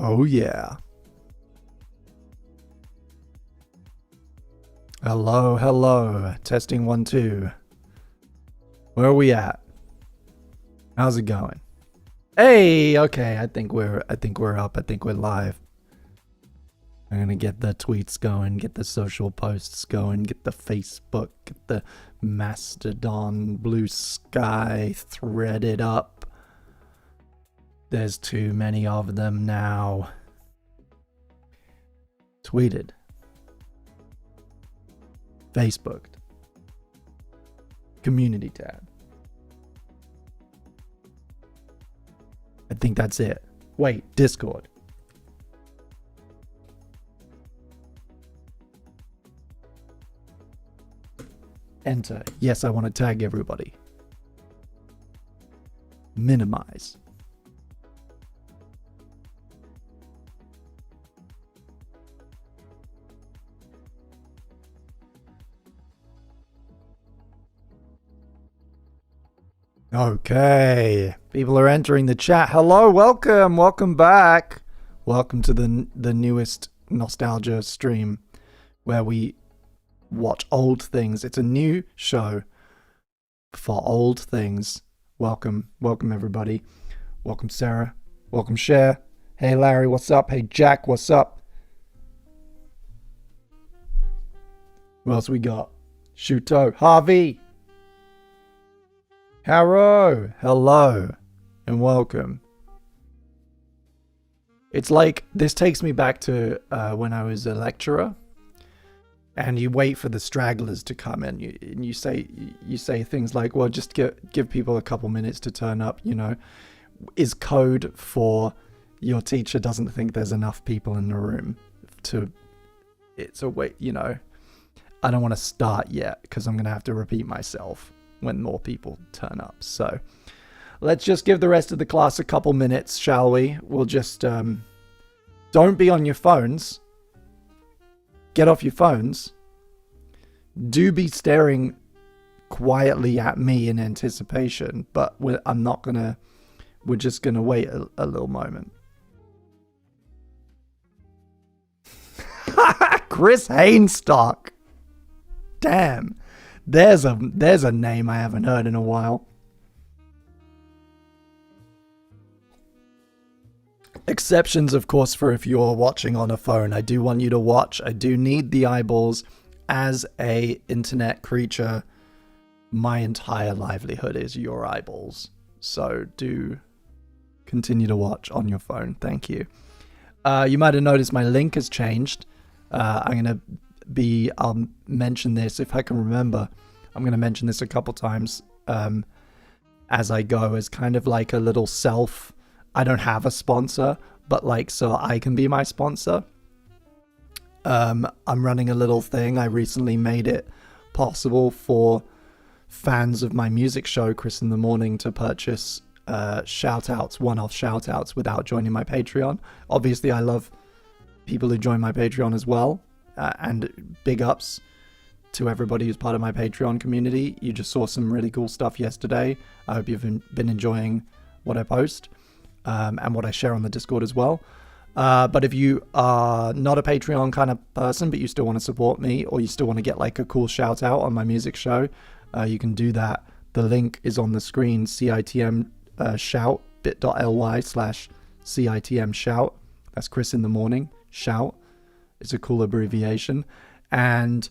Oh yeah. Hello, hello. Testing 1 2. Where are we at? How's it going? Hey, okay. I think we're up. I think we're live. I'm gonna get the tweets going, get the social posts going, get the Facebook, get the Mastodon, Blue Sky threaded up. There's too many of them now. Tweeted. Facebooked. Community tab. I think that's it. Wait, Discord. Enter. Yes, I want to tag everybody. Minimize. Okay, people are entering the chat. Hello, welcome back. Welcome to the newest nostalgia stream where we watch old things. It's a new show for old things. Welcome everybody. Welcome Sarah. Welcome Cher. Hey Larry, what's up? Hey Jack, what's up? Who else we got? Shuto, Harvey. Harrow, hello, and welcome. It's like, this takes me back to when I was a lecturer, and you wait for the stragglers to come in, and you say things like, well, just give people a couple minutes to turn up, you know, is code for your teacher doesn't think there's enough people in the room it's a wait, you know, I don't want to start yet, because I'm going to have to repeat myself when more people turn up. So let's just give the rest of the class a couple minutes, shall we? We'll just don't be on your phones. Get off your phones. Do be staring quietly at me in anticipation, but we're just gonna wait a little moment. Chris Hainstock. Damn. There's a name I haven't heard in a while. Exceptions, of course, for if you're watching on a phone. I do want you to watch. I do need the eyeballs. As a internet creature, my entire livelihood is your eyeballs. So do continue to watch on your phone. Thank you. You might have noticed my link has changed. I'll mention this if I can remember. I'm going to mention this a couple times as I go, as kind of like a little I don't have a sponsor, but like, so I can be my sponsor. I'm running a little thing. I recently made it possible for fans of my music show, Chris in the Morning, to purchase shout-outs, one-off shout-outs without joining my Patreon. Obviously, I love people who join my Patreon as well. And big ups to everybody who's part of my Patreon community. You just saw some really cool stuff yesterday. I hope you've been enjoying what I post and what I share on the Discord as well. But if you are not a Patreon kind of person, but you still want to support me, or you still want to get like a cool shout out on my music show, you can do that. The link is on the screen, CITM shout, bit.ly/CITM shout. That's Chris in the Morning, shout. It's a cool abbreviation. And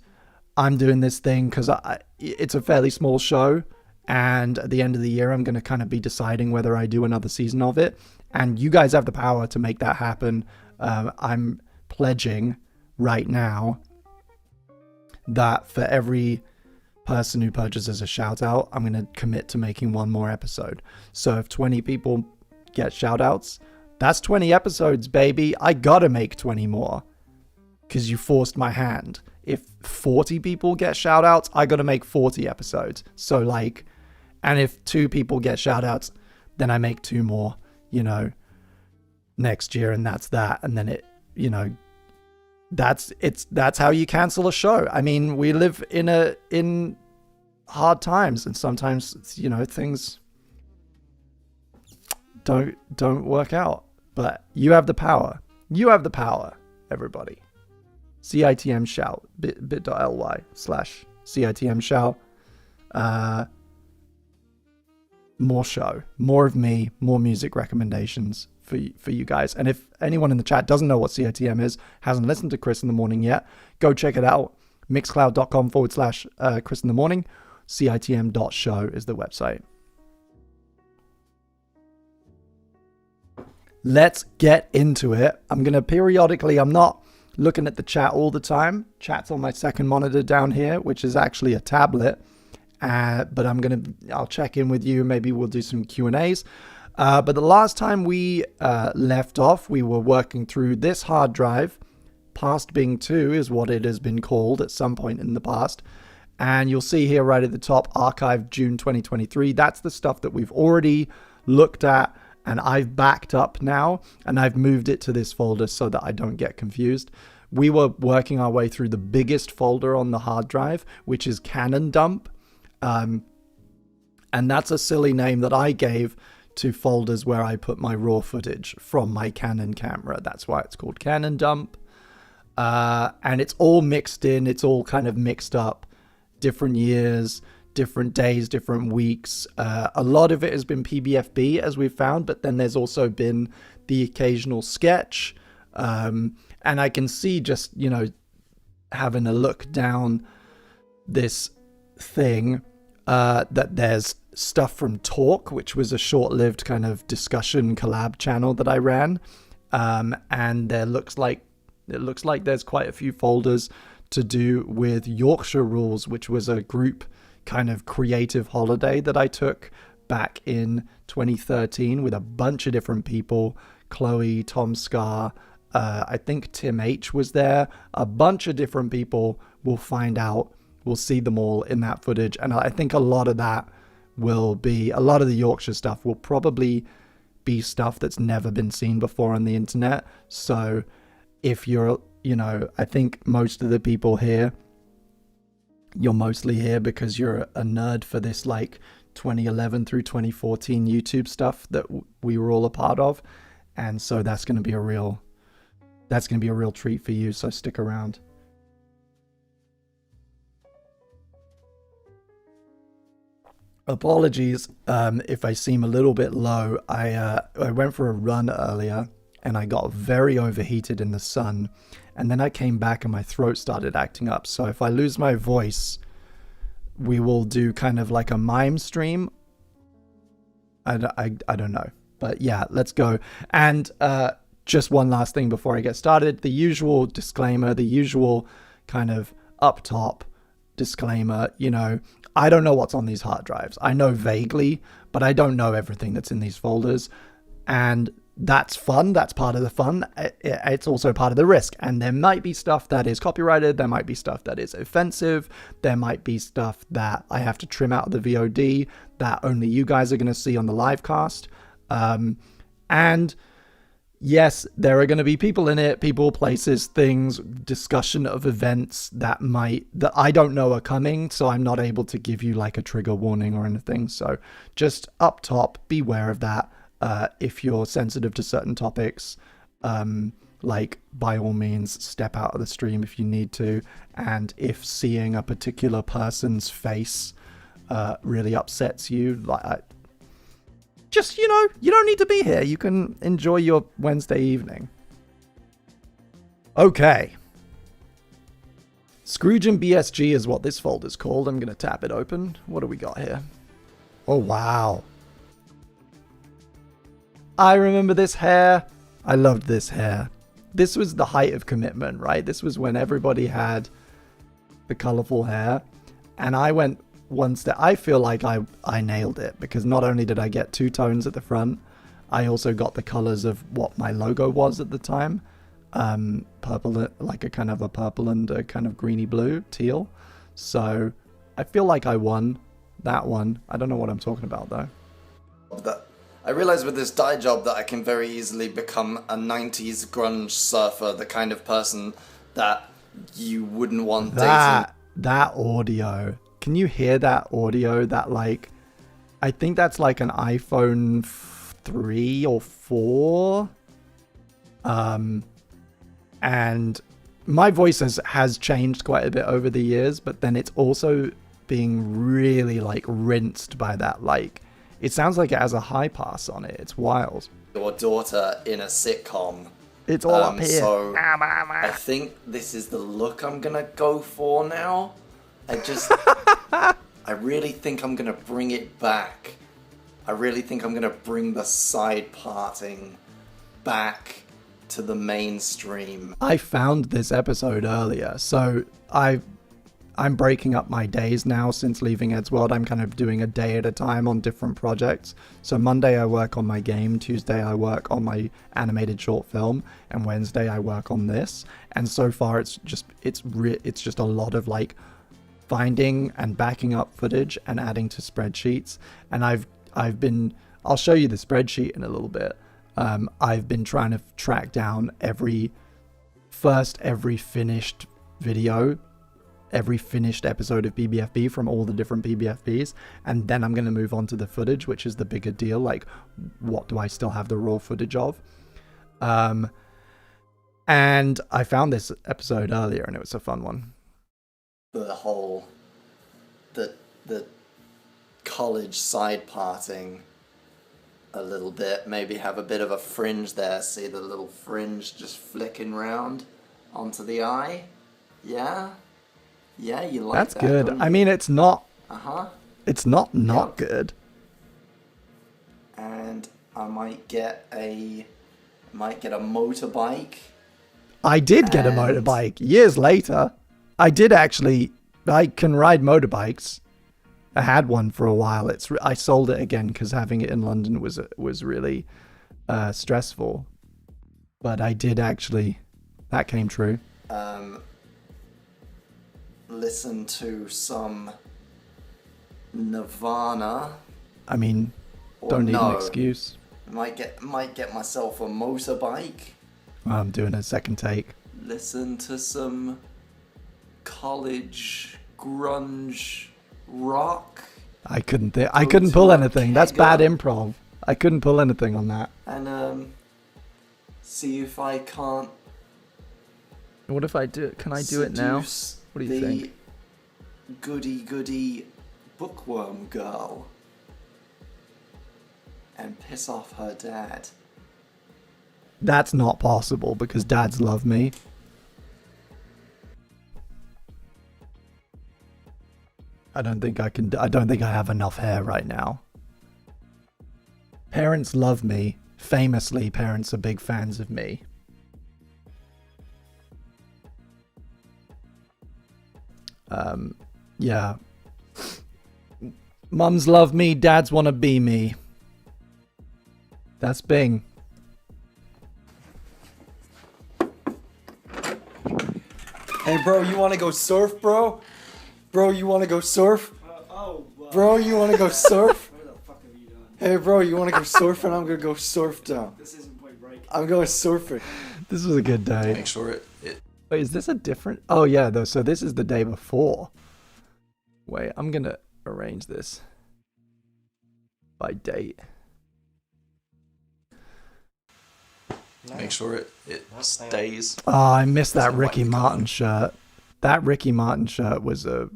I'm doing this thing because it's a fairly small show. And at the end of the year, I'm going to kind of be deciding whether I do another season of it. And you guys have the power to make that happen. I'm pledging right now that for every person who purchases a shout out, I'm going to commit to making one more episode. So if 20 people get shout outs, that's 20 episodes, baby. I got to make 20 more. Because you forced my hand. If 40 people get shout outs, I gotta make 40 episodes. So like, and if 2 people get shout outs, then I make 2 more, you know, next year, and that's that. And then it, you know, that's how you cancel a show. I mean, we live in hard times, and sometimes, you know, things don't work out. But you have the power. You have the power, everybody. CITM shout, bit.ly/CITM shout. More show, more of me, more music recommendations for you guys. And if anyone in the chat doesn't know what CITM is, hasn't listened to Chris in the Morning yet, go check it out. Mixcloud.com/Chris in the Morning. CITM.show is the website. Let's get into it. I'm going to periodically, I'm not looking at the chat all the time. Chat's on my second monitor down here, which is actually a tablet. But I'll check in with you. Maybe we'll do some Q&As. But the last time we left off, we were working through this hard drive. Past Bing 2 is what it has been called at some point in the past. And you'll see here right at the top, archived June 2023. That's the stuff that we've already looked at and I've backed up now, and I've moved it to this folder so that I don't get confused. We were working our way through the biggest folder on the hard drive, which is Canon Dump. And that's a silly name that I gave to folders where I put my raw footage from my Canon camera. That's why it's called Canon Dump. And it's all mixed in. It's all kind of mixed up. Different years, different days, different weeks. A lot of it has been PBFB, as we've found, but then there's also been the occasional sketch. And I can see just, having a look down this thing, that there's stuff from Talk, which was a short-lived kind of discussion collab channel that I ran. And it looks like there's quite a few folders to do with Yorkshire Rules, which was a group kind of creative holiday that I took back in 2013 with a bunch of different people. Chloe, TomSka, I think Tim H was there. A bunch of different people. We'll find out. We'll see them all in that footage. And I think a lot of that will be, a lot of the Yorkshire stuff will probably be stuff that's never been seen before on the internet. So if you're, I think most of the people here, you're mostly here because you're a nerd for this like 2011 through 2014 YouTube stuff that we were all a part of. And so that's going to be a real treat for you. So stick around. Apologies if I seem a little bit low. I went for a run earlier and I got very overheated in the sun, and then I came back and my throat started acting up. So if I lose my voice, we will do kind of like a mime stream. I don't know, but yeah, let's go. And just one last thing before I get started, the usual disclaimer, the usual kind of up top disclaimer, I don't know what's on these hard drives. I know vaguely, but I don't know everything that's in these folders. And that's fun. That's part of the fun. It's also part of the risk. And there might be stuff that is copyrighted. There might be stuff that is offensive. There might be stuff that I have to trim out of the VOD that only you guys are going to see on the live cast. And yes, there are going to be people in it, people, places, things, discussion of events that I don't know are coming. So I'm not able to give you like a trigger warning or anything. So just up top, beware of that. If you're sensitive to certain topics, like by all means step out of the stream if you need to. And if seeing a particular person's face really upsets you, like just, you don't need to be here. You can enjoy your Wednesday evening. Okay. Scrooge and BSG is what this folder's called. I'm going to tap it open. What do we got here? Oh, wow. I remember this hair. I loved this hair. This was the height of commitment, right? This was when everybody had the colorful hair. And I went one step. I feel like I nailed it, because not only did I get two tones at the front, I also got the colors of what my logo was at the time. Purple, like a kind of a purple and a kind of greeny blue, teal. So I feel like I won that one. I don't know what I'm talking about though. I realize with this dye job that I can very easily become a 90s grunge surfer, the kind of person that you wouldn't want dating. That audio. Can you hear that audio? That like, I think that's like an iPhone 3 or 4 And my voice has changed quite a bit over the years, but then it's also being really like rinsed by that. Like, it sounds like it has a high pass on it. It's wild. Your daughter in a sitcom. It's all up here. So I think this is the look I'm gonna go for now. I really think I'm gonna bring it back. I really think I'm gonna bring the side parting back to the mainstream. I found this episode earlier, so I'm breaking up my days now since leaving Eddsworld. I'm kind of doing a day at a time on different projects. So Monday I work on my game, Tuesday I work on my animated short film, and Wednesday I work on this. And so far it's just a lot of like finding and backing up footage and adding to spreadsheets. And I'll show you the spreadsheet in a little bit. I've been trying to track down every finished video, every finished episode of PBFB from all the different PBFBs, and then I'm going to move on to the footage, which is the bigger deal. Like, what do I still have the raw footage of? And I found this episode earlier, and it was a fun one. The whole, the college side parting a little bit, maybe have a bit of a fringe there. See the little fringe just flicking round onto the eye? Yeah? Yeah, you like That's that? good. I mean, it's not. It's not Yep. good. And I might get a motorbike. I did get a And- motorbike years later. I can ride motorbikes. I had one for a while. I sold it again because having it in London was really stressful. But I did actually. That came true. Listen to some Nirvana. I mean, Or don't need no. an excuse. Might get myself a motorbike. I'm doing a second take. Listen to some college grunge rock. I couldn't pull to a anything. That's bad kegger. improv. I couldn't pull anything on that. And see if I can't. What if I do? Can I do it now? seduce What do you the think? goody bookworm girl and piss off her dad. That's not possible because dads love me. I don't think I have enough hair right now. Parents love me. Famously, parents are big fans of me. Yeah. Mums love me, dads want to be me. That's Bing. Hey bro, you wanna go surf, bro? Bro, you wanna go surf? Bro, you wanna go surf? What the fuck have you done? Hey bro, you wanna go surfing? I'm gonna go surf down. This isn't Point Break. I'm going surfing. This was a good day. Make sure it Wait, is this a different... Oh, yeah, though. So this is the day before. Wait, I'm going to arrange this by date. make sure it stays. Oh, I missed that Doesn't Ricky wipe the Martin colour. shirt. That Ricky Martin shirt was a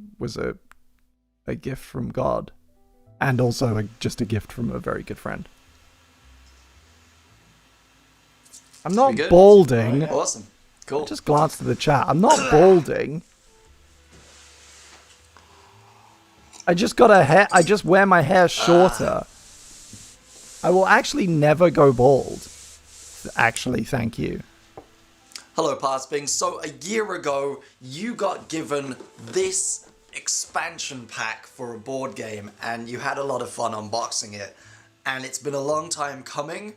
gift from God. And also just a gift from a very good friend. I'm not We good? balding. Awesome. Cool. Just glance to the chat. I'm not balding. I just got a hair. I just wear my hair shorter. I will actually never go bald. Actually, thank you. Hello, Parsbing. So a year ago, you got given this expansion pack for a board game, and you had a lot of fun unboxing it. And it's been a long time coming,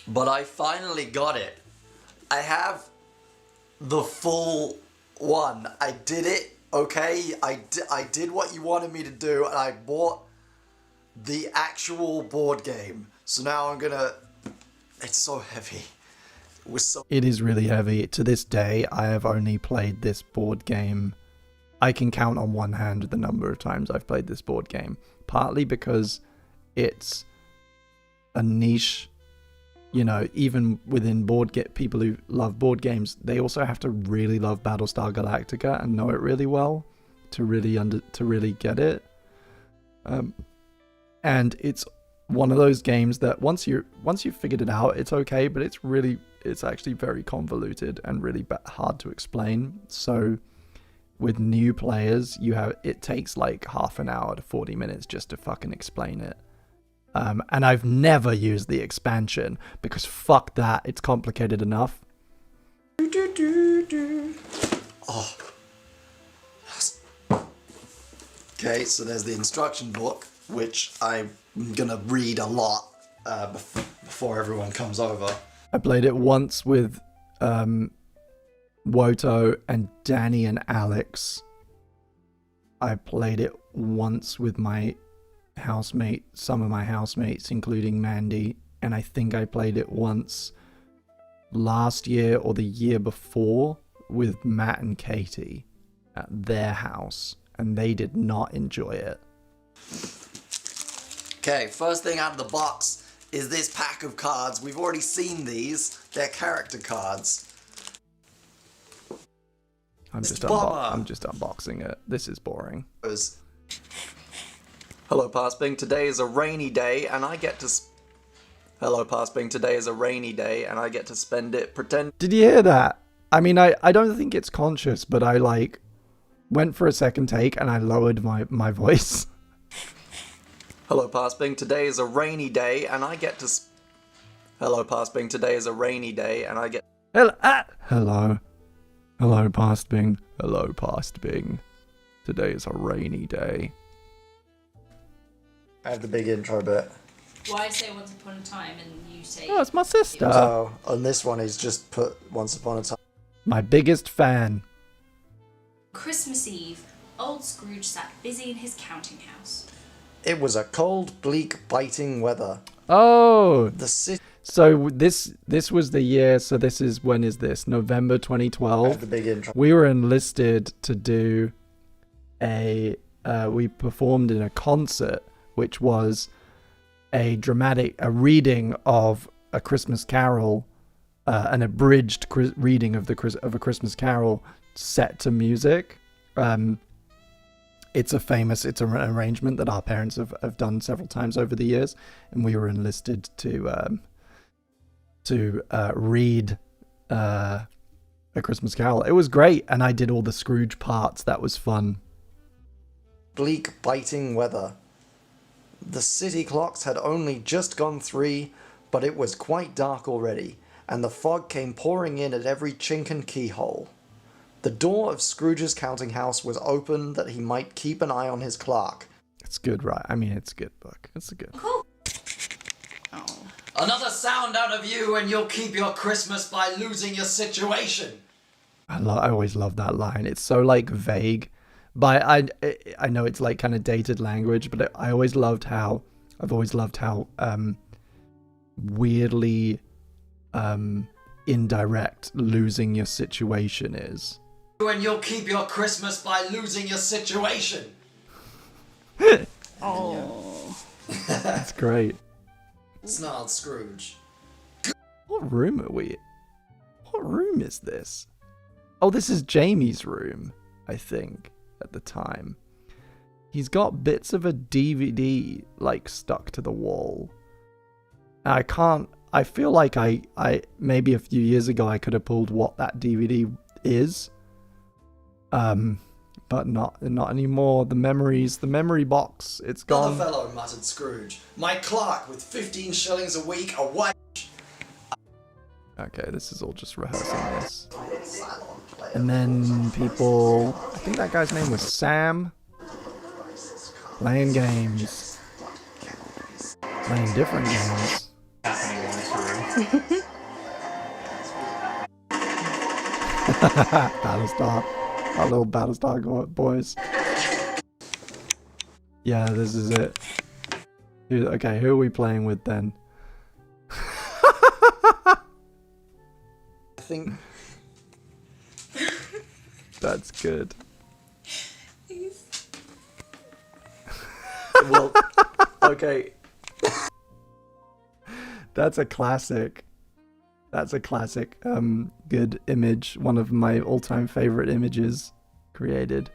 but I finally got it. I have the full one. I did it, okay? I did what you wanted me to do, and I bought the actual board game. So now I'm gonna... It's so heavy. It is really heavy. To this day, I have only played this board game. I can count on one hand the number of times I've played this board game. Partly because it's a niche you know, even within people who love board games, they also have to really love Battlestar Galactica and know it really well to really get it. And it's one of those games that once you've figured it out, it's okay, but it's actually very convoluted and really hard to explain. So with new players, it takes like half an hour to 40 minutes just to fucking explain it. And I've never used the expansion because fuck that, it's complicated enough. Oh. Okay, so there's the instruction book, which I'm gonna read a lot before everyone comes over. I played it once with Woto and Danny and Alex. I played it once with some of my housemates, including Mandy, and I think I played it once last year or the year before with Matt and Katie at their house, and they did not enjoy it. Okay, first thing out of the box is this pack of cards. We've already seen these. They're character cards. I'm just unboxing it. This is boring. Hello, Pasping. Today is a rainy day, and I get to. Hello, Pasping. Today is a rainy day, and I get to spend it pretend. Did you hear that? I mean, I don't think it's conscious, but I went for a second take and I lowered my voice. Hello, Pasping. Today is a rainy day, and I get to. Hello, Pasping. Today is a rainy day, and I get. Hello, Pasping. Hello, Pasping. Today is a rainy day. I have the big intro bit. Why say once upon a time and you say... Oh, it's my sister. So, on this one, he's just put once upon a time. My biggest fan. Christmas Eve, old Scrooge sat busy in his counting house. It was a cold, bleak, biting weather. Oh. The city... So this was the year, so when is this? November 2012. I have the big intro. We were enlisted to do we performed in a concert, which was a reading of A Christmas Carol, an abridged reading of a Christmas Carol set to music. It's an arrangement that our parents have done several times over the years, and we were enlisted to read A Christmas Carol. It was great, and I did all the Scrooge parts. That was fun. Bleak, biting weather. The city clocks had only just gone 3, but it was quite dark already, and the fog came pouring in at every chink and keyhole. The door of Scrooge's counting house was open that he might keep an eye on his clerk. It's good, right? I mean, it's a good book. It's a good. Cool. Oh. Another sound out of you and you'll keep your Christmas by losing your situation. I always love that line. It's so vague, but I know it's kind of dated language, but I've always loved how weirdly indirect losing your situation is. And you'll keep your Christmas by losing your situation. Oh. That's great. Snarled Scrooge. What room are we? What room is this? Oh, this is Jamie's room, I think, at the time. He's got bits of a DVD stuck to the wall. I feel like I maybe a few years ago I could have pulled what that DVD is. But not anymore. The memory box, it's gone. Another fellow, muttered Scrooge. My clerk with 15 shillings a week, a wife. Okay, this is all just rehearsing this. And then people, I think that guy's name was Sam. Playing games. Playing different games. Battlestar. Our little Battlestar boys. Yeah, this is it. Okay, who are we playing with then? I think... That's good. Well, okay. That's a classic. That's a classic, good image. One of my all-time favorite images created.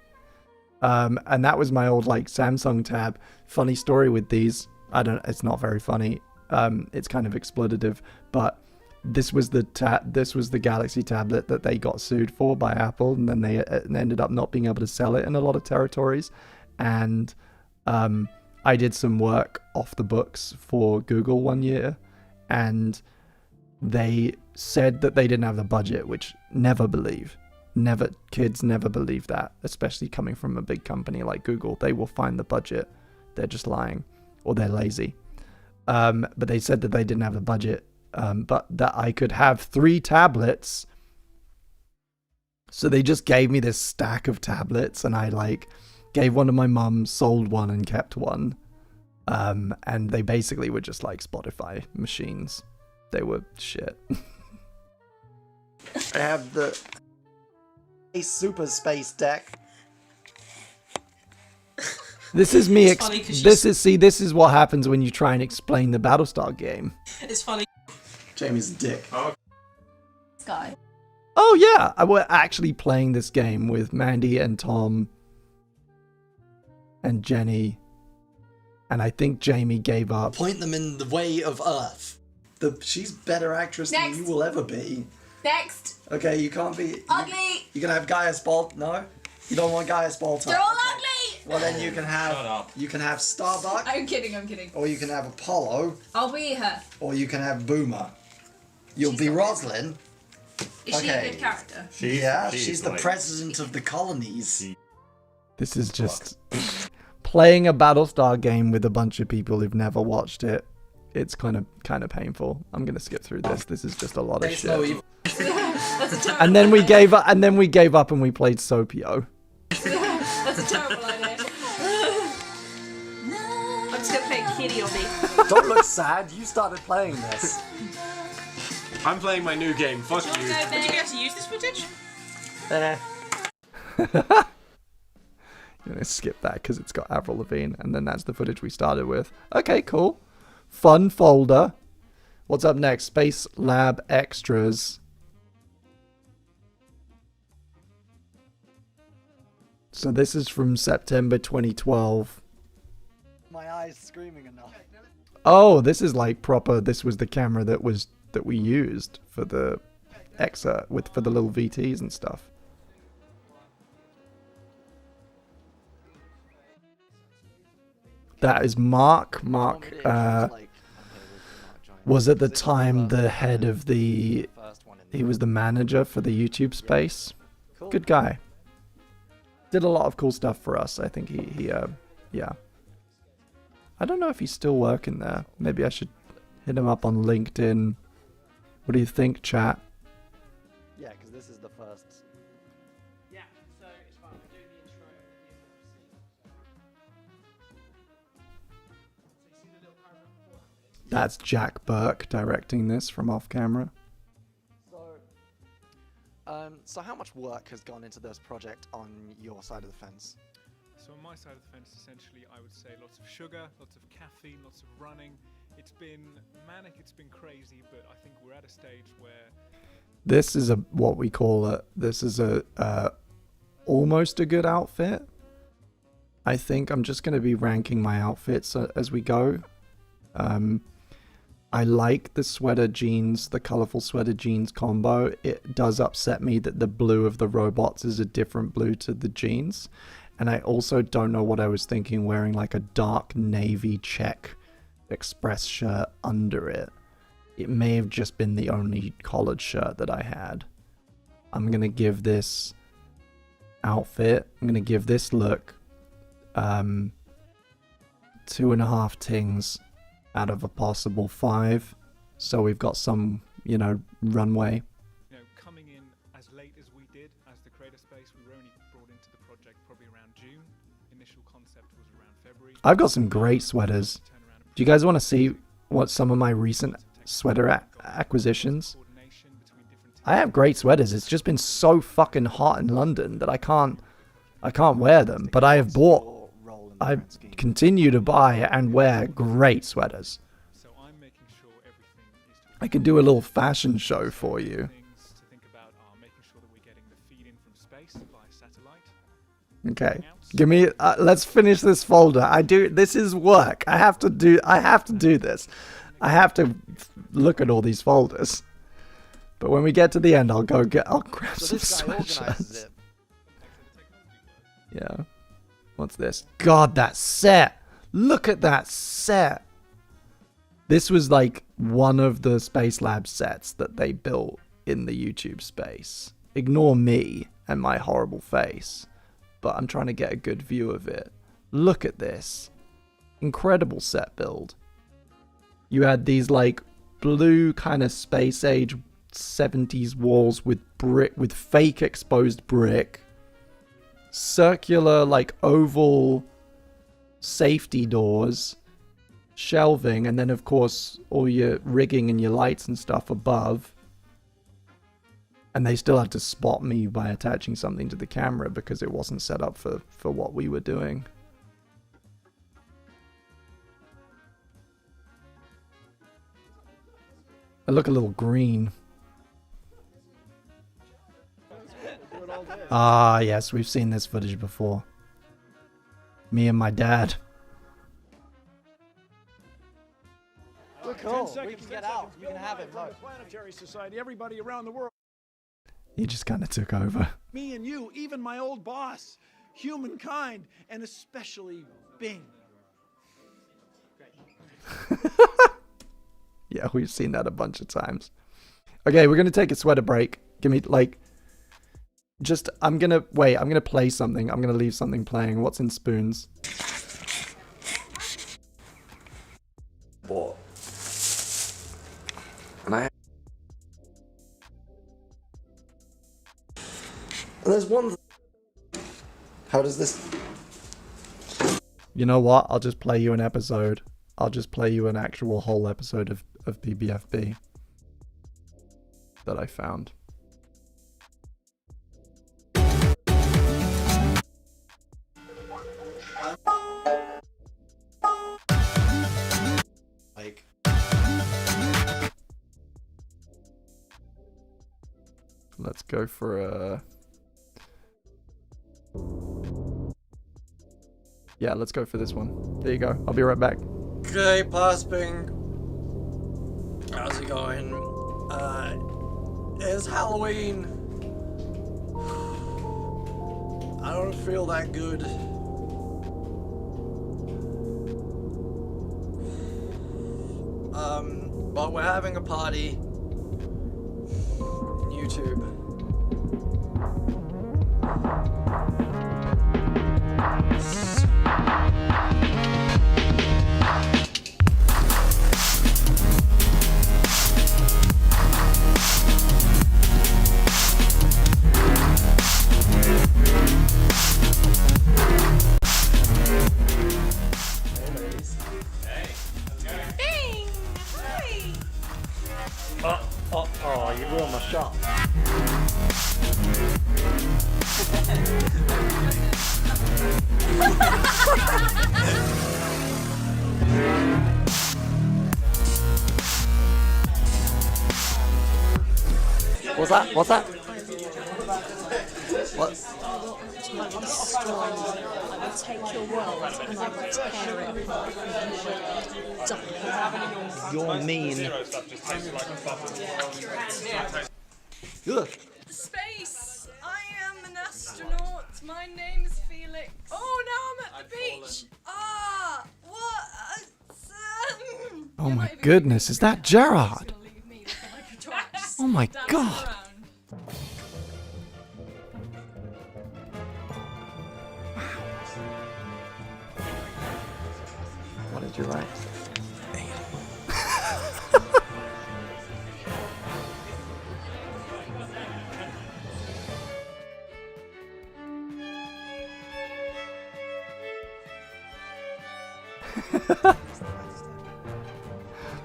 And that was my old like Samsung tab. Funny story with these. It's not very funny. It's kind of exploitative, but this was the Galaxy tablet that they got sued for by Apple, and then they ended up not being able to sell it in a lot of territories. And I did some work off the books for Google one year, and they said that they didn't have the budget, which kids never believe that, especially coming from a big company like Google. They will find the budget. They're just lying, or they're lazy. But they said that they didn't have the budget, but that I could have 3 tablets. So they just gave me this stack of tablets, and I like gave one to my mum, sold one, and kept one. And they basically were just like Spotify machines. They were shit. I have the Super Space Deck. This is me. This is what happens when you try and explain the Battlestar game. It's funny. Jamie's dick. Sky. Oh yeah, we're actually playing this game with Mandy and Tom and Jenny, and I think Jamie gave up. Point them in the way of Earth. She's better actress than you will ever be. Next. Okay, you can't be Ugly. You're gonna have Gaia Spalt. No, you don't want Gaia Spalt. They're all ugly. Well, then you can have Starbuck. I'm kidding. Or you can have Apollo. I'll be her. Or you can have Boomer. You'll be Rosalind. Is she a good character? She's the president of the colonies. This is just playing a Battlestar game with a bunch of people who've never watched it. It's kind of painful. I'm gonna skip through this. This is just a lot of shit. And then we gave up. And we played Sopio. That's a terrible idea. I'm just gonna play Kitty on me. Don't look sad. You started playing this. I'm playing my new game. Fuck you. Would you be able to use this footage? You're gonna skip that because it's got Avril Lavigne, and then that's the footage we started with. Okay, cool. Fun folder. What's up next? Space Lab Extras. So this is from September 2012. My eyes screaming enough. Oh, this is like proper. This was the camera that we used for the excerpt for the little VTs and stuff. That is Mark. Mark was at the time the head of he was the manager for the YouTube space. Good guy. Did a lot of cool stuff for us. I think he yeah. I don't know if he's still working there. Maybe I should hit him up on LinkedIn. What do you think, chat? Yeah, because this is the first. Yeah, so it's fine. We're doing the intro of the so you see the little paragraph beforehand? That's Jack Burke directing this from off camera. So how much work has gone into this project on your side of the fence? So on my side of the fence, essentially, I would say lots of sugar, lots of caffeine, lots of running. It's been manic, it's been crazy, but I think we're at a stage where... This is what we call almost a good outfit. I think I'm just going to be ranking my outfits as we go. I like the sweater jeans, the colorful sweater jeans combo. It does upset me that the blue of the robots is a different blue to the jeans. And I also don't know what I was thinking wearing like a dark navy check express shirt under it. It may have just been the only collared shirt that I had. I'm going to give this outfit, I'm going to give this look 2.5 tings out of a possible 5. So we've got some, runway. Coming in as late as we did as the creator space, we were only brought into the project probably around June. Initial concept was around February. I've got some great sweaters. Do you guys want to see what some of my recent sweater acquisitions? I have great sweaters. It's just been so fucking hot in London that I can't wear them. But I continue to buy and wear great sweaters. I could do a little fashion show for you. Things to think about are making sure that we're getting the feed in from space via satellite. Okay, give me. Let's finish this folder. This is work. I have to do this. I have to look at all these folders. But when we get to the end, I'll grab So some this guy organizes sweatshirts. it. Yeah. What's this? God, that set. Look at that set. This was like one of the Space Lab sets that they built in the YouTube space. Ignore me and my horrible face, but I'm trying to get a good view of it. Look at this. Incredible set build. You had these like blue kind of space age 70s walls with fake exposed brick. Circular like oval safety doors. Shelving, and then of course all your rigging and your lights and stuff above. And they still had to spot me by attaching something to the camera because it wasn't set up for what we were doing. I look a little green. Ah, yes, we've seen this footage before. Me and my dad. We're cool. We can get out. You can have it, From look. the Planetary Society, everybody around the world. He just kind of took over. Me and you, even my old boss, humankind, and especially Bing. Yeah, we've seen that a bunch of times. Okay, we're gonna take a sweater break. Give me I'm gonna play something. I'm gonna leave something playing. What's in spoons? What? And there's one. How does this? You know what? I'll just play you an episode. I'll just play you an actual whole episode of PBFB that I found. Like. Let's go for a... Yeah, let's go for this one. There you go. I'll be right back. Okay, Pasping. How's it going? It's Halloween. I don't feel that good. But we're having a party. YouTube. Oh, you ruined my shot. What's that? What's that? What? I will destroy you. I will take your world and I will tear it apart from you. You're mean. Ugh. Space! I am an astronaut. My name is Felix. Oh, now I'm at the beach. Ah, what? Oh my goodness, is that Gerard? Oh my god. What did you write?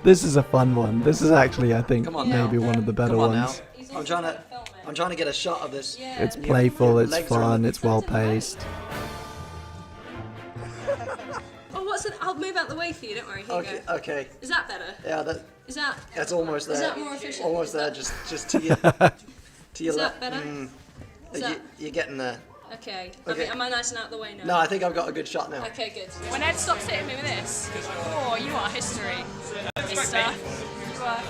This is a fun one. This is actually, I think, Come on maybe now. one of the better Come on ones. now. I'm trying to get a shot of this. It's playful, it's legs are on fun, the- it's well paced. Oh, what's I'll move out the way for you. Don't worry. Here Okay, you go. okay. Is that better? Yeah, that's almost there. Is that more efficient? Almost there. Just to your Is that better? Is that... You're getting there. Okay. Okay. Am I nice and out the way now? No, I think I've got a good shot now. Okay, good. When Ed stops hitting me with this, oh, you are history. Mister. You are.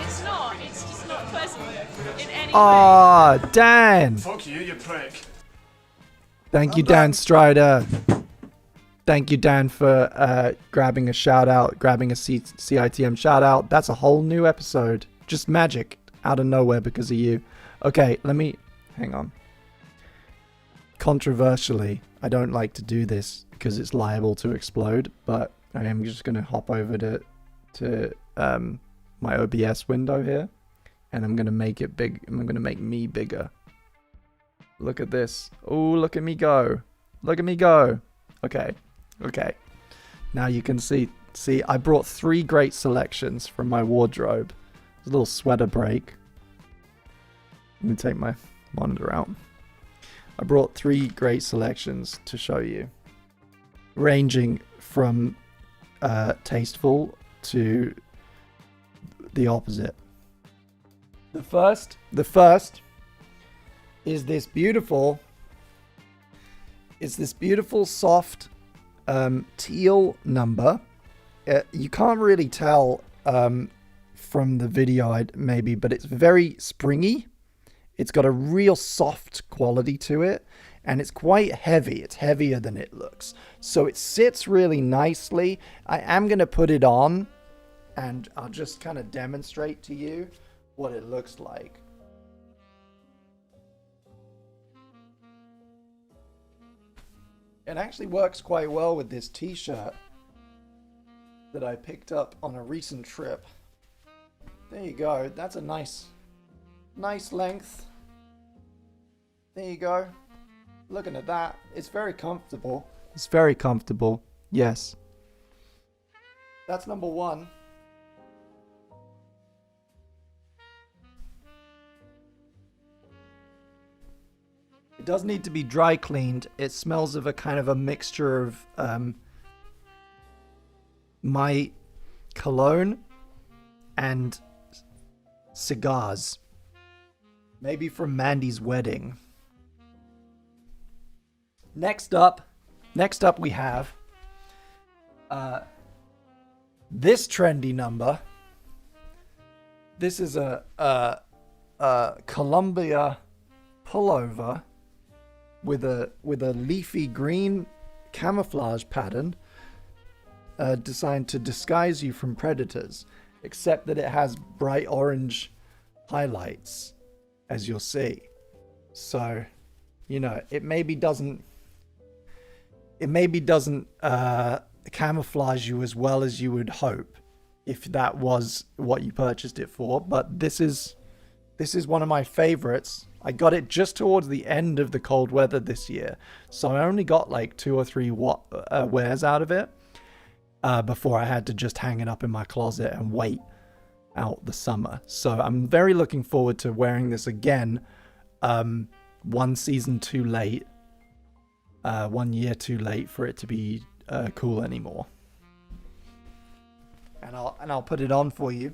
It's not. It's just not pleasant in any way. Aw, Dan. Fuck you, you prick. Thank you, Dan Strider. Thank you, Dan, for grabbing a shout out, grabbing a CITM shout out. That's a whole new episode. Just magic out of nowhere because of you. Okay, hang on. Controversially, I don't like to do this because it's liable to explode, but I am just going to hop over to my OBS window here, and I'm going to make it big. I'm going to make me bigger. Look at this. Oh, look at me go. Look at me go. Okay. Now you can see, I brought 3 great selections from my wardrobe. There's a little sweater break. Let me take my monitor out. I brought 3 great selections to show you, ranging from tasteful to the opposite. The first is this beautiful. It's this beautiful soft teal number. You can't really tell from the video, maybe, but it's very springy. It's got a real soft quality to it, and it's quite heavy. It's heavier than it looks. So it sits really nicely. I am going to put it on, and I'll just kind of demonstrate to you what it looks like. It actually works quite well with this t-shirt that I picked up on a recent trip. There you go. That's a nice length. There you go. Looking at that. It's very comfortable. It's very comfortable. Yes. That's number 1. It does need to be dry cleaned. It smells of a kind of a mixture of my cologne and cigars. Maybe from Mandy's wedding. Next up we have this trendy number. This is a Columbia pullover with a leafy green camouflage pattern designed to disguise you from predators, except that it has bright orange highlights, as you'll see. So, you know, it maybe doesn't camouflage you as well as you would hope if that was what you purchased it for, but this is one of my favorites. I got it just towards the end of the cold weather this year, so I only got like 2 or 3 wears out of it before I had to just hang it up in my closet and wait out the summer. So I'm very looking forward to wearing this again, 1 season too late, 1 year too late for it to be cool anymore. And I'll put it on for you.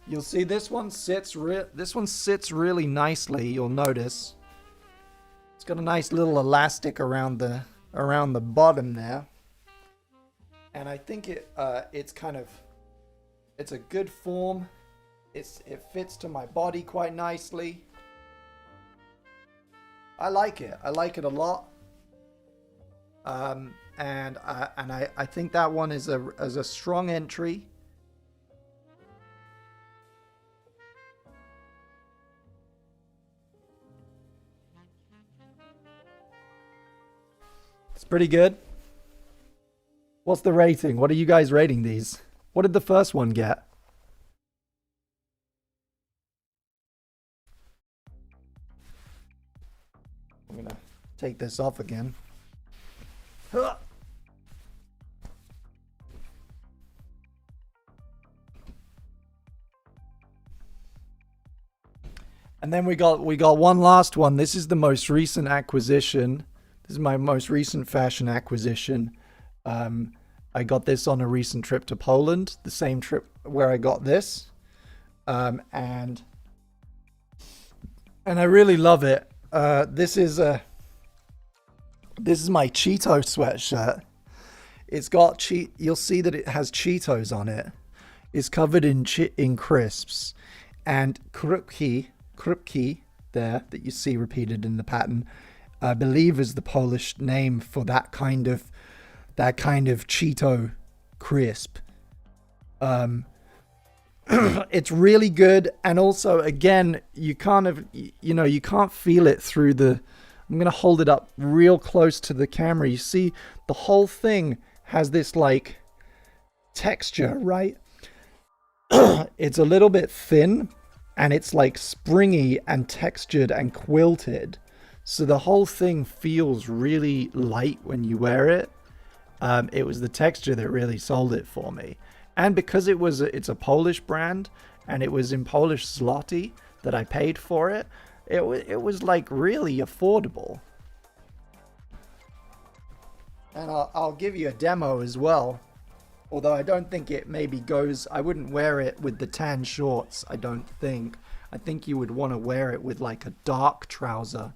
You'll see this one sits really nicely. You'll notice it's got a nice little elastic around the bottom there, and I think it's a good form. It fits to my body quite nicely. I like it. I like it a lot. And I think that one is a strong entry. It's pretty good. What's the rating? What are you guys rating these? What did the first one get? I'm gonna take this off again. And then we got one last one. This is the most recent acquisition. This is my most recent fashion acquisition. I got this on a recent trip to Poland, the same trip where I got this. And I really love it. This is my Cheeto sweatshirt. It's got you'll see that it has Cheetos on it. It's covered in crisps, and krupki there that you see repeated in the pattern, I believe is the Polish name for that kind of Cheeto crisp. It's really good, and also again you can't feel it through the. I'm gonna hold it up real close to the camera. You see the whole thing has this like texture, right? It's a little bit thin, and it's like springy and textured and quilted, so the whole thing feels really light when you wear it. It was the texture that really sold it for me, and because it's a Polish brand and it was in Polish zloty that I paid for it, it was like really affordable. And I'll give you a demo as well. Although I don't think it maybe goes... I wouldn't wear it with the tan shorts, I don't think. I think you would want to wear it with like a dark trouser.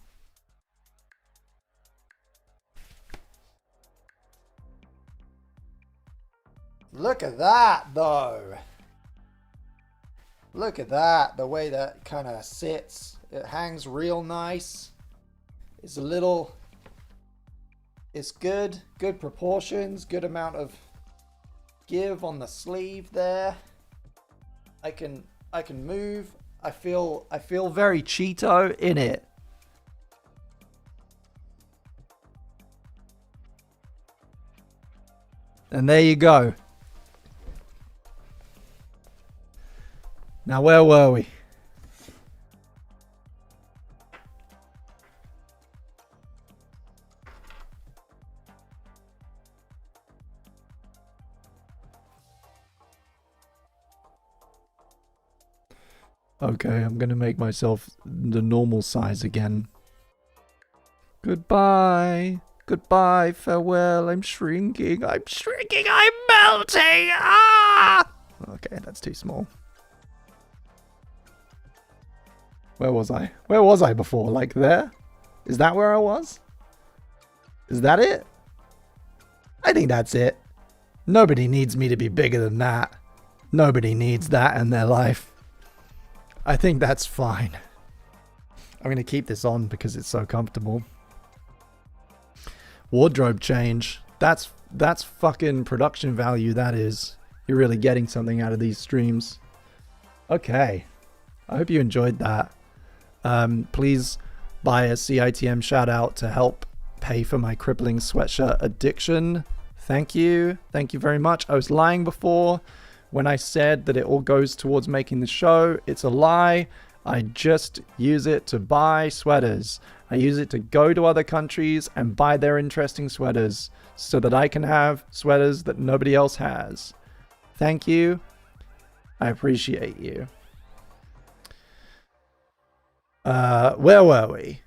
Look at that, though. Look at that, the way that kind of sits. It hangs real nice. It's a little... It's good proportions, good amount of give on the sleeve there. I can move. I feel very Cheeto in it. And there you go. Now where were we? Okay, I'm gonna make myself the normal size again. Goodbye. Goodbye, farewell. I'm shrinking. I'm melting. Ah! Okay, that's too small. Where was I? Where was I before? Like there? Is that where I was? Is that it? I think that's it. Nobody needs me to be bigger than that. Nobody needs that in their life. I think that's fine. I'm going to keep this on because it's so comfortable. Wardrobe change. That's fucking production value, that is. You're really getting something out of these streams. Okay. I hope you enjoyed that. Please buy a CITM shout out to help pay for my crippling sweatshirt addiction. Thank you. Thank you very much. I was lying before when I said that it all goes towards making the show. It's a lie. I just use it to buy sweaters. I use it to go to other countries and buy their interesting sweaters so that I can have sweaters that nobody else has. Thank you. I appreciate you. Where were we?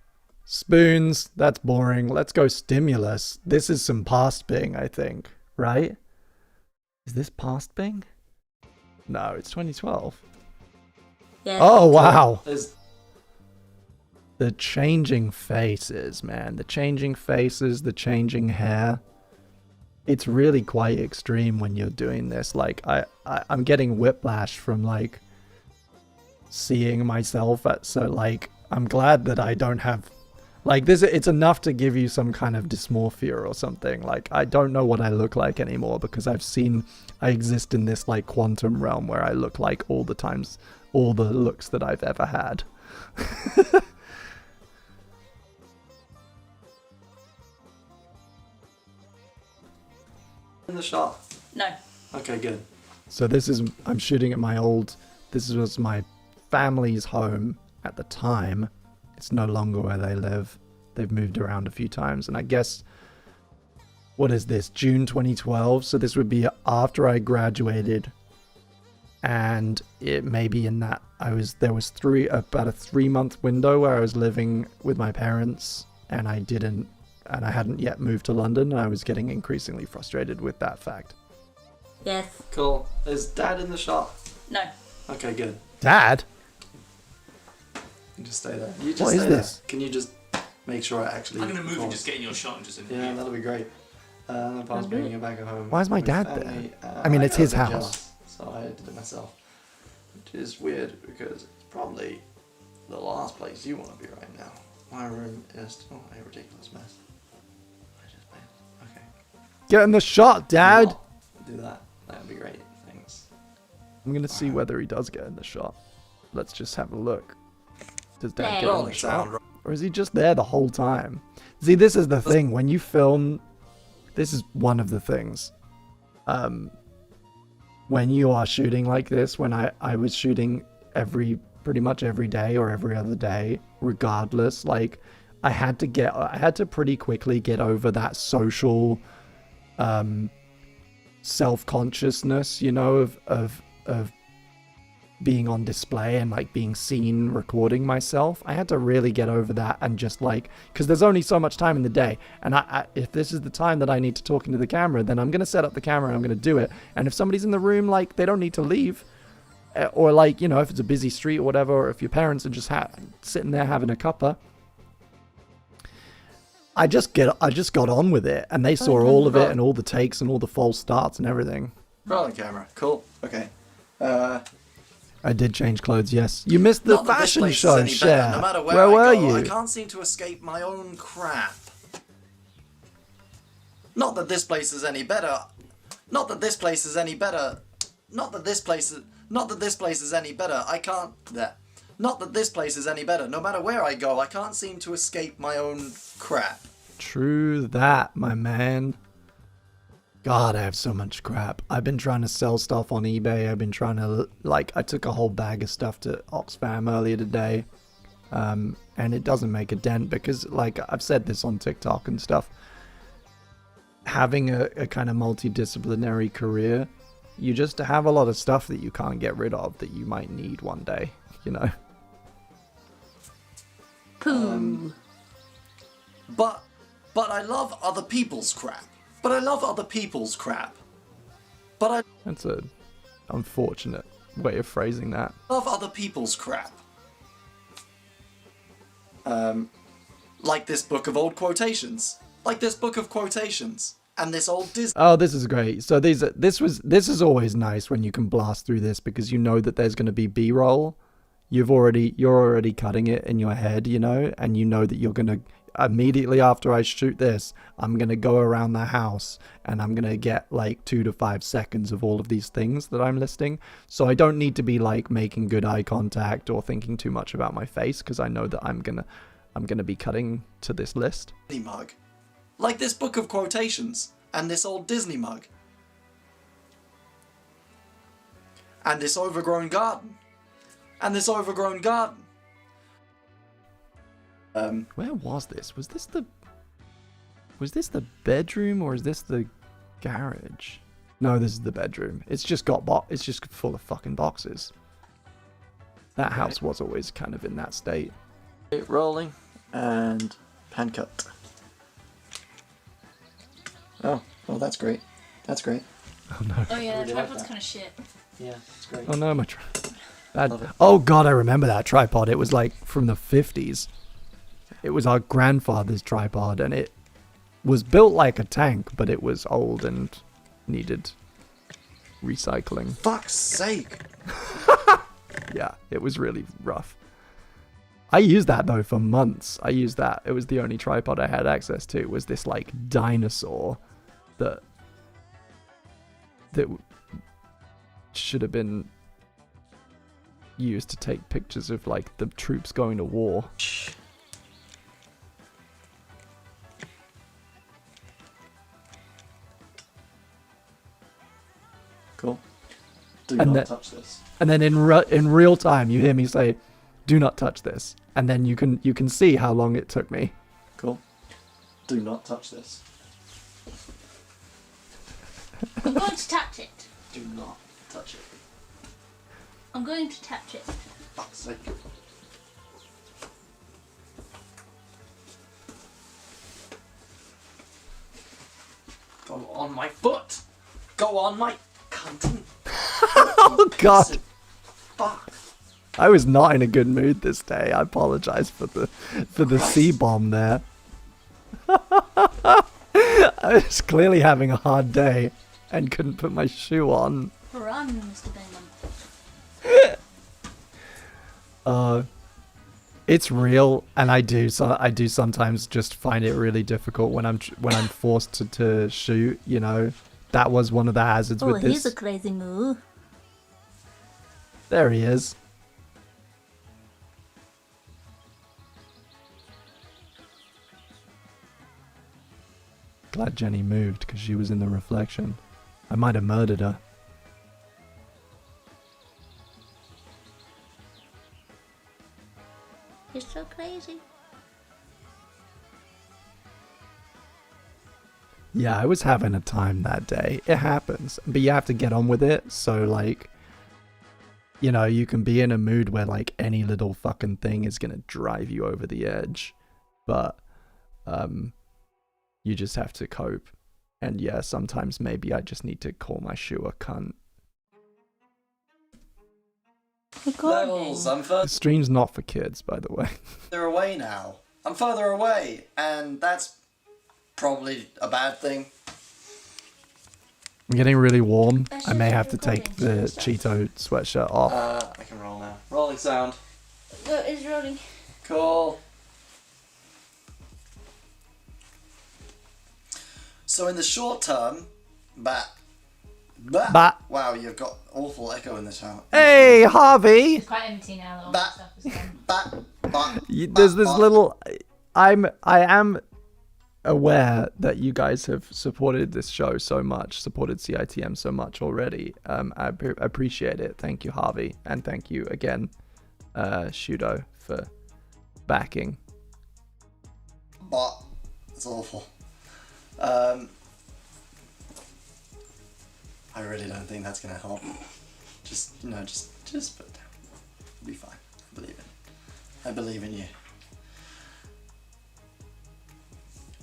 Spoons, that's boring. Let's go stimulus. This is some past Bing, I think, right? Is this past Bing? No, it's 2012. Yeah. Oh, wow. The changing faces, man. The changing faces, the changing hair. It's really quite extreme when you're doing this. Like, I'm getting whiplash from, like, seeing myself at, so, like, I'm glad that I don't have, like, this, it's enough to give you some kind of dysmorphia or something. Like, I don't know what I look like anymore because I exist in this, like, quantum realm where I look like all the times, all the looks that I've ever had. In the shop? No. Okay, good. So I'm shooting at this was my family's home at the time. It's no longer where they live. They've moved around a few times, and I guess, what is this, June 2012? So this would be after I graduated, and it may be in that there was about a 3-month window where I was living with my parents, and I hadn't yet moved to London, and I was getting increasingly frustrated with that fact. Yes. Cool. Is Dad in the shot? No. Okay, good. Dad? You just stay there. You just What is stay there. this? Can you just make sure I actually... I'm gonna move and record? just get in your shot and just Yeah, that'll be great. Past bringing it back at home. Why is my with dad family. there? I mean, it's got a his bit house. jealous, so I did it myself. Which is weird because it's probably the last place you want to be right now. My room is still a ridiculous mess. I just failed. Okay. Get in the shot, Dad! Do that. That would be great. Thanks. I'm gonna see whether he does get in the shot. Let's just have a look. Does Dad get in Rolling the shot? sound. Or is he just there the whole time? See, this is the thing. When you film... This is one of the things. When you are shooting like this, when I was shooting pretty much every day or every other day, regardless, like I had to pretty quickly get over that social self-consciousness, you know, of being on display and like being seen recording myself. I had to really get over that and just like, because there's only so much time in the day, and if this is the time that I need to talk into the camera, then I'm gonna set up the camera and I'm gonna do it. And if somebody's in the room, like they don't need to leave, or like, you know, if it's a busy street or whatever, or if your parents are just sitting there having a cuppa, I just got on with it, and they saw all of it and all the takes and all the false starts and everything. Rolling camera. Cool. Okay. I did change clothes, yes. You missed the Not that this fashion place is show, any Cher. better. No matter Where where were I go, you? I can't seem to escape my own crap. Not that this place is any better. Not that this place is any better. Not that this place is any better. I can't. There. Not that this place is any better. No matter where I go, I can't seem to escape my own crap. True that, my man. God, I have so much crap. I've been trying to sell stuff on eBay. I've been trying to, like, I took a whole bag of stuff to Oxfam earlier today. And it doesn't make a dent because, like, I've said this on TikTok and stuff. Having a kind of multidisciplinary career, you just have a lot of stuff that you can't get rid of that you might need one day, you know? Poo. But I love other people's crap. But I love other people's crap. But I That's a unfortunate way of phrasing that. love other people's crap. Like this book of old quotations. Like this book of quotations. And this old Disney. Oh, this is great. So this is always nice when you can blast through this because you know that there's going to be B-roll. You're already cutting it in your head, you know, and you know that you're going to immediately after I shoot this, I'm going to go around the house and I'm going to get like 2 to 5 seconds of all of these things that I'm listing. So I don't need to be like making good eye contact or thinking too much about my face because I know that I'm going to be cutting to this list. Mug. Like this book of quotations. And this old Disney mug. And this overgrown garden. And this overgrown garden. Where was this? Was this the bedroom or is this the garage? No, this is the bedroom. It's just it's just full of fucking boxes. That house was always kind of in that state. Rolling and pan cut. Oh, well that's great. That's great. Oh no. Oh yeah, really that like tripod's that. kind of shit. Yeah, it's great. Oh no, my Love it. Oh god, I remember that tripod. It was like from the 50s. It was our grandfather's tripod and it was built like a tank, but it was old and needed recycling. Fuck's sake. Yeah, it was really rough. I used that though for months. I used that. It was the only tripod I had access to. It was this like dinosaur that should have been used to take pictures of like the troops going to war. Cool. Do And not touch this. And then in real time, you hear me say, "Do not touch this," and then you can see how long it took me. Cool. Do not touch this. I'm going to touch it. Do not touch it. I'm going to touch it. Fuck's sake. Go on my foot! Go on my cunt! Oh god. Fuck! I was not in a good mood this day. I apologize for the C-bomb there. I was clearly having a hard day and couldn't put my shoe on. Run, Mr. Bingham. It's real, and I do sometimes just find it really difficult when I'm forced to shoot. You know, that was one of the hazards with this. He's a crazy move. There he is. Glad Jenny moved because she was in the reflection. I might have murdered her. He's so crazy. Yeah, I was having a time that day. It happens, but you have to get on with it. So like, you know, you can be in a mood where like any little fucking thing is gonna drive you over the edge, but you just have to cope. And yeah, sometimes maybe I just need to call my shoe a cunt. Levels, I'm The stream's not for kids, by the way. further away now. I'm further away, and that's probably a bad thing. I'm getting really warm. I may have to take the Cheeto sweatshirt off. I can roll now. Rolling sound. No, it's rolling. Cool. So in the short term, Bat. Wow, you've got awful echo in this house. Hey, Harvey! It's quite empty now that all Bat. that stuff is done. There's this little... I am aware that you guys have supported this show so much, supported CITM so much already. I appreciate it. Thank you, Harvey. And thank you again, Shudo, for backing. But it's awful. I really don't think that's gonna help. Just put it down. It'll be fine. I believe in you.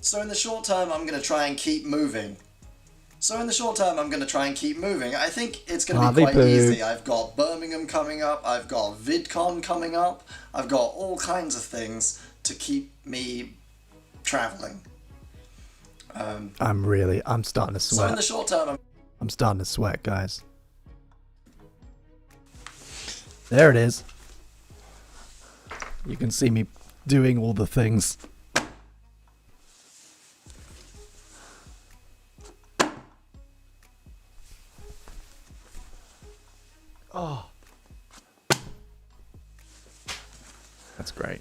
So in the short term, I'm gonna try and keep moving. I think it's gonna be quite easy. I've got Birmingham coming up. I've got VidCon coming up. I've got all kinds of things to keep me traveling. I'm starting to sweat. So in the short term, I'm starting to sweat, guys. There it is. You can see me doing all the things. Oh. That's great.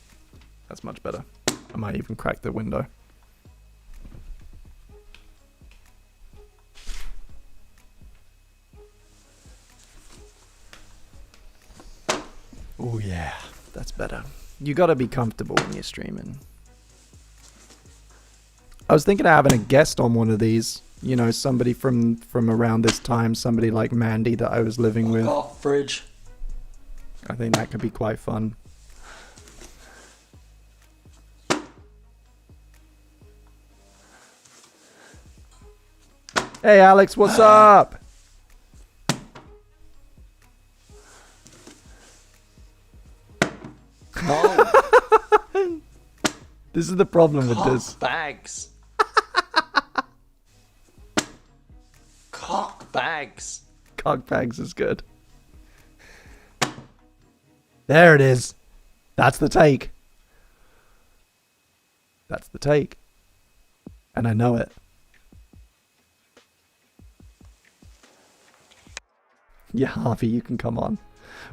That's much better. I might even crack the window. Oh yeah, that's better. You gotta be comfortable when you're streaming. I was thinking of having a guest on one of these. You know, somebody from around this time, somebody like Mandy that I was living with. oh, fridge. I think that could be quite fun. Hey Alex, what's up? No. This is the problem with this. Bags. Cock bags. Cock bags is good. There it is. That's the take. That's the take. And I know it. Yeah, Harvey, you can come on.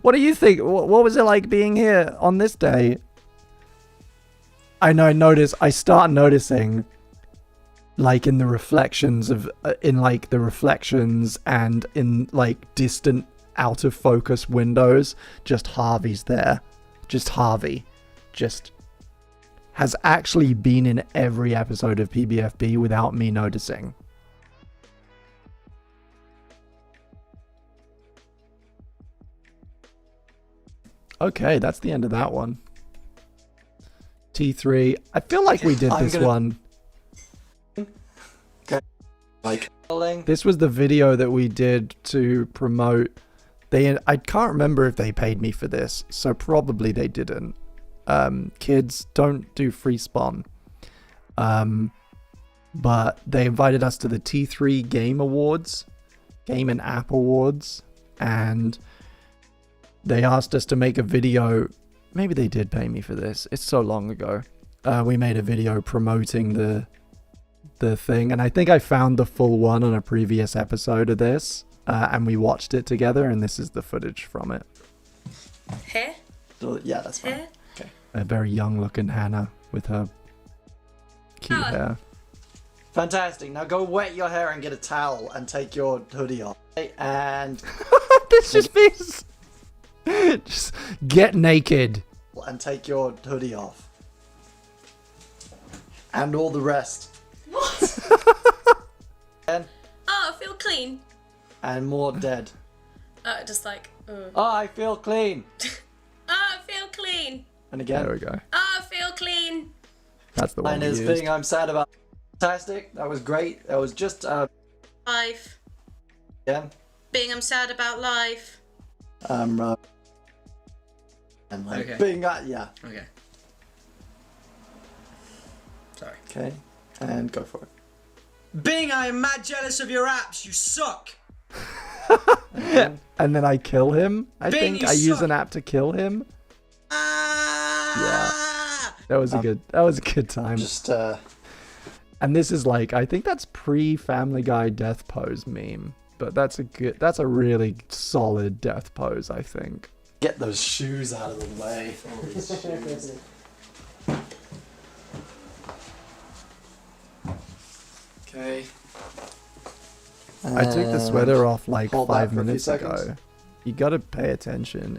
What do you think? What was it like being here on this day? I start noticing, like in the reflections and in like distant out of focus windows, just Harvey's there. Just Harvey. Just has actually been in every episode of PBFB without me noticing. Okay, that's the end of that one. T3. I feel like we did this one. Like, This was the video that we did to promote. I can't remember if they paid me for this, so probably they didn't. Kids, don't do free spawn. But they invited us to the T3 Game Awards, Game and App Awards, and they asked us to make a video. Maybe they did pay me for this. It's so long ago. We made a video promoting the thing, and I think I found the full one on a previous episode of this, and we watched it together, and this is the footage from it. Here? yeah, that's fine. Here? A very young looking Hannah with her cute hair. Fantastic. Now go wet your hair and get a towel and take your hoodie off. And This just means just get naked. and take your hoodie off. And all the rest. What? And, Oh, I feel clean. and more dead. Just like, Oh, I feel clean. I feel clean. And again. There we go. I feel clean. That's the one Mine we is used. thing I'm sad about. Fantastic. That was great. That was just Life. yeah. Being I'm sad about life. And like Okay. being yeah. Okay. Sorry. Okay. And go for it. Bing, I am mad jealous of your apps. You suck. And then I kill him. I Bing, think you I use suck. an app to kill him. Ah! That was a good time. Just And this is like, I think that's pre-Family Guy death pose meme, but that's a really solid death pose, I think. get those shoes out of the way. All these shoes. Okay. I took the sweater off like hold that 5 for a few minutes seconds. ago. You gotta pay attention.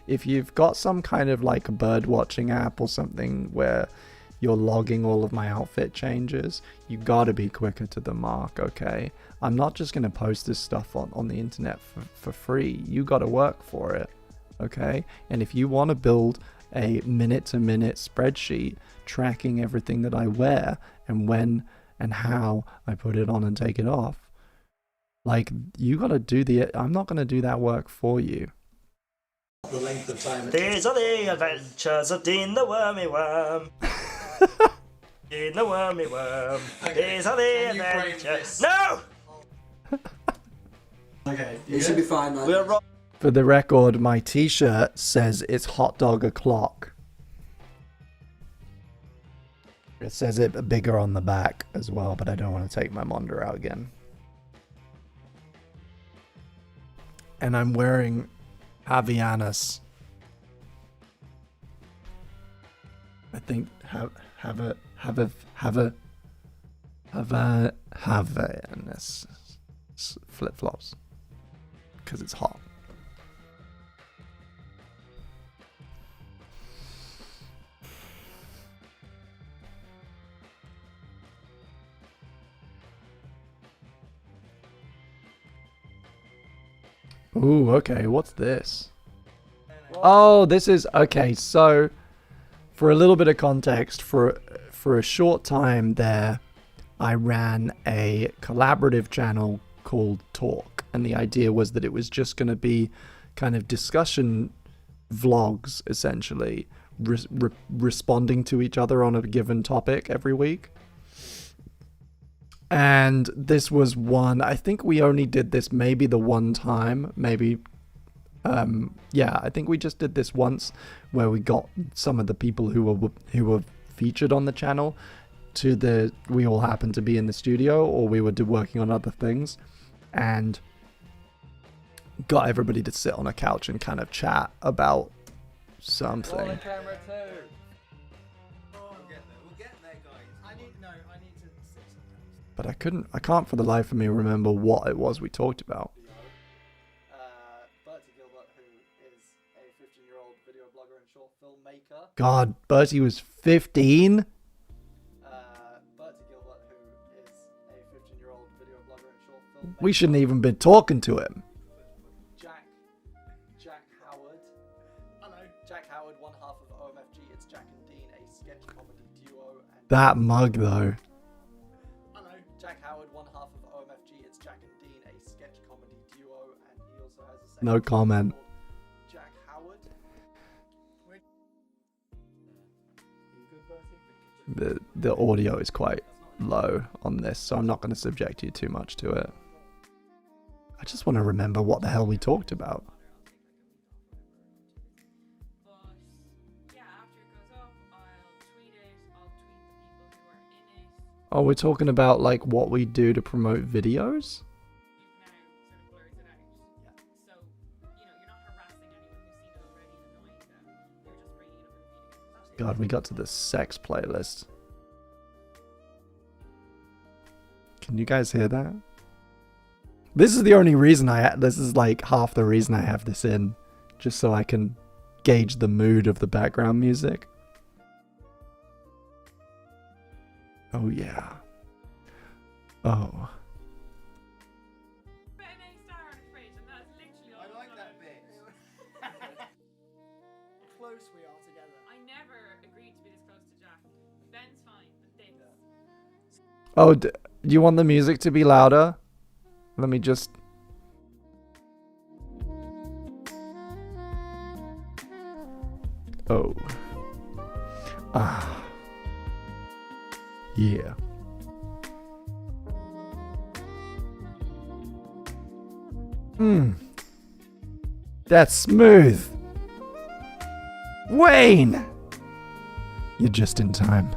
If you've got some kind of like a bird watching app or something where you're logging all of my outfit changes, you gotta be quicker to the mark, okay? I'm not just gonna post this stuff on the internet for free. You gotta work for it, okay? And if you want to build a minute-to-minute spreadsheet tracking everything that I wear and when and how I put it on and take it off, like, you gotta do I'm not gonna do that work for you. The length of time. These are the adventures of Dean the Wormy Worm. Dean the Wormy Worm. These are the adventures. No! Okay, you should be fine, man. We're wrong. For the record, my t-shirt says it's hot dog o'clock. It says it bigger on the back as well, but I don't want to take my monitor out again. And I'm wearing Havianas. I think Havianas flip-flops because it's hot. Ooh, okay, what's this? Oh, this is okay. So, for a little bit of context, for a short time there, I ran a collaborative channel called Talk, and the idea was that it was just going to be kind of discussion vlogs, essentially, responding to each other on a given topic every week. And this was one, I think we only did this maybe the one time, maybe, yeah, I think we just did this once where we got some of the people who were featured on the channel we all happened to be in the studio or we were working on other things and got everybody to sit on a couch and kind of chat about something. But I can't for the life of me remember what it was we talked about. Bertie Gilbert, who is a 15-year-old video blogger and short filmmaker. God, Bertie was 15? Bertie Gilbert, who is a 15-year-old video blogger and short filmmaker. We shouldn't even been talking to him. Jack Howard, comedy duo. That mug, though. Hello, Jack Howard, one half of OMFG. It's Jack and Dean, a sketch comedy duo, and he also has a second. No comment. Jack Howard. The audio is quite low on this, so I'm not going to subject you too much to it. I just want to remember what the hell we talked about. Oh, we're talking about like what we do to promote videos? God, we got to the sex playlist. Can you guys hear that? This is the only reason this is like half the reason I have this in. Just so I can gauge the mood of the background music. Oh yeah. Oh. I like that bit. Close we are together. I never agreed to be this close to Jack. Ben's fine, but this. Oh, do you want the music to be louder? Let me just... Oh. Ah. Yeah. That's smooth. Wayne! You're just in time.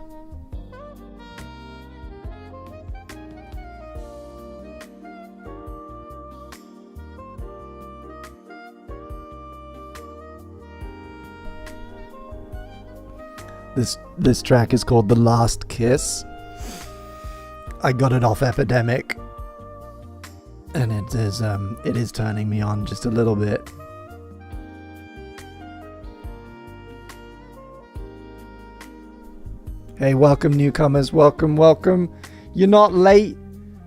This track is called The Last Kiss. I got it off Epidemic. And it is turning me on just a little bit. Hey, welcome newcomers, welcome, welcome. You're not late,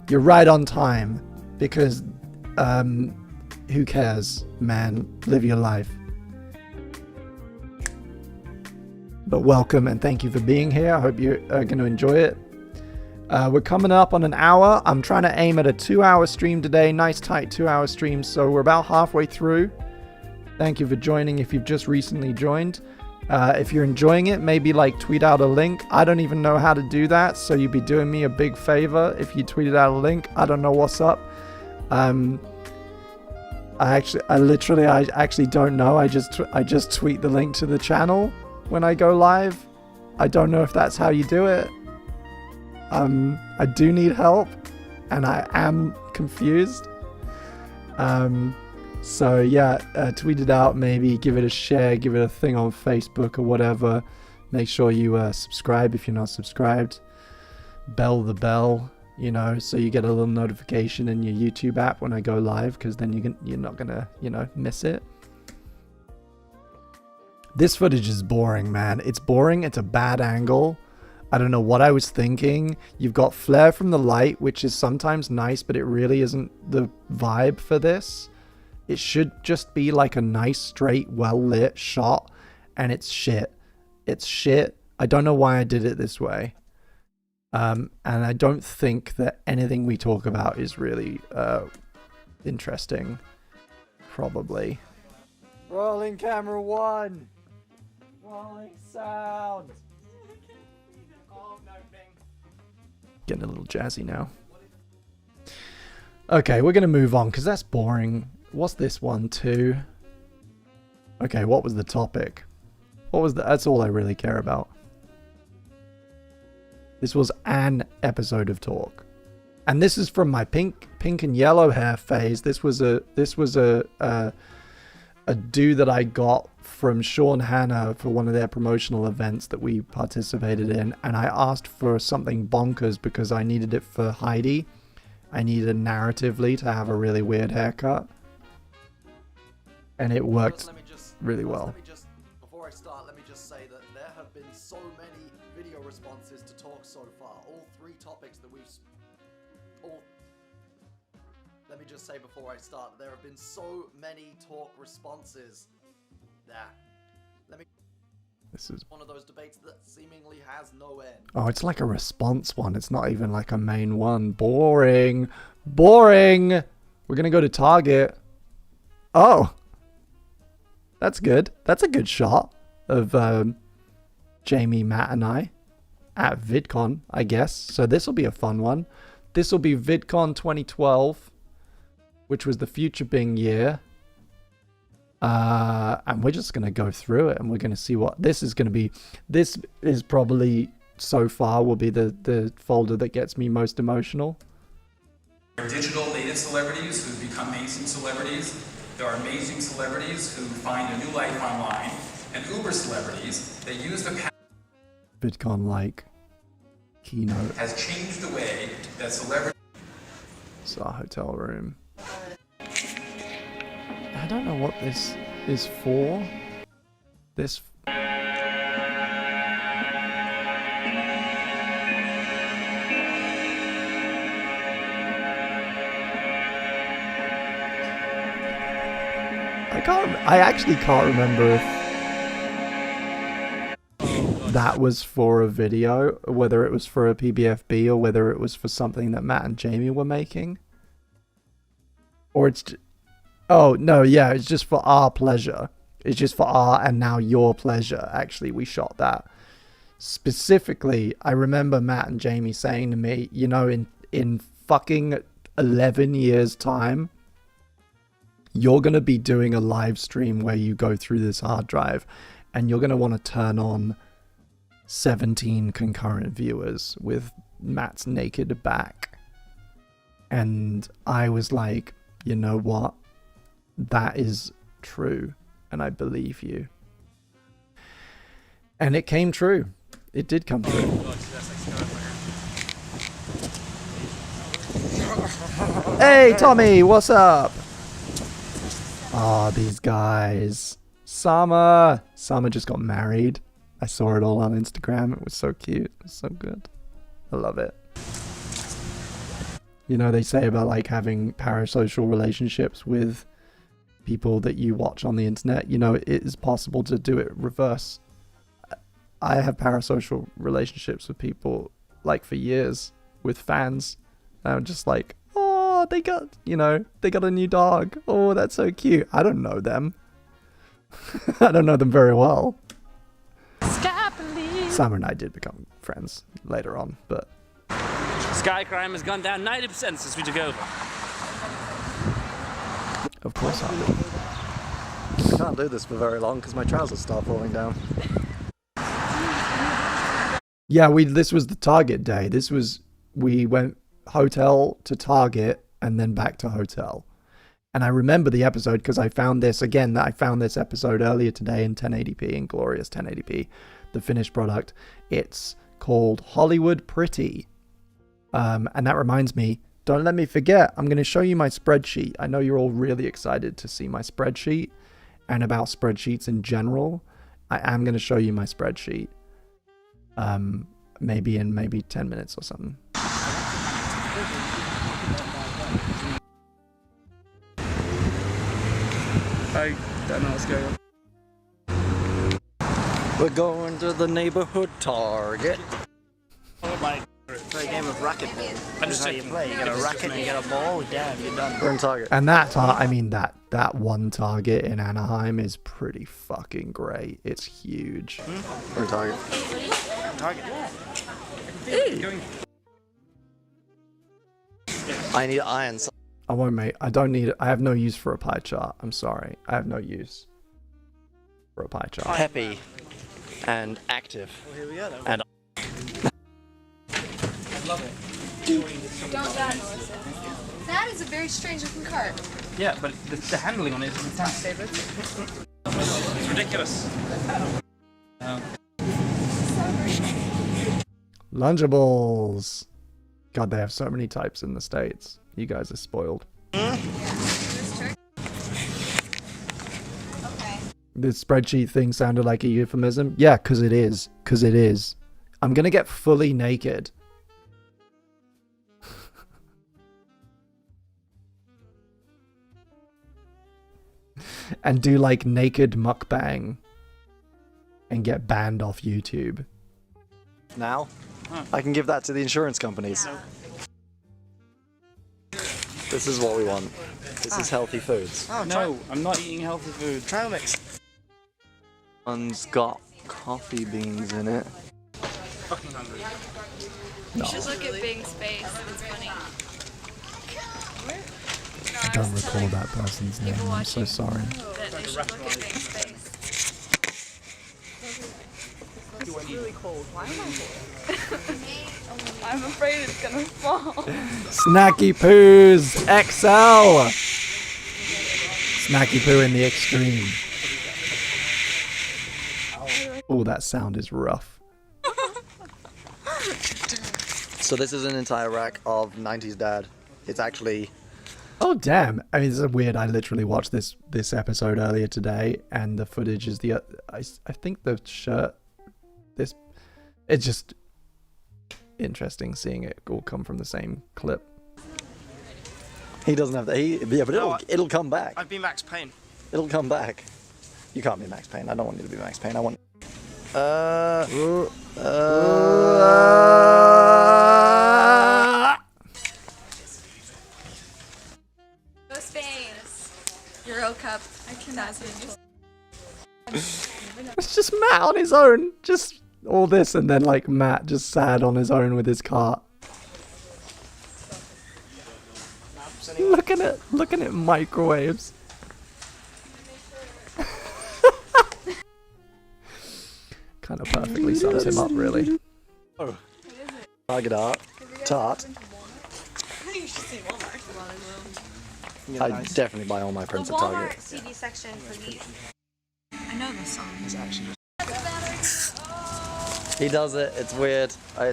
you're right on time. Because, who cares, man? Live your life. But welcome and thank you for being here. I hope you are going to enjoy it. We're coming up on an hour. I'm trying to aim at a 2-hour stream today. Nice tight 2-hour stream. So we're about halfway through. Thank you for joining if you've just recently joined. If you're enjoying it, maybe like tweet out a link. I don't even know how to do that. So you'd be doing me a big favor if you tweeted out a link. I don't know what's up. I actually don't know. I just tweet the link to the channel when I go live. I don't know if that's how you do it. I do need help, and I am confused. So yeah, tweet it out, maybe give it a share, give it a thing on Facebook or whatever. Make sure you subscribe if you're not subscribed. Bell the bell, you know, so you get a little notification in your YouTube app when I go live, because then you're not gonna, you know, miss it. This footage is boring, man. It's boring. It's a bad angle. I don't know what I was thinking. You've got flare from the light, which is sometimes nice, but it really isn't the vibe for this. It should just be like a nice, straight, well-lit shot, and it's shit. It's shit. I don't know why I did it this way. And I don't think that anything we talk about is really interesting. Probably. Rolling camera 1. Rolling sound. Getting a little jazzy now. Okay, we're going to move on because that's boring. What's this one too? Okay, what was the topic? What was that's all I really care about. This was an episode of Talk. And this is from my pink and yellow hair phase. This was a do that I got from Sean Hanna for one of their promotional events that we participated in, and I asked for something bonkers because I needed it for Heidi. I needed narratively to have a really weird haircut, and it worked really well. Before I start, let me just say that there have been so many video responses to Talk so far. All 3 topics that we've... Let me just say before I start, there have been so many Talk responses. This is one of those debates that seemingly has no end. Oh, it's like a response one. It's not even like a main one. Boring. Boring. We're going to go to Target. Oh. That's good. That's a good shot of Jamie, Matt, and I at VidCon, I guess. So this will be a fun one. This will be VidCon 2012, which was the Future Bing year. And we're just going to go through it and we're going to see what this is going to be. This is probably so far will be the folder that gets me most emotional. There are digital native celebrities who become amazing celebrities. There are amazing celebrities who find a new life online. And Uber celebrities that use the VidCon like keynote. Has changed the way that celebrities. It's our hotel room. I don't know what this is for. This. I actually can't remember if that was for a video, whether it was for a PBFB or whether it was for something that Matt and Jamie were making. Or it's... Oh, no, yeah, it's just for our pleasure. It's just for our and now your pleasure. Actually, we shot that. Specifically, I remember Matt and Jamie saying to me, you know, in fucking 11 years' time, you're going to be doing a live stream where you go through this hard drive and you're going to want to turn on 17 concurrent viewers with Matt's naked back. And I was like, you know what? That is true. And I believe you. And it came true. It did come true. Hey, Tommy, what's up? Oh, these guys. Sama just got married. I saw it all on Instagram. It was so cute. It was so good. I love it. You know, they say about like having parasocial relationships with people that you watch on the internet. You know, it is possible to do it reverse. I have parasocial relationships with people like for years with fans. And I'm just like, oh, they got a new dog. Oh, that's so cute. I don't know them. I don't know them very well. Sam and I did become friends later on, but... Sky crime has gone down 90% since we took over. Of course I do. I can't do this for very long because my trousers start falling down. Yeah, this was the Target day. We went hotel to Target and then back to hotel. And I remember the episode because I found this episode earlier today in 1080p, in glorious 1080p, the finished product. It's called Hollywood Pretty. And that reminds me, don't let me forget, I'm going to show you my spreadsheet. I know you're all really excited to see my spreadsheet and about spreadsheets in general. I am going to show you my spreadsheet. Maybe in 10 minutes or something. I don't know what's going on. We're going to the neighborhood Target. Oh my. Play a game of racquetball. I'm just how you play. You get a racket, you get a ball, down, you're done. We're in Target. And that one Target in Anaheim is pretty fucking great. It's huge. We're in Target. Target. Hey. I need irons. I won't, mate. I don't need it. I have no use for a pie chart. I'm sorry. I have no use for a pie chart. Happy and active. Well, here we go, though. And Love it. Don't that, Melissa. That is a very strange looking cart. Yeah, but the handling on it is fantastic. It's ridiculous. Lunchables. God, they have so many types in the States. You guys are spoiled. This spreadsheet thing sounded like a euphemism. Yeah, because it is. Because it is. I'm going to get fully naked. And do like naked mukbang. and get banned off YouTube. Now, I can give that to the insurance companies. This is what we want. This is healthy foods. Oh, no, I'm not eating healthy food. Trail mix. One's got coffee beans in it. Fucking hungry. You should look at Bing's face. It's funny. I don't recall that person's name. I'm so sorry. That they should look at Bing's face. It's really cold. Why am I here? I'm afraid it's gonna fall. Snacky Poos XL. Snacky Poo in the extreme. Oh, that sound is rough. So this is an entire rack of 90s dad. It's actually... Oh damn! I mean, this is weird. I literally watched this episode earlier today, and the footage is the. I think the shirt. It's just interesting seeing it all come from the same clip. He doesn't have that. Yeah, but it'll come back. I'd be Max Payne. It'll come back. You can't be Max Payne. I don't want you to be Max Payne. I want. Go Spain. Euro Cup. I cannot see it. It's just Matt on his own. Just all this, and then like Matt just sad on his own with his cart. Looking at microwaves. Kind of perfectly sums him up, really. Oh. Target art. Tart. I think you should see Walmart. I definitely buy all my prints at Target. Walmart CD section, please. I know this song. It's actually. He does it. It's weird. I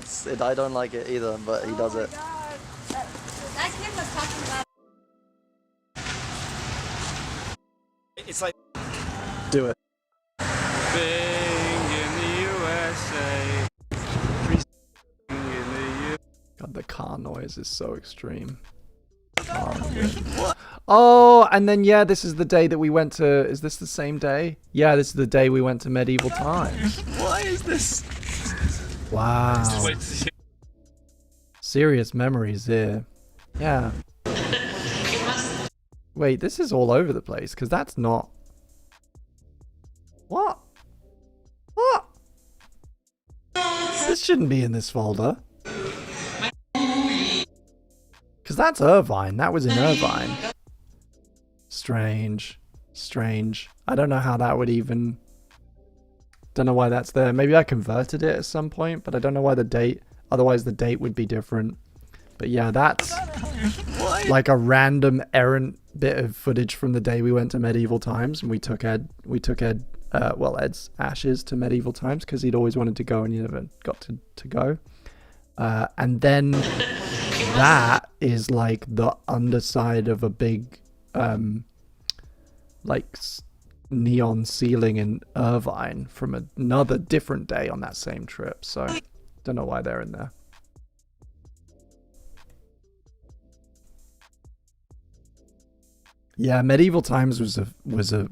don't like it either, but he does it. That kid was talking about. It's like. Do it. Bing in the USA. God, the car noise is so extreme. Oh, and then yeah, this is the day that we went to. Is this the same day? Yeah, this is the day we went to medieval times. Why is this? Wow. Serious memories here. Yeah. Wait, this is all over the place because that's not. What? What? This shouldn't be in this folder. Because that's Irvine. That was in Irvine. Strange. Strange. I don't know how that would even... Don't know why that's there. Maybe I converted it at some point, but I don't know why the date... Otherwise the date would be different. But yeah, that's like a random errant bit of footage from the day we went to medieval times, and we took Ed's ashes to medieval times because he'd always wanted to go and he never got to go. And then that is like the underside of a big neon ceiling in Irvine from another different day on that same trip. So don't know why they're in there. Yeah, medieval times was a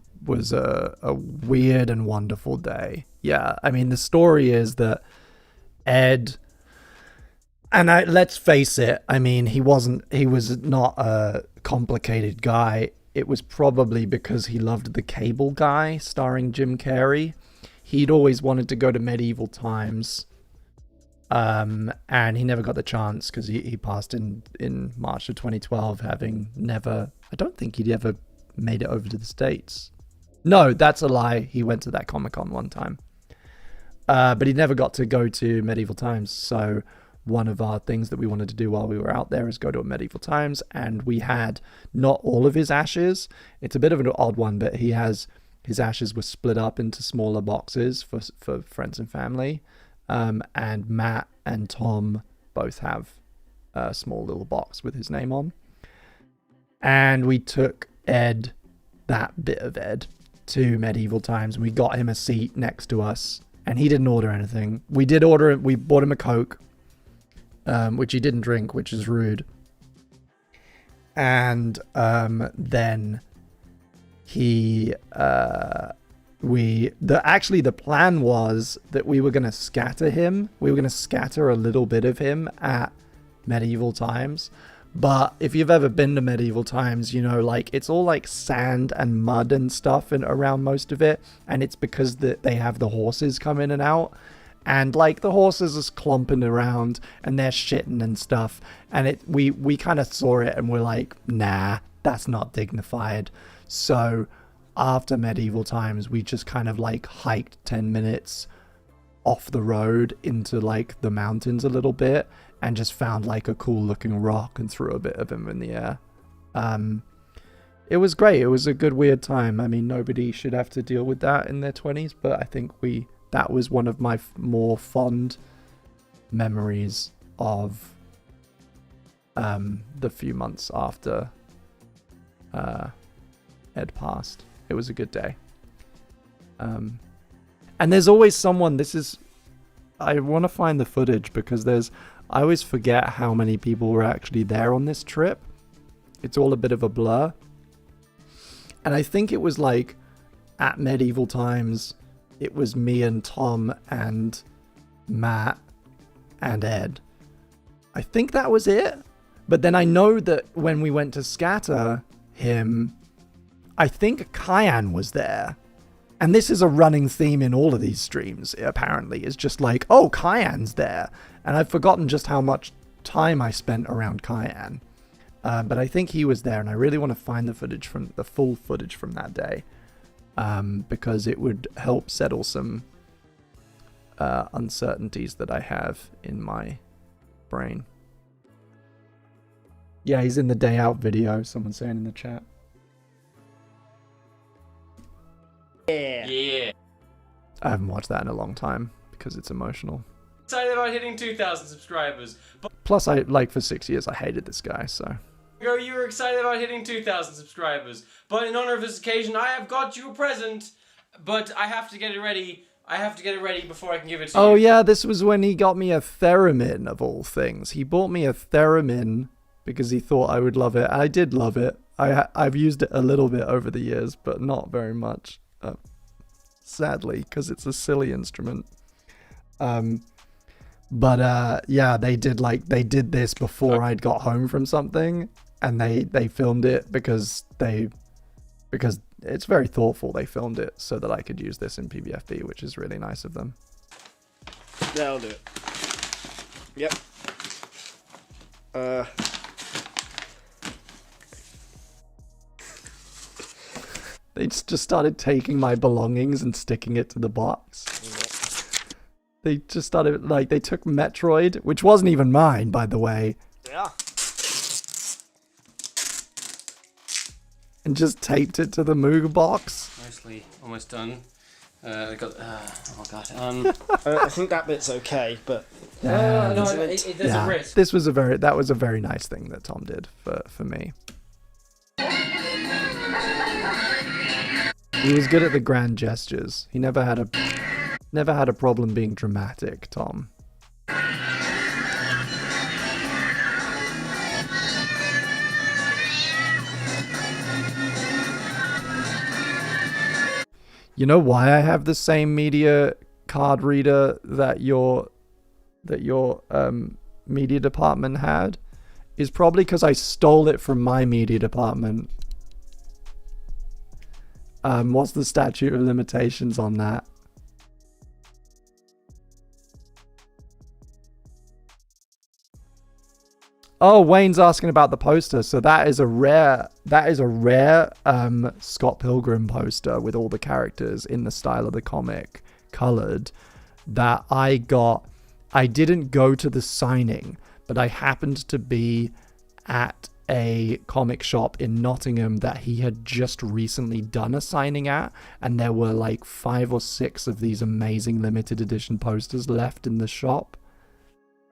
weird and wonderful day. Yeah, I mean the story is that Ed, and let's face it, I mean he was not a complicated guy. It was probably because he loved The Cable Guy starring Jim Carrey. He'd always wanted to go to medieval times. And he never got the chance because he passed in March of 2012, having never, I don't think he'd ever made it over to the States. No, that's a lie. He went to that Comic-Con one time. But he never got to go to medieval times. So one of our things that we wanted to do while we were out there is go to a medieval times. And we had not all of his ashes. It's a bit of an odd one, but his ashes were split up into smaller boxes for friends and family. And Matt and Tom both have a small little box with his name on. And we took Ed, that bit of Ed, to medieval times. And we got him a seat next to us. And he didn't order anything. We did order it. We bought him a Coke, which he didn't drink, which is rude. And then we actually the plan was that we were going to scatter him. We were going to scatter a little bit of him at Medieval Times. But if you've ever been to Medieval Times, you know, like, it's all like sand and mud and stuff and around most of it. And it's because they have the horses come in and out. And like the horses is clomping around and they're shitting and stuff. And we kind of saw it and we're like, nah, that's not dignified. So after Medieval Times, we just kind of like hiked 10 minutes off the road into like the mountains a little bit and just found like a cool looking rock and threw a bit of him in the air. It was great. It was a good weird time. I mean, nobody should have to deal with that in their 20s, but I think that was one of my more fond memories of the few months after Ed passed. It was a good day. And there's always someone, I want to find the footage because I always forget how many people were actually there on this trip. It's all a bit of a blur. And I think it was like at Medieval Times, it was me and Tom and Matt and Ed. I think that was it. But then I know that when we went to scatter him, I think Kyan was there. And this is a running theme in all of these streams, apparently. It's just like, oh, Kyan's there. And I've forgotten just how much time I spent around Kyan. But I think he was there, and I really want to find the full footage from that day. Because it would help settle some uncertainties that I have in my brain. Yeah, he's in the day out video, someone's saying in the chat. Yeah. I haven't watched that in a long time because it's emotional. Excited about hitting 2,000 subscribers. Plus, for 6 years, I hated this guy, so. You were excited about hitting 2,000 subscribers. But in honor of this occasion, I have got you a present. But I have to get it ready. I have to get it ready before I can give it to you. Oh, yeah, this was when he got me a theremin, of all things. He bought me a theremin because he thought I would love it. I did love it. I've used it a little bit over the years, but not very much. Sadly, because it's a silly instrument. Yeah, they did this before I'd got home from something, and they filmed it because it's very thoughtful. They filmed it so that I could use this in PBFB, which is really nice of them. Yeah, I'll do it. Yep. They just started taking my belongings and sticking it to the box. They just started, they took Metroid, which wasn't even mine, by the way. Yeah. And just taped it to the Moog box. Nicely, almost done. I got, oh god. I think that bit's okay, but... there's a risk. That was a very nice thing that Tom did for me. He was good at the grand gestures. He never had a problem being dramatic, Tom. You know why I have the same media card reader that your media department had? Is probably because I stole it from my media department. What's the statute of limitations on that? Oh, Wayne's asking about the poster. So that is a rare Scott Pilgrim poster with all the characters in the style of the comic, colored, that I got. I didn't go to the signing, but I happened to be at a comic shop in Nottingham that he had just recently done a signing at, and there were like 5 or 6 of these amazing limited edition posters left in the shop.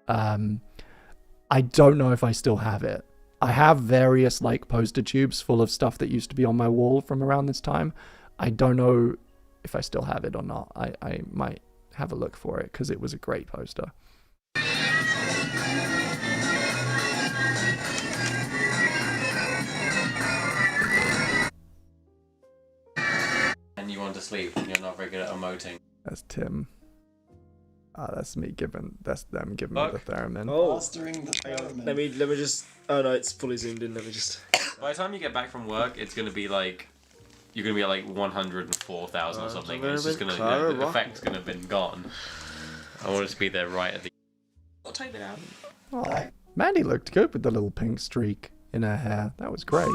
I don't know if I still have it. I have various like poster tubes full of stuff that used to be on my wall from around this time. I don't know if I still have it or not. I might have a look for it because it was a great poster. you want to sleep and you're not very good at emoting. That's Tim. That's me giving. That's them giving me the theremin. Oh, Mastering the theremin. let me just. Oh no, it's fully zoomed in. Let me just. By the time you get back from work, it's gonna be like you're gonna be at like 104,000 or something. And it's just gonna the effect's gonna have been gone. I want it to be there right at the. I'll take it out. Oh, Mandy looked good with the little pink streak in her hair. That was great.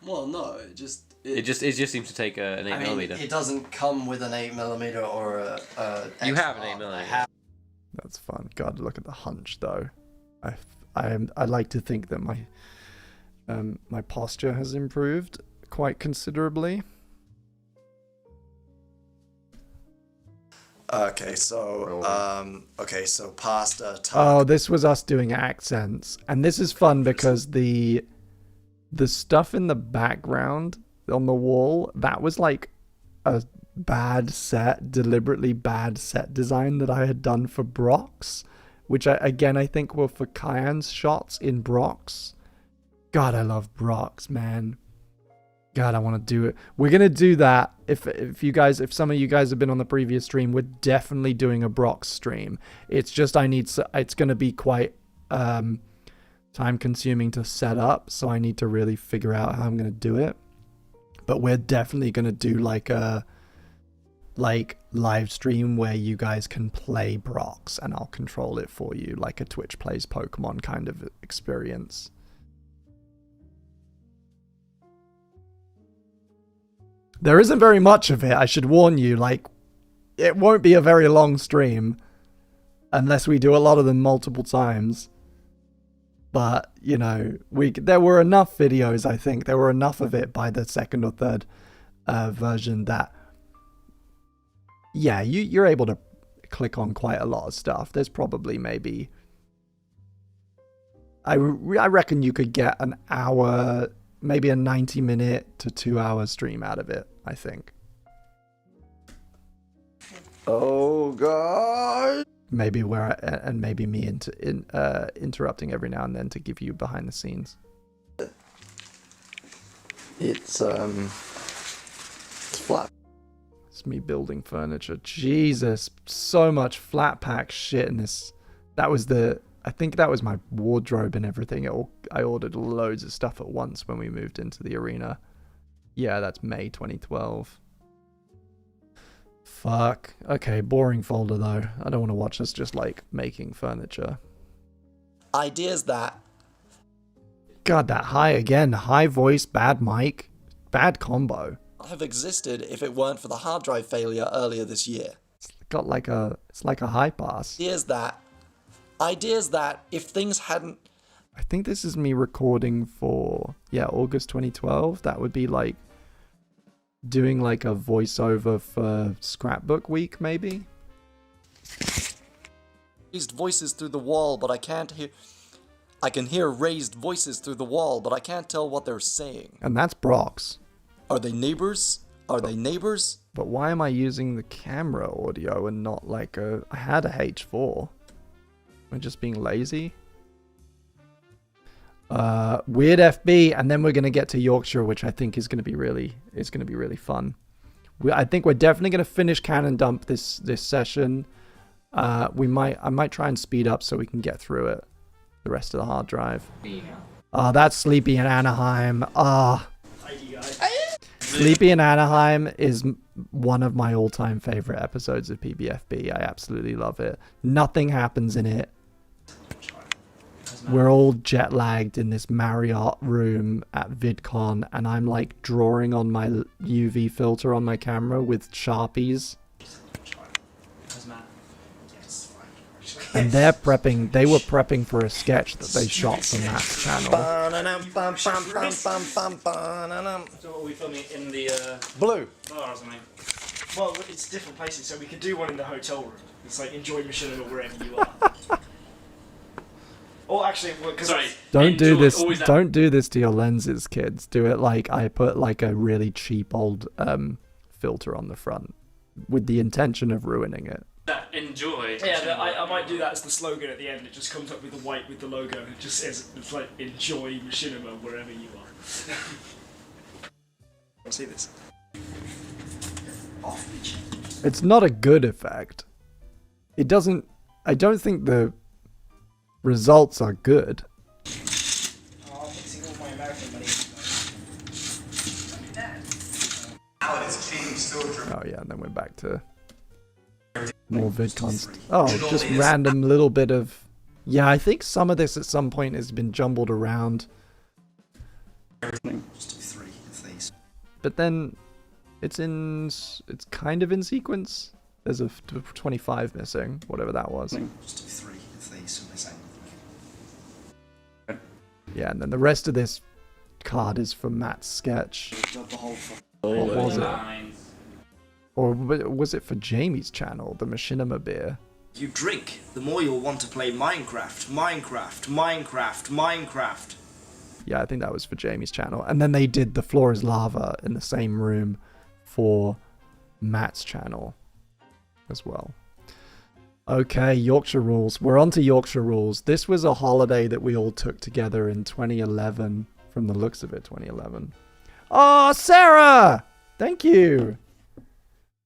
Well, no, it just seems to take an 8mm. It doesn't come with an 8mm or a You have an 8mm. That's fun. God, look at the hunch though. I like to think that my posture has improved quite considerably. Okay, so pasta. Oh, this was us doing accents, and this is fun because the stuff in the background on the wall, that was like a deliberately bad set design that I had done for Brock's, which I think were for Kyan's shots in Brock's. God, I love Brock's, man. God, I want to do it. We're gonna do that. If some of you guys have been on the previous stream, we're definitely doing a Brock's stream. It's just it's gonna be quite time consuming to set up, so I need to really figure out how I'm gonna do it. But we're definitely gonna do like a live stream where you guys can play Brock's and I'll control it for you, like a Twitch plays Pokemon kind of experience. There isn't very much of it, I should warn you. Like, it won't be a very long stream unless we do a lot of them multiple times. But, you know, there were enough videos, I think. There were enough of it by the second or third version that, yeah, you're able to click on quite a lot of stuff. There's probably maybe... I reckon you could get an hour... maybe a 90-minute to 2-hour stream out of it, I think. Oh god! Maybe and maybe me interrupting every now and then to give you behind the scenes. It's flat. It's me building furniture. Jesus, so much flat pack shit in this. I think that was my wardrobe and everything. I ordered loads of stuff at once when we moved into the arena. Yeah, that's May 2012. Fuck. Okay, boring folder though. I don't want to watch us just like making furniture. Ideas that... God, that high again. High voice, bad mic, bad combo. ...have existed if it weren't for the hard drive failure earlier this year. It's like a high pass. Ideas that if things hadn't... I think this is me recording for, August 2012. That would be like doing like a voiceover for Scrapbook Week, maybe? Raised voices through the wall, but I can't hear... I can hear raised voices through the wall, but I can't tell what they're saying. And that's Brock's. Are they neighbors? They neighbors? But why am I using the camera audio and not like I had a H4? We're just being lazy. Weird FB, and then we're gonna get to Yorkshire, which I think is gonna be really fun. I think we're definitely gonna finish Cannon Dump this session. I might try and speed up so we can get through it. The rest of the hard drive. That's Sleepy in Anaheim. Sleepy in Anaheim is one of my all-time favorite episodes of PBFB. I absolutely love it. Nothing happens in it. We're all jet-lagged in this Marriott room at VidCon, and I'm like drawing on my UV filter on my camera with Sharpies. And they were prepping for a sketch that they shot from that channel. So are we filming it in the Blue bar or something? Well, it's different places, so we could do one in the hotel room. It's like enjoy Machinima wherever you are. Or actually, don't do this to your lenses, kids. Do it like I put like a really cheap old filter on the front with the intention of ruining it. Enjoy. Yeah, I might do that as the slogan at the end. It just comes up with the white with the logo. It just says, it's like enjoy Machinima wherever you are. See this? It's not a good effect. It doesn't... I don't think the results are good. Oh, I'm mixing all my American money. Oh yeah, and then we're back to more VidCon. Oh, just random little bit of... Yeah, I think some of this at some point has been jumbled around. Just do 3 of these. But then it's kind of in sequence. There's a 25 missing, whatever that was. Just do 3 of these from this angle. Yeah, and then the rest of this card is from Matt's sketch. What was it? Or was it for Jamie's channel, the Machinima beer? You drink, the more you'll want to play Minecraft, Minecraft, Minecraft, Minecraft. Yeah, I think that was for Jamie's channel. And then they did The Floor is Lava in the same room for Matt's channel as well. Okay, Yorkshire rules. We're on to Yorkshire rules. This was a holiday that we all took together in 2011. From the looks of it, 2011. Oh, Sarah! Thank you.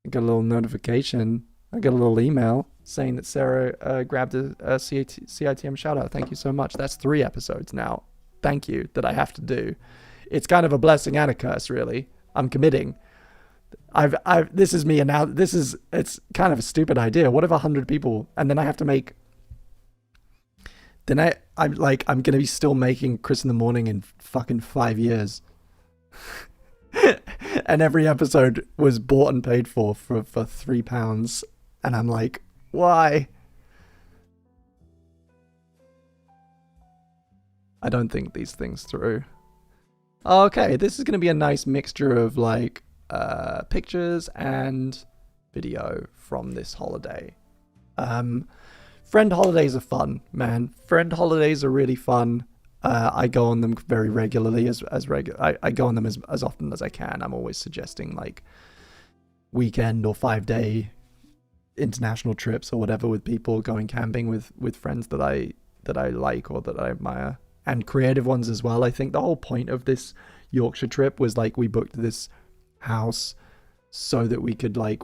I got a little notification. I got a little email saying that Sarah grabbed a CITM shout out. Thank you so much. That's 3 episodes now. Thank you that I have to do. It's kind of a blessing and a curse, really. I'm committing. This is me, and now it's kind of a stupid idea. What if 100 people, and then I have to make, then I'm gonna be still making Chris in the Morning in fucking 5 years. And every episode was bought and paid for £3. And I'm like, why? I don't think these things through. Okay, this is going to be a nice mixture of like pictures and video from this holiday. Friend holidays are fun, man. Friend holidays are really fun. I go on them very regularly, I go on them as often as I can. I'm always suggesting like weekend or 5-day international trips or whatever with people, going camping with friends that I like or that I admire, and creative ones as well. I think the whole point of this Yorkshire trip was like we booked this house so that we could like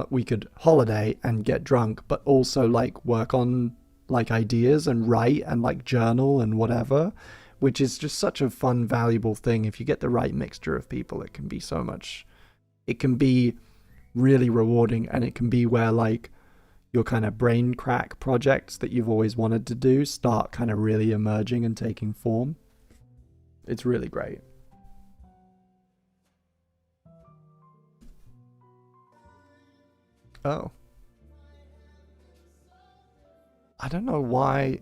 we could holiday and get drunk, but also like work on like ideas and write and like journal and whatever, which is just such a fun, valuable thing. If you get the right mixture of people, it can be so much, it can be really rewarding, and it can be where like your kind of brain crack projects that you've always wanted to do start kind of really emerging and taking form. It's really great. Oh. I don't know why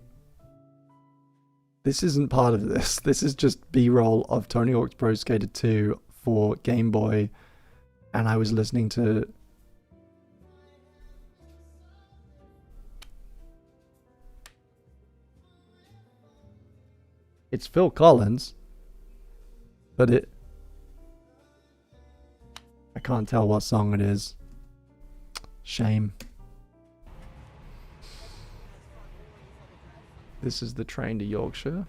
this isn't part of this. This is just B-roll of Tony Hawk's Pro Skater 2 for Game Boy, and I was listening to it's Phil Collins, but I can't tell what song it is. Shame. This is the train to Yorkshire.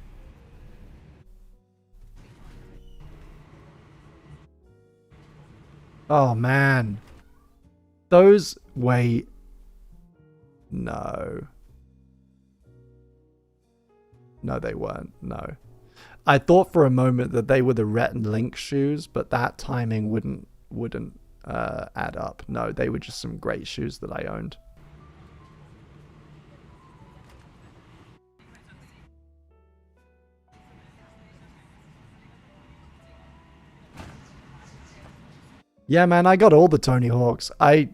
Oh man. Those, wait. No. No, they weren't. No. I thought for a moment that they were the Rhett and Link shoes, but that timing wouldn't add up. No, they were just some great shoes that I owned. Yeah, man, I got all the Tony Hawks. I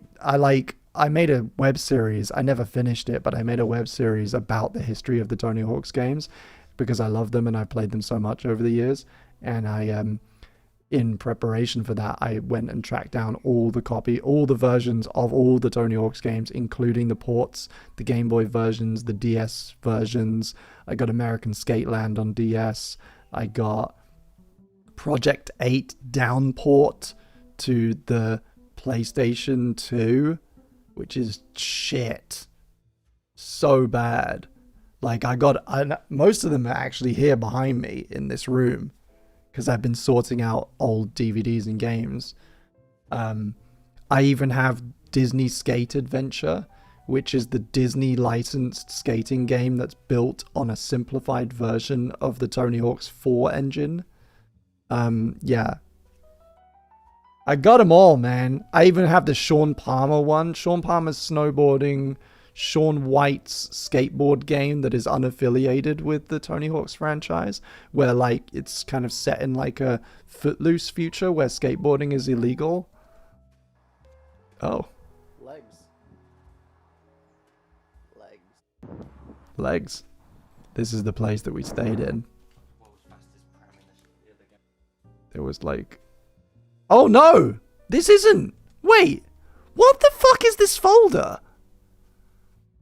made a web series. I never finished it, but I made a web series about the history of the Tony Hawk's games because I love them and I've played them so much over the years. And I, in preparation for that, I went and tracked down all the versions of all the Tony Hawk's games, including the ports, the Game Boy versions, the DS versions. I got American Skateland on DS. I got Project 8 downport to the PlayStation 2, which is shit. So bad. Like, most of them are actually here behind me in this room. because I've been sorting out old DVDs and games. I even have Disney Skate Adventure, which is the Disney licensed skating game that's built on a simplified version of the Tony Hawk's 4 engine. Yeah. I got them all, man. I even have the Sean Palmer one. Sean Palmer's snowboarding, Sean White's skateboard game that is unaffiliated with the Tony Hawk's franchise, where like it's kind of set in like a Footloose future where skateboarding is illegal. Oh. Legs. This is the place that we stayed in. There was like... Oh no! This isn't! Wait! What the fuck is this folder?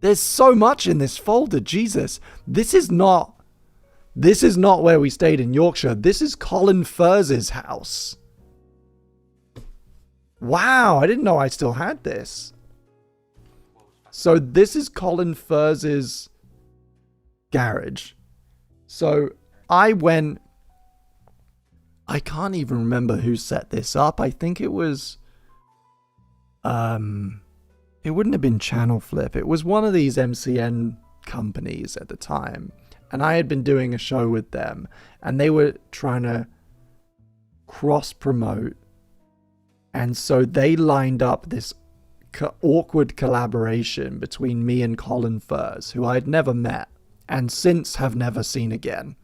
There's so much in this folder, Jesus. This is not where we stayed in Yorkshire. This is Colin Furz's house. Wow, I didn't know I still had this. So this is Colin Furz's garage. So I can't even remember who set this up. I think it was it wouldn't have been Channel Flip. It was one of these MCN companies at the time. And I had been doing a show with them. And they were trying to cross-promote. And so they lined up this awkward collaboration between me and Colin Furze, who I'd never met. And since have never seen again.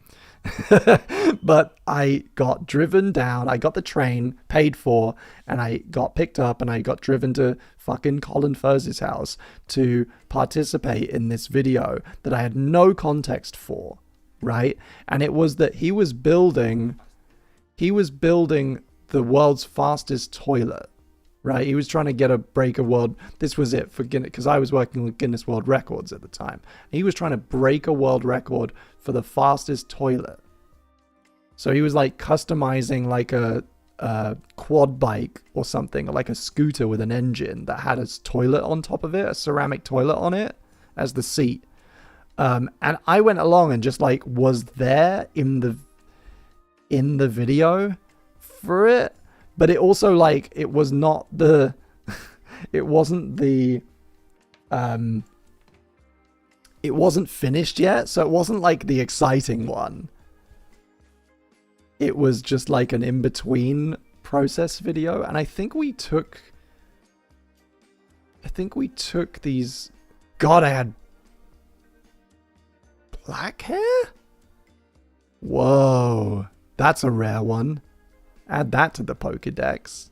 But I got driven down, I got the train paid for, and I got picked up and I got driven to fucking Colin Furz's house to participate in this video that I had no context for, right? And it was that he was building the world's fastest toilet, right? He was trying to break a world. This was it for Guinness, because I was working with Guinness World Records at the time. He was trying to break a world record for the fastest toilet. So he was like customizing like a quad bike or something, like a scooter with an engine that had a toilet on top of it, a ceramic toilet on it as the seat. And I went along and just like was there in the video for it. But it also like, it was not the, it wasn't finished yet. So it wasn't like the exciting one. It was just like an in-between process video. And I think we took these, God, I had black hair? Whoa, that's a rare one. Add that to the Pokédex.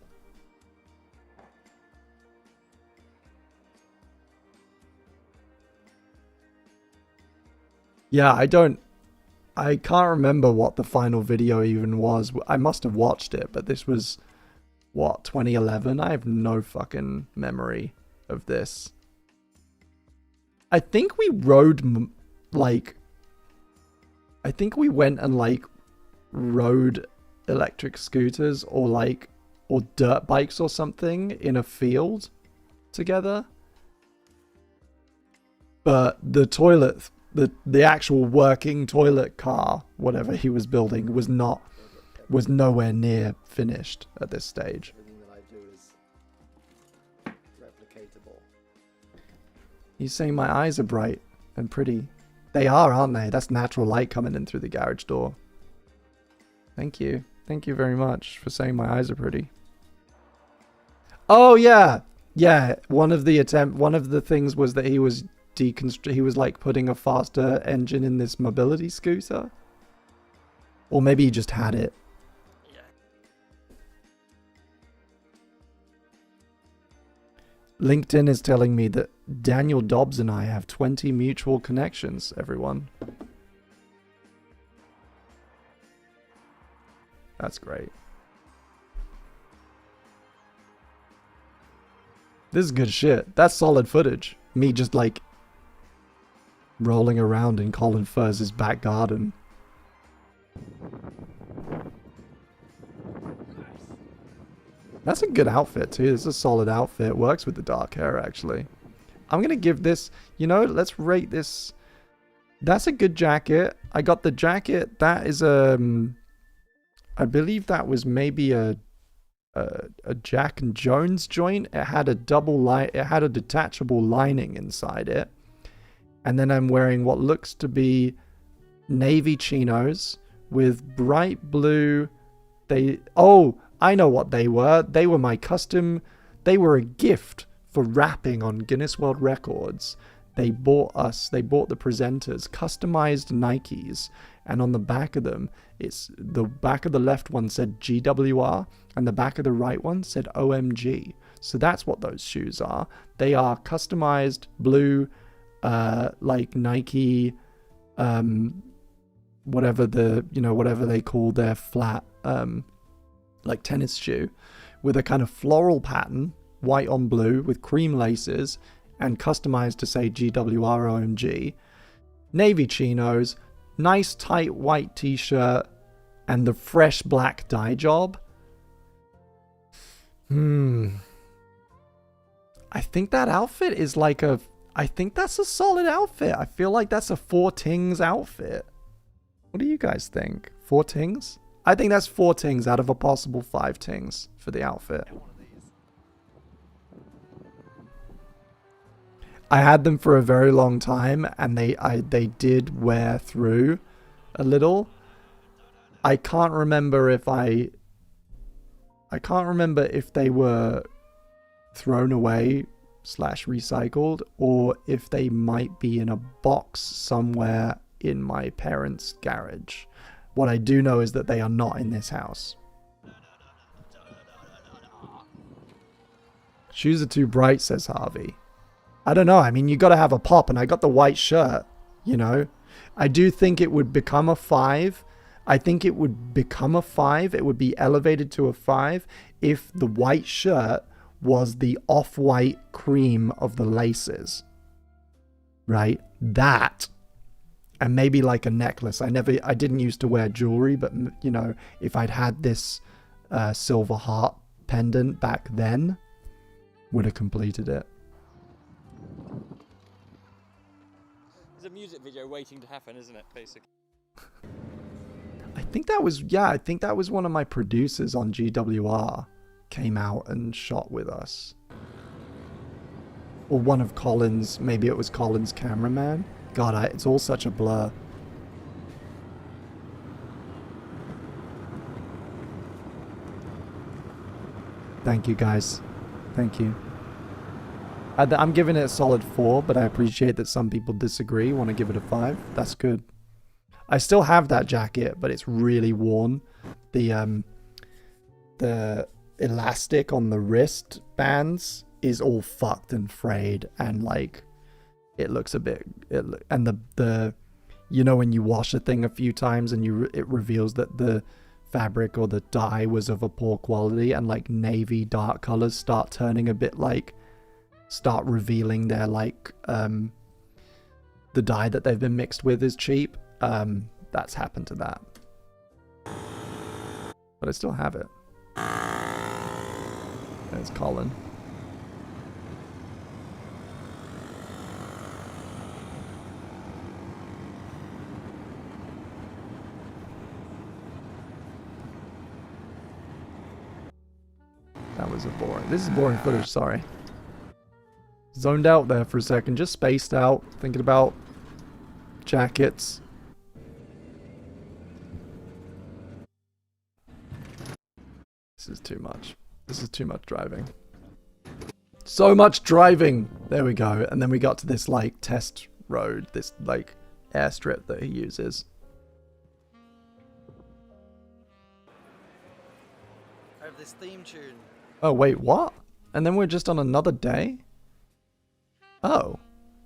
Yeah, I can't remember what the final video even was. I must have watched it, but this was, what, 2011? I have no fucking memory of this. I think we rode, like, I think we went and, like, rode electric scooters or dirt bikes or something in a field together. But the toilet, the actual working toilet car, whatever he was building, was nowhere near finished at this stage. Everything that I do is replicatable. He's saying my eyes are bright and pretty. They are, aren't they? That's natural light coming in through the garage door. Thank you. Thank you very much for saying my eyes are pretty. Oh yeah. Yeah, one of the things was that he was like putting a faster engine in this mobility scooter. Or maybe he just had it. LinkedIn is telling me that Daniel Dobbs and I have 20 mutual connections, everyone. That's great. This is good shit. That's solid footage. Me just like rolling around in Colin Furz's back garden. That's a good outfit too. This is a solid outfit. It works with the dark hair actually. I'm gonna give this, let's rate this. That's a good jacket. I got the jacket. That is I believe that was maybe a Jack and Jones joint. It had a detachable lining inside it. And then I'm wearing what looks to be navy chinos with bright blue. I know what they were. They were my custom. They were a gift for rapping on Guinness World Records. They bought the presenters customized Nikes, and on the back of them, the back of the left one said GWR, and the back of the right one said OMG. So that's what those shoes are. They are customized blue, like Nike, whatever they call their flat, like tennis shoe, with a kind of floral pattern, white on blue with cream laces, and customized to say GWR OMG. Navy chinos, nice tight white t-shirt, and the fresh black dye job. I think that outfit is like I think that's a solid outfit. I feel like that's a 4 tings outfit. What do you guys think? 4 tings? I think that's 4 tings out of a possible 5 tings for the outfit. I had them for a very long time, and they did wear through a little. I can't remember if they were thrown away / recycled, or if they might be in a box somewhere in my parents' garage. What I do know is that they are not in this house. Shoes are too bright, says Harvey. I don't know. I mean, you got to have a pop, and I got the white shirt, you know. I do think it would become a 5. I think it would become a 5. It would be elevated to a 5 if the white shirt was the off-white cream of the laces. Right? That. And maybe like a necklace. I didn't used to wear jewelry, but, you know, if I'd had this silver heart pendant back then, would have completed it. There's a music video waiting to happen, isn't it, basically? I think that was one of my producers on GWR came out and shot with us. Or one of Colin's, maybe it was Colin's cameraman. God, it's all such a blur. Thank you, guys. Thank you. I'm giving it a solid 4, but I appreciate that some people disagree, want to give it a 5. That's good. I still have that jacket, but it's really worn. The elastic on the wrist bands is all fucked and frayed, and like it looks a bit. And the you know, when you wash a thing a few times and it reveals that the fabric or the dye was of a poor quality, and like navy dark colors start turning a bit like. Start revealing their like the dye that they've been mixed with is cheap. That's happened to that, but I still have it. There's Colin. That was this is boring footage, sorry. Zoned out there for a second, just spaced out, thinking about jackets. This is too much. This is too much driving. So much driving! There we go. And then we got to this, like, test road, this, like, airstrip that he uses. I have this theme tune. Oh, wait, what? And then we're just on another day? Oh,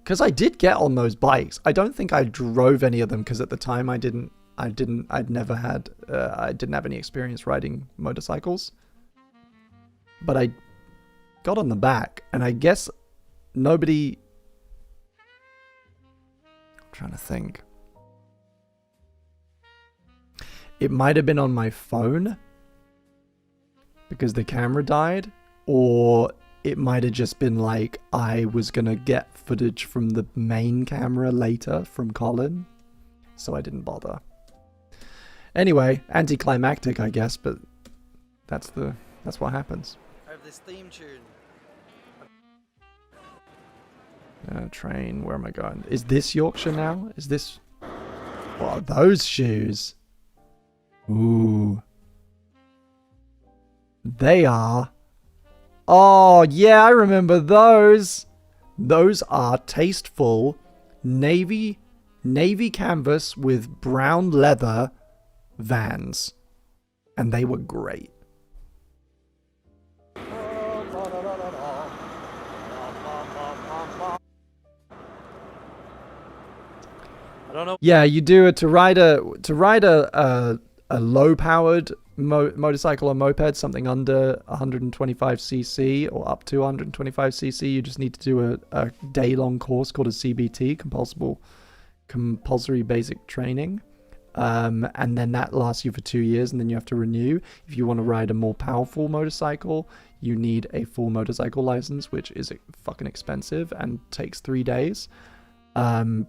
because I did get on those bikes. I don't think I drove any of them because at the time I didn't have any experience riding motorcycles. But I got on the back, and I guess nobody. I'm trying to think. It might have been on my phone because the camera died, or it might have just been like I was gonna get footage from the main camera later from Colin, so I didn't bother. Anyway, anticlimactic, I guess, but that's what happens. I have this theme tune. Train, where am I going? Is this Yorkshire now? Is this... What are those shoes? Ooh. They are... Oh, yeah, I remember those. Those are tasteful navy canvas with brown leather Vans. And they were great. I don't know. Yeah, you do it to ride a low-powered motorcycle or moped, something under 125cc or up to 125cc. You just need to do a day-long course called a CBT, compulsory basic training, and then that lasts you for 2 years, and then you have to renew. If you want to ride a more powerful motorcycle, you need a full motorcycle license, which is fucking expensive and takes 3 days,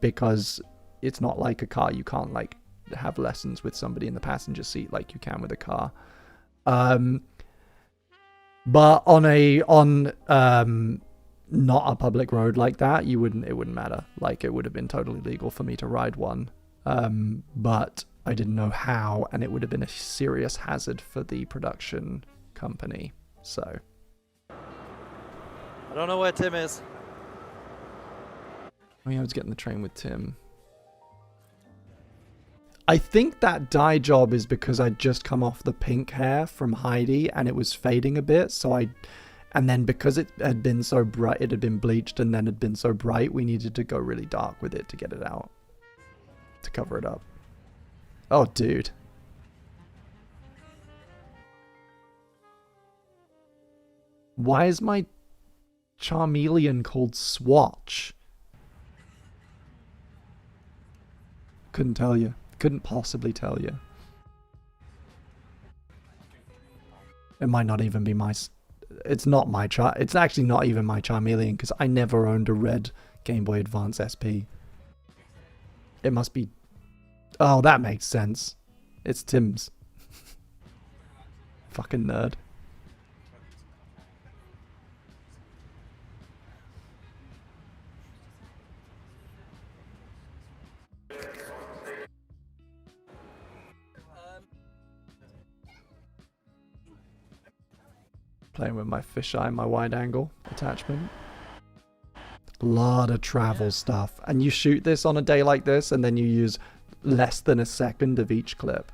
because it's not like a car. You can't like have lessons with somebody in the passenger seat like you can with a car. But on not a public road like that, it wouldn't matter. Like, it would have been totally legal for me to ride one. But I didn't know how, and it would have been a serious hazard for the production company. So I don't know where Tim is. Oh yeah, I was getting the train with Tim. I think that dye job is because I'd just come off the pink hair from Heidi and it was fading a bit, and then because it had been so bright, it had been bleached and then had been so bright, we needed to go really dark with it to get it out, to cover it up. Oh, dude. Why is my Charmeleon called Swatch? Couldn't tell you. Couldn't possibly tell you. It might not even be my... It's not my It's actually not even my Charmeleon, because I never owned a red Game Boy Advance SP. It must be... Oh, that makes sense. It's Tim's. Fucking nerd. Playing with my fisheye, my wide angle attachment. A lot of travel stuff. And you shoot this on a day like this, and then you use less than a second of each clip.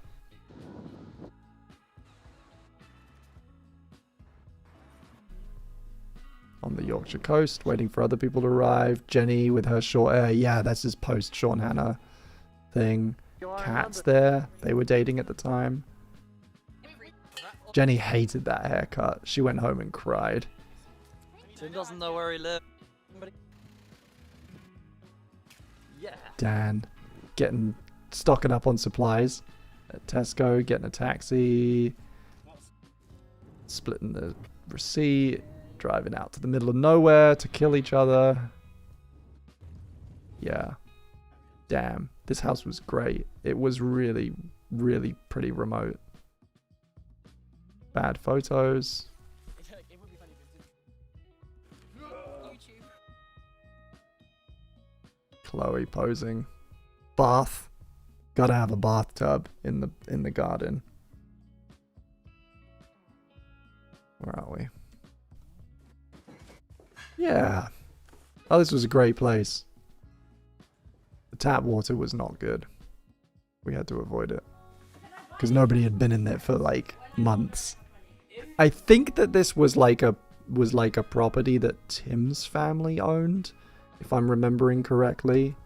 On the Yorkshire coast, waiting for other people to arrive. Jenny with her short hair. Yeah, that's his post Sean Hannah thing. Kat's there. They were dating at the time. Jenny hated that haircut. She went home and cried. Tim doesn't know where he lives. Yeah. Dan, stocking up on supplies at Tesco, getting a taxi, splitting the receipt, driving out to the middle of nowhere to kill each other. Yeah. Damn, this house was great. It was really, really pretty remote. Bad photos. Chloe posing. Bath. Gotta have a bathtub in the garden. Where are we? Yeah. Oh, this was a great place. The tap water was not good. We had to avoid it. Because nobody had been in there for like months. I think that this was like a property that Tim's family owned, if I'm remembering correctly.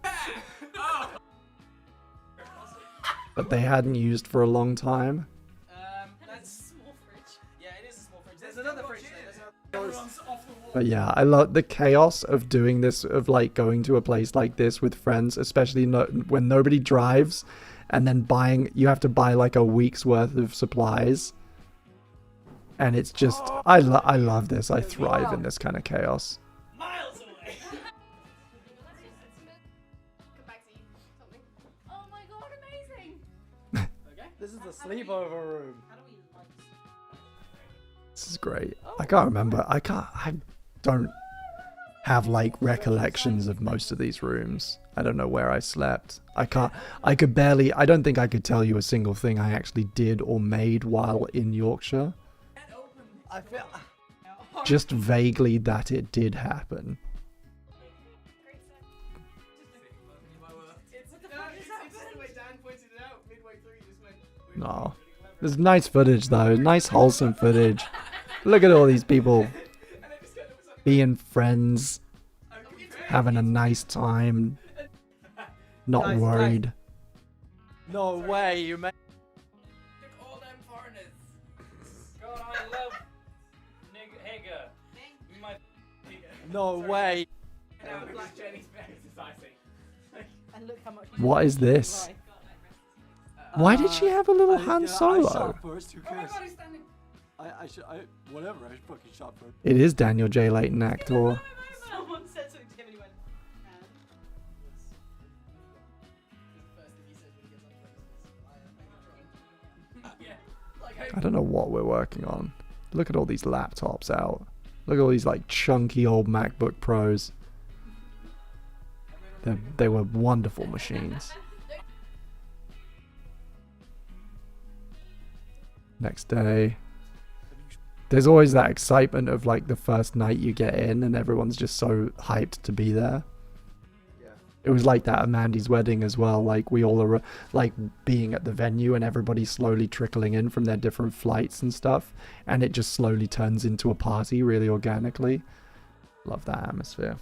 But they hadn't used for a long time. That's a small fridge. Yeah, it is a small fridge. There's another fridge there. But yeah, I love the chaos of doing this, of like going to a place like this with friends, especially when nobody drives, and then you have to buy like a week's worth of supplies. And it's just, I love this. I thrive in this kind of chaos. Miles away. Come back to you. Something. Oh my god, amazing. Okay. This is the sleepover room. This is great. I can't remember. I don't have like recollections of most of these rooms. I don't know where I slept. I don't think I could tell you a single thing I actually did or made while in Yorkshire. I feel... Just vaguely that it did happen. No. There's nice footage though. Nice wholesome footage. Look at all these people being friends, having a nice time, not worried. No way, you made... All them foreigners. God, I love Hager. No way. And look how much What is this? Why did she have a little Han I Solo? shot first, who cares? Whatever, I fucking shot first. It is Daniel J. Layton, actor. Someone said something to him and he went, I don't know what we're working on. Look at all these laptops out. Look at all these like chunky old MacBook Pros. They were wonderful machines. Next day. There's always that excitement of like the first night you get in and everyone's just so hyped to be there. It was like that at Mandy's wedding as well. Like we all are like being at the venue and everybody's slowly trickling in from their different flights and stuff. And it just slowly turns into a party really organically. Love that atmosphere.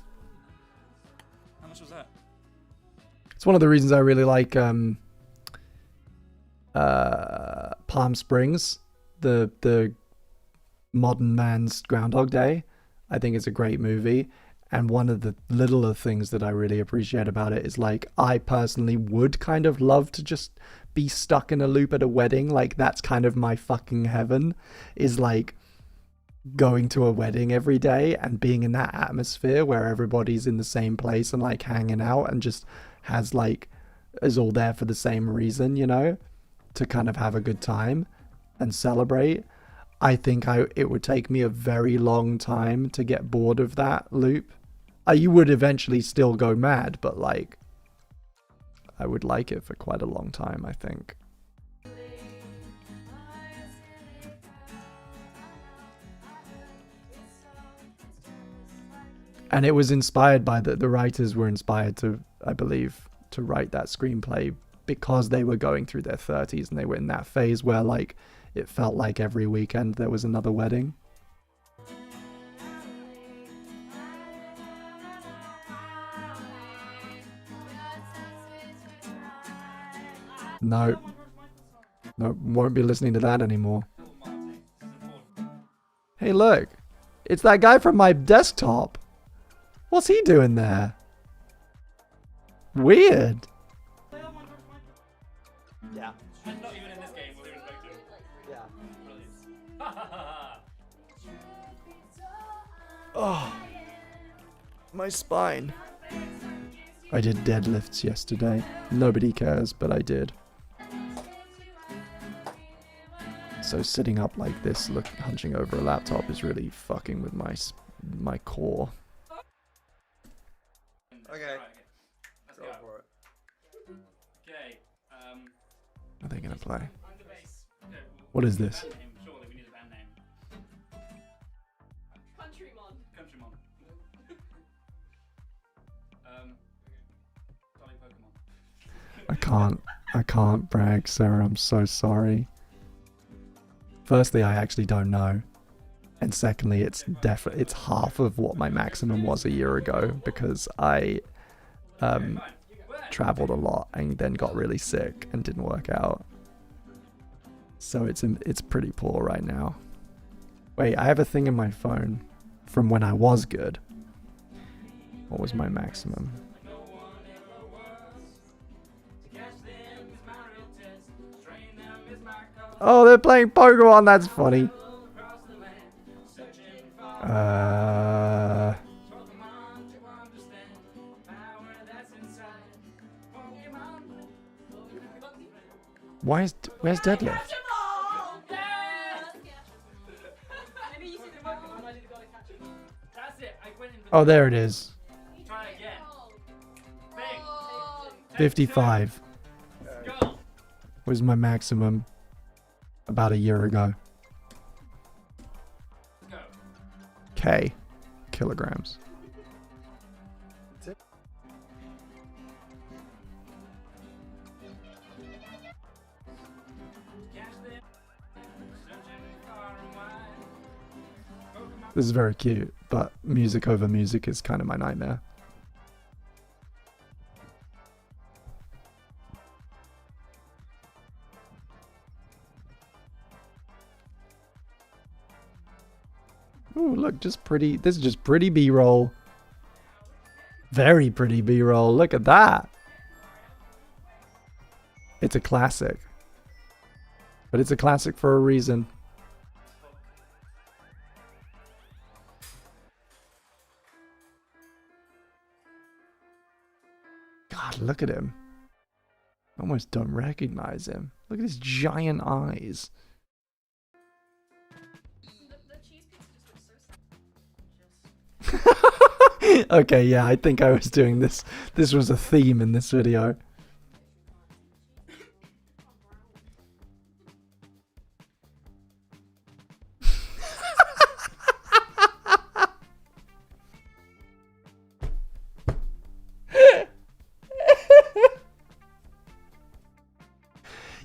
How much was that? It's one of the reasons I really like Palm Springs, the modern man's Groundhog Day. I think it's a great movie. And one of the littler things that I really appreciate about it is like, I personally would kind of love to just be stuck in a loop at a wedding. Like that's kind of my fucking heaven, is like going to a wedding every day and being in that atmosphere where everybody's in the same place and like hanging out and just has like, is all there for the same reason, you know, to kind of have a good time and celebrate. I think it would take me a very long time to get bored of that loop. You would eventually still go mad, but like, I would like it for quite a long time, I think. And it was inspired by the writers were inspired to, I believe, to write that screenplay because they were going through their 30s and they were in that phase where like, it felt like every weekend there was another wedding. No, won't be listening to that anymore. Hey, look, it's that guy from my desktop. What's he doing there? Weird. Yeah. Not even in this game, we're in Vector. Yeah. Brilliant. Oh, my spine. I did deadlifts yesterday. Nobody cares, but I did. So sitting up like this, hunching over a laptop is really fucking with my core. Okay. Let's go for it. Okay. Are they gonna play? What is this? Surely we need a band name. Countrymon. Countrymon. Darling Pokemon. I can't brag, Sarah. I'm so sorry. Firstly, I actually don't know. And secondly, it's half of what my maximum was a year ago because I traveled a lot and then got really sick and didn't work out. So it's pretty poor right now. Wait, I have a thing in my phone from when I was good. What was my maximum? Oh, they're playing Pokemon. That's funny. Where's Deadlift? That's it. I went in the Oh, there it is. Try again. Bang. 55 Go. was my maximum about a year ago. Go. K kilograms. This is very cute, but music over music is kind of my nightmare. Ooh, look, just pretty. This is just pretty B-roll. Very pretty B-roll. Look at that. It's a classic. But it's a classic for a reason. God, look at him. I almost don't recognize him. Look at his giant eyes. Okay, yeah, I think I was doing this. This was a theme in this video.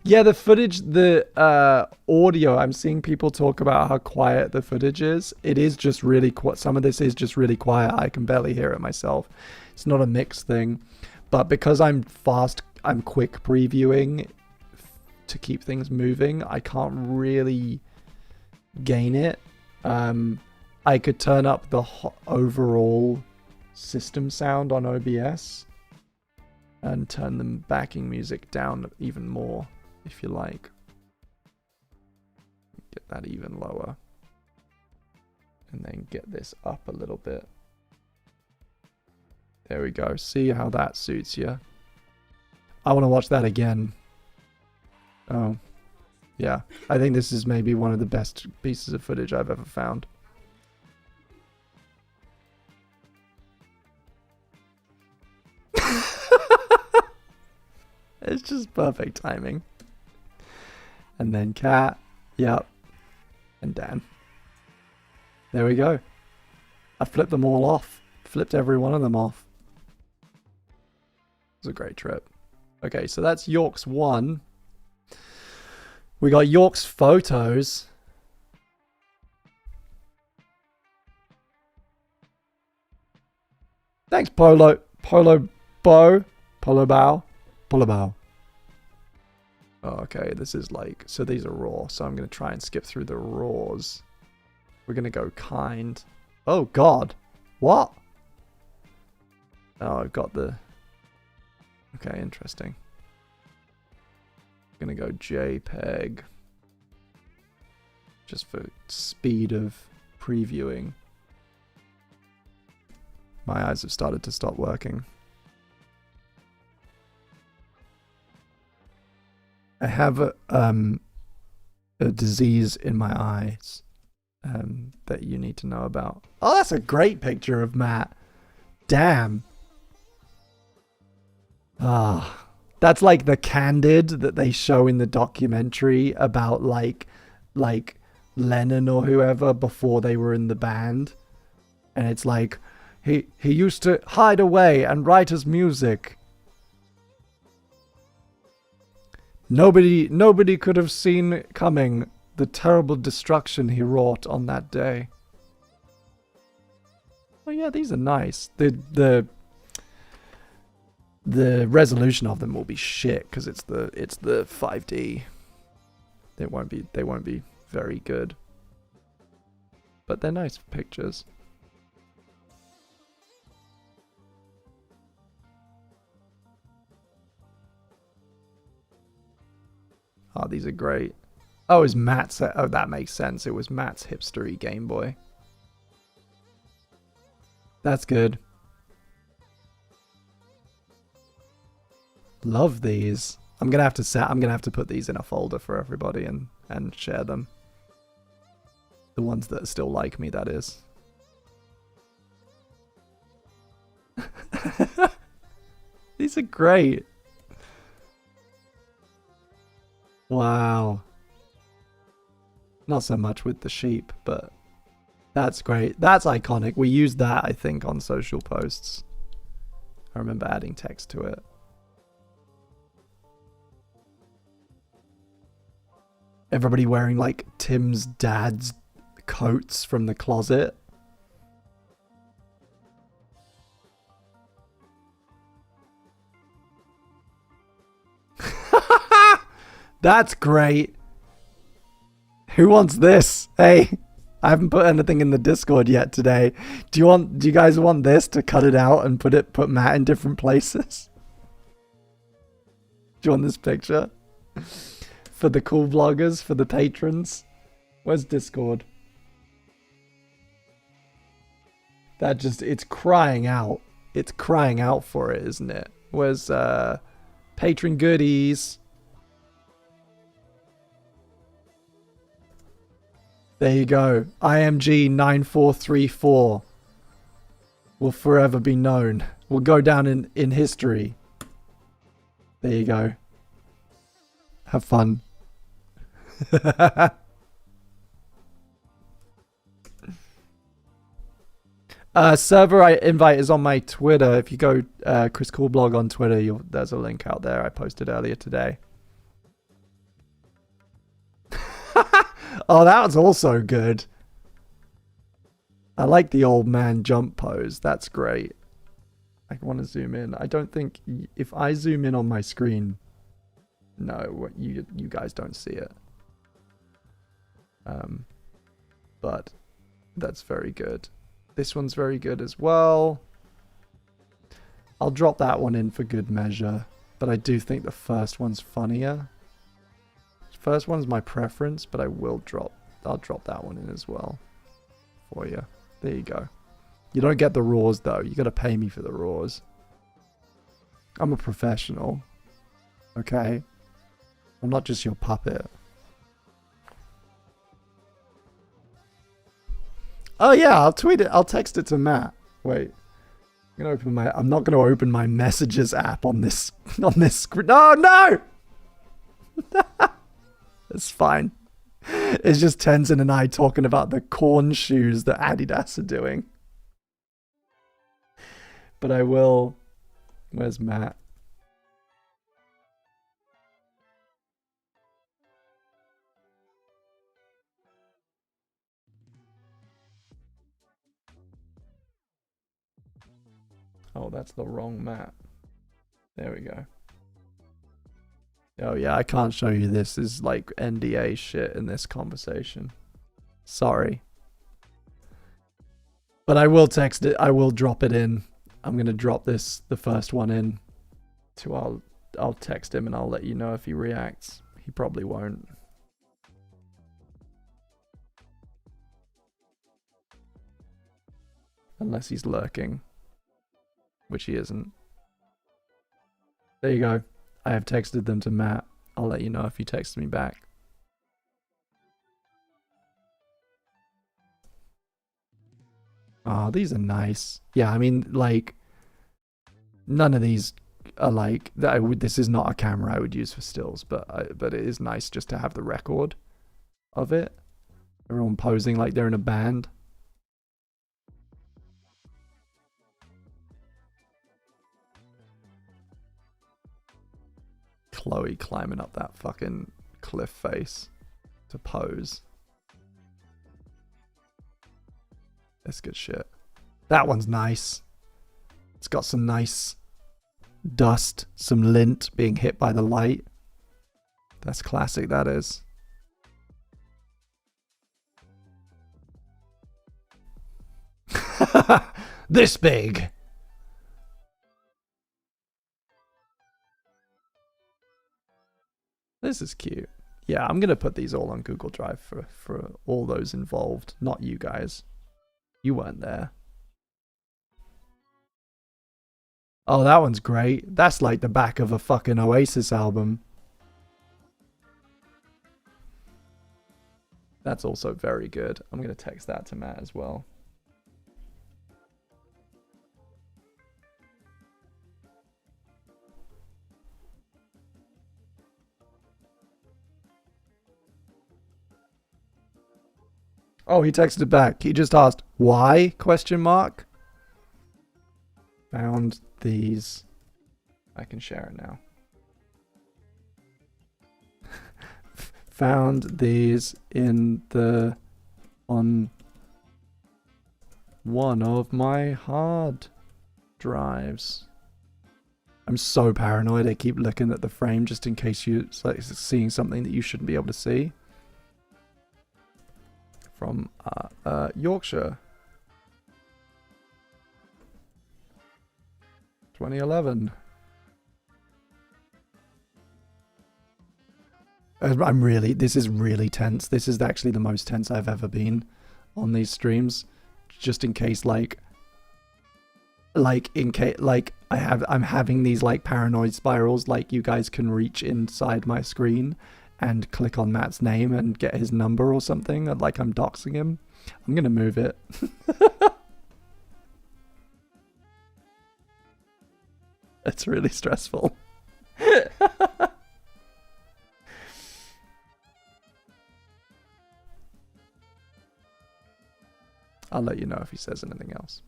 Yeah, the footage, the audio, I'm seeing people talk about how quiet the footage is. It is just really quiet. Some of this is just really quiet. I can barely hear it myself. It's not a mixed thing. But because I'm quick previewing to keep things moving, I can't really gain it. I could turn up the overall system sound on OBS and turn the backing music down even more, if you like. Get that even lower. And then get this up a little bit. There we go. See how that suits you. I want to watch that again. Oh. Yeah. I think this is maybe one of the best pieces of footage I've ever found. It's just perfect timing. And then Cat. Yep. And Dan. There we go. I flipped them all off. Flipped every one of them off. It was a great trip. Okay, so that's York's 1. We got York's photos. Thanks, Polo Bow. Oh, okay, this is like, so these are raw, so I'm going to try and skip through the raws. We're going to go kind. Oh, God. What? Oh, I've got the... Okay, interesting. I'm going to go JPEG. Just for speed of previewing. My eyes have started to stop working. I have a disease in my eyes that you need to know about. Oh, that's a great picture of Matt. Damn. Ah, that's like the candid that they show in the documentary about like Lennon or whoever before they were in the band. And it's like, he used to hide away and write his music. Nobody could have seen coming the terrible destruction he wrought on that day. Oh yeah, these are nice. The resolution of them will be shit because it's the 5D. They won't be very good. But they're nice pictures. Oh, these are great. Oh, it was Matt's... Oh, that makes sense. It was Matt's hipstery Game Boy. That's good. Love these. I'm gonna have to put these in a folder for everybody and share them. The ones that still like me, that is. These are great. Wow. Not so much with the sheep, but that's great. That's iconic. We used that, I think, on social posts. I remember adding text to it. Everybody wearing like Tim's dad's coats from the closet. That's great. Who wants this? Hey, I haven't put anything in the Discord yet today. Do you guys want this to cut it out and put Matt in different places? Do you want this picture? For the cool vloggers, for the patrons. Where's Discord? That just, it's crying out. It's crying out for it, isn't it? Where's patron goodies? There you go. IMG 9434 will forever be known. Will go down in history. There you go. Have fun. Server invite is on my Twitter. If you go Chris Coolblog on Twitter, there's a link out there I posted earlier today. Oh, that was also good. I like the old man jump pose. That's great. I want to zoom in. I don't think if I zoom in on my screen, no, you guys don't see it. But that's very good. This one's very good as well. I'll drop that one in for good measure, but I do think the first one's funnier. First one's my preference, but I'll drop that one in as well for you. There you go. You don't get the raws though. You got to pay me for the raws. I'm a professional. Okay? I'm not just your puppet. Oh yeah, I'll tweet it. I'll text it to Matt. Wait. I'm not going to open my messages app on this screen. Oh no! It's fine. It's just Tenzin and I talking about the corn shoes that Adidas are doing. But I will... Where's Matt? Oh, that's the wrong Matt. There we go. Oh yeah, I can't show you this. This is like NDA shit in this conversation. Sorry. But I will text it. I will drop it in. I'm going to drop the first one in. I'll text him and I'll let you know if he reacts. He probably won't. Unless he's lurking. Which he isn't. There you go. I have texted them to Matt. I'll let you know if he texts me back. Oh, these are nice. Yeah, I mean, like, none of these are like that. This is not a camera I would use for stills, but it is nice just to have the record of it. Everyone posing like they're in a band. Chloe climbing up that fucking cliff face to pose. That's good shit. That one's nice. It's got some nice dust, some lint being hit by the light. That's classic, that is. This big. This is cute. Yeah, I'm going to put these all on Google Drive for all those involved. Not you guys. You weren't there. Oh, that one's great. That's like the back of a fucking Oasis album. That's also very good. I'm going to text that to Matt as well. Oh, he texted back. He just asked, why? Question mark. Found these. I can share it now. Found these on one of my hard drives. I'm so paranoid. I keep looking at the frame just in case you're like seeing something that you shouldn't be able to see. From Yorkshire. 2011. This is really tense. This is actually the most tense I've ever been on these streams. Just in case, I'm having these like paranoid spirals, like you guys can reach inside my screen and click on Matt's name and get his number or something, like I'm doxing him. I'm gonna move it. It's really stressful. I'll let you know if he says anything else.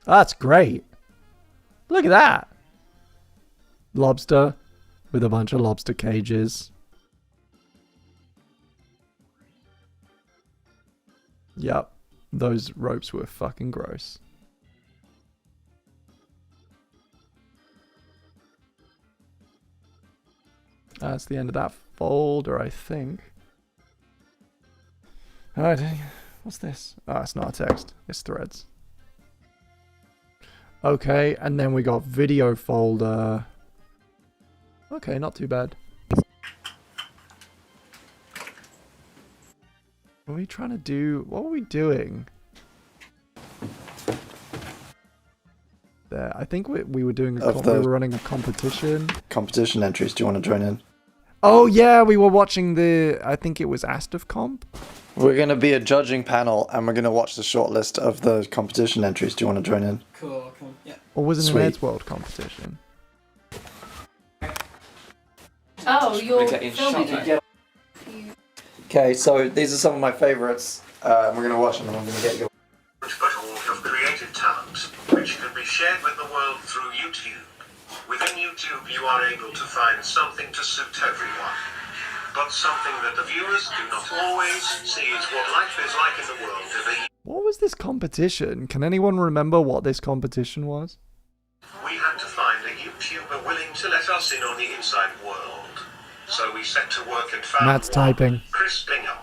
That's great. Look at that. Lobster with a bunch of lobster cages. Yep. Those ropes were fucking gross. That's the end of that folder, I think. Alright, what's this? Oh, it's not a text. It's threads. Okay, and then we got video folder. Okay, not too bad. What are we trying to do? What were we doing? There, I think we were doing we were running a competition. Competition entries. Do you want to join in? Oh yeah, we were watching the. I think it was asdf comp. We're going to be a judging panel, and we're going to watch the short list of the competition entries. Do you want to join in? Cool, cool, yeah. Or was it an Ed's World competition? Oh, you're filming it. Okay, so these are some of my favourites, and we're going to watch them, and I'm going to get your... But all of creative talent, which can be shared with the world through YouTube. Within YouTube, you are able to find something to suit everyone. But something that the viewers do not always see is what life is like in the world of a... What was this competition? Can anyone remember what this competition was? We had to find a YouTuber willing to let us in on the inside world. So we set to work and found Matt's typing. Chris Bingham.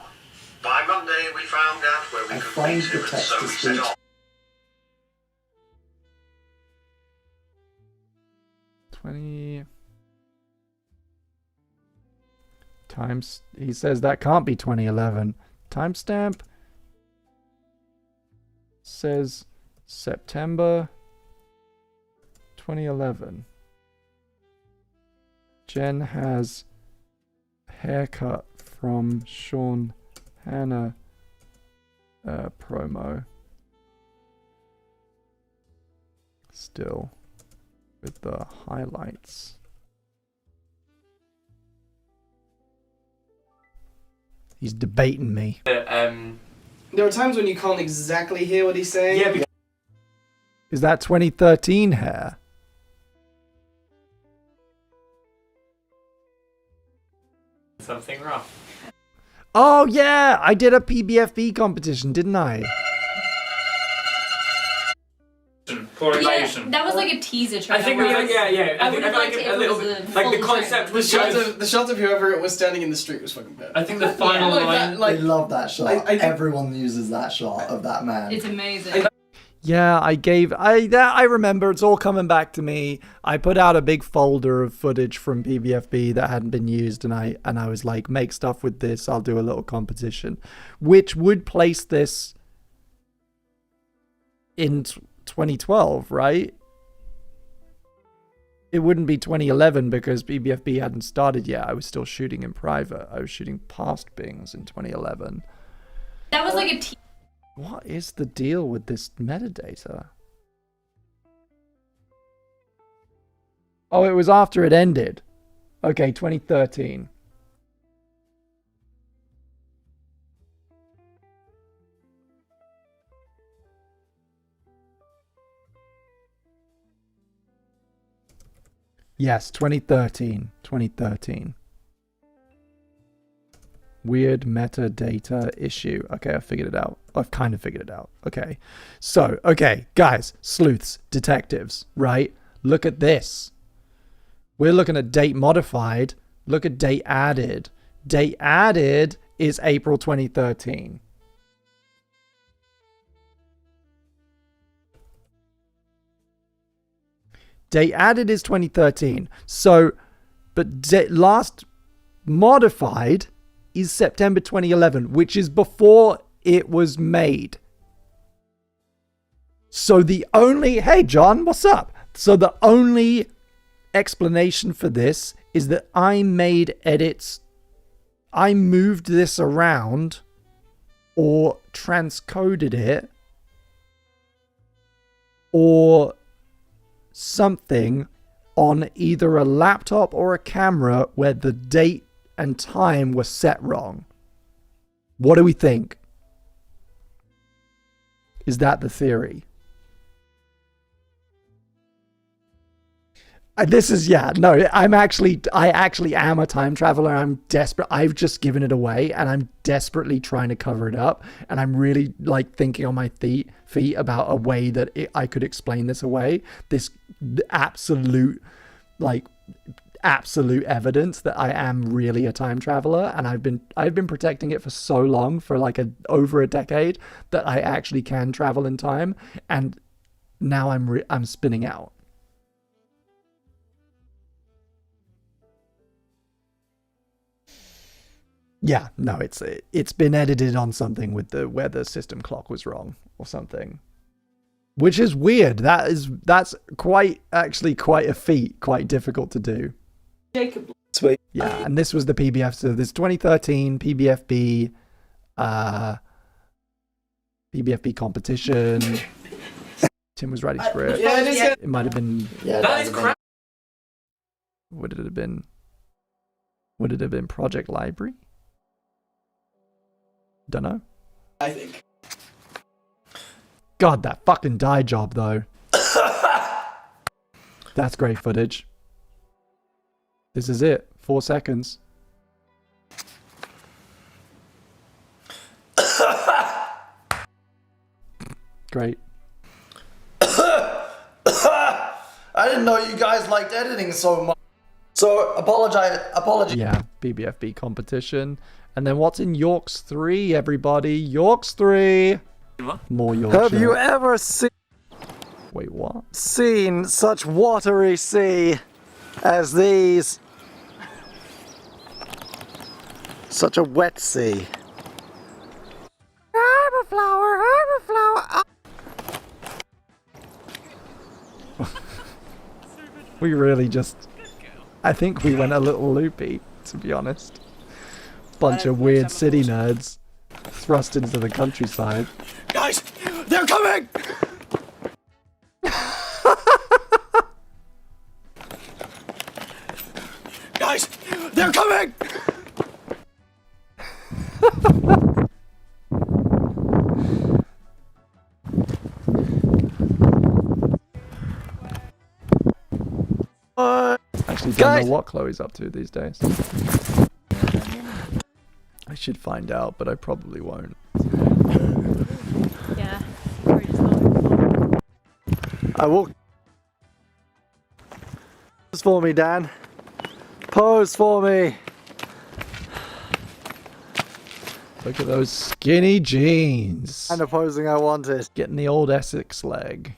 By Monday, we found out where we could meet him, and so we set off. 20 times. He says that can't be 2011. Timestamp says September 2011. Jen has haircut from Sean Hannah promo. Still with the highlights. He's debating me. There are times when you can't exactly hear what he's saying. Yeah, Is that 2013 hair? something wrong. Oh yeah, I did a PBFB competition, didn't I? Yeah, that was like a teaser trailer. I think yeah. I would have liked it if it was a like the full concept trailer. the shot of whoever was standing in the street was fucking bad. I think the final line. I love that shot. Everyone uses that shot of that man. It's amazing. Yeah, I remember. It's all coming back to me. I put out a big folder of footage from PBFB that hadn't been used, and I was like, make stuff with this. I'll do a little competition, which would place this in 2012, right? It wouldn't be 2011 because PBFB hadn't started yet. I was still shooting in private. I was shooting past Bings in 2011. That was like a What is the deal with this metadata? Oh, it was after it ended. Okay, 2013. Yes, 2013. 2013. Weird metadata issue. Okay, I figured it out. I've kind of figured it out. Okay. So, okay, guys, sleuths, detectives, right? Look at this. We're looking at date modified. Look at date added. Date added is April 2013. Date added is 2013. So, but last modified is September 2011, which is before it was made. So the only... Hey, John, what's up? So the only explanation for this is that I made edits. I moved this around or transcoded it or something on either a laptop or a camera where the date and time were set wrong. What do we think? Is that the theory? This is, yeah, no, I actually am a time traveler. I'm desperate. I've just given it away and I'm desperately trying to cover it up. And I'm really like thinking on my feet about a way that I could explain this away. This absolute evidence that I am really a time traveler. And I've been protecting it for so long, for like over a decade, that I actually can travel in time. And now I'm spinning out. Yeah, no, it's been edited on something with where the system clock was wrong or something, which is weird. That's actually quite a feat, quite difficult to do. Jacob. Sweet. Yeah, and this was the PBF. So this 2013 PBFB, PBFB competition. Tim was writing script. Yeah, it might have been. Yeah, that is crap. Would it have been? Would it have been Project Library? Don't know. I think. God, that fucking dye job though. That's great footage. This is it. 4 seconds. Great. I didn't know you guys liked editing so much. So apologize. Yeah, PBFB competition. And then what's in Yorks 3, everybody? Yorks 3. More Yorkshire. Have you ever Wait, what? seen such watery sea as these? Such a wet sea. I'm a flower, I'm a flower. We really just... I think we went a little loopy, to be honest. Bunch of weird city nerds thrust into the countryside. Guys, they're coming! Guys, they're coming! Actually don't know what Chloe's up to these days. I should find out, but I probably won't. Yeah. I will. Pose for me, Dan. Pose for me. Look at those skinny jeans. Kind of posing I wanted. Getting the old Essex leg.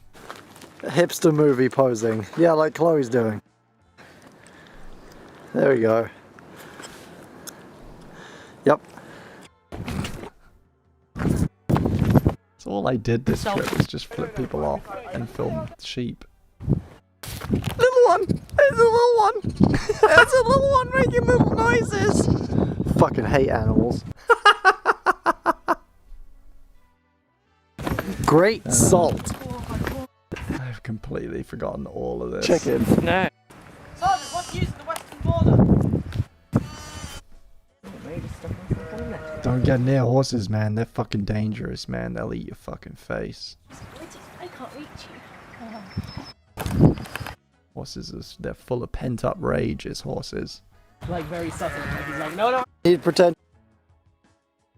Hipster movie posing. Yeah, like Chloe's doing. There we go. Yep. That's all I did this trip was just flip people off and film sheep. Little one! There's a little one! There's a little one making little noises! Fucking hate animals. Great salt. I've completely forgotten all of this. Chicken. No. Sergeant, what's using the western border? Don't get near horses, man. They're fucking dangerous, man. They'll eat your fucking face. I can't reach you. Horses, they're full of pent-up rage, is horses. Like very subtle. Like he's like, no. He'd pretend.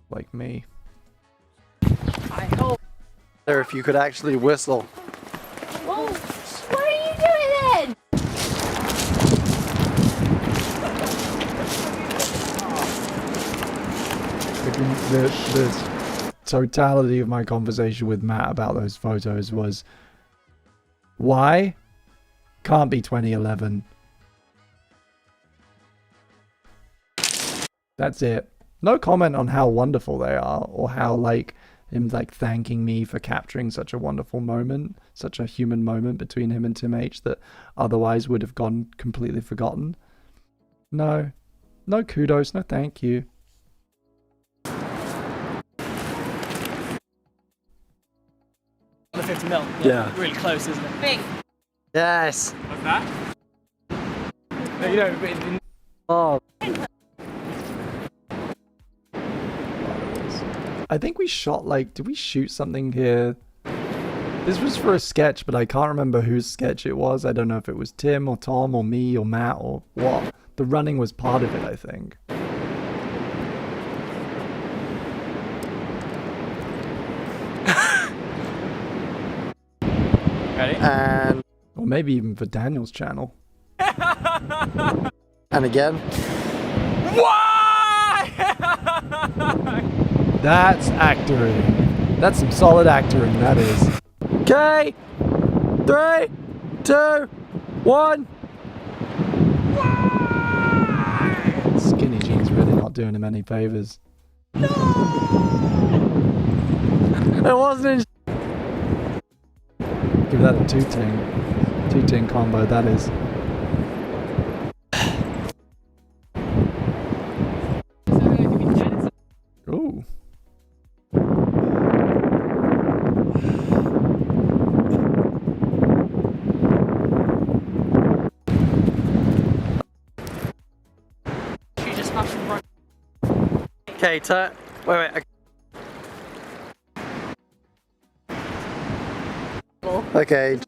Like me. I hope. Better if you could actually whistle. Whoa! What are you doing then? The totality of my conversation with Matt about those photos was, why? Can't be 2011. That's it. No comment on how wonderful they are, or how like him like thanking me for capturing such a wonderful moment, such a human moment between him and Tim H that otherwise would have gone completely forgotten. No. No kudos, no thank you. The 50 mil. Yeah. Really close, isn't it? Big. Yes. What's that? No, you know, but Oh. I think we shot like, did we shoot something here? This was for a sketch, but I can't remember whose sketch it was. I don't know if it was Tim or Tom or me or Matt or what. The running was part of it, I think. Ready? And Or maybe even for Daniel's channel. and again. Why? That's actoring. That's some solid actoring, that is. Okay. 3, 2, 1. Skinny jeans really not doing him any favors. It wasn't. Give that a two-ting combo, that is. Ooh. She just has to run. Okay, wait. Okay.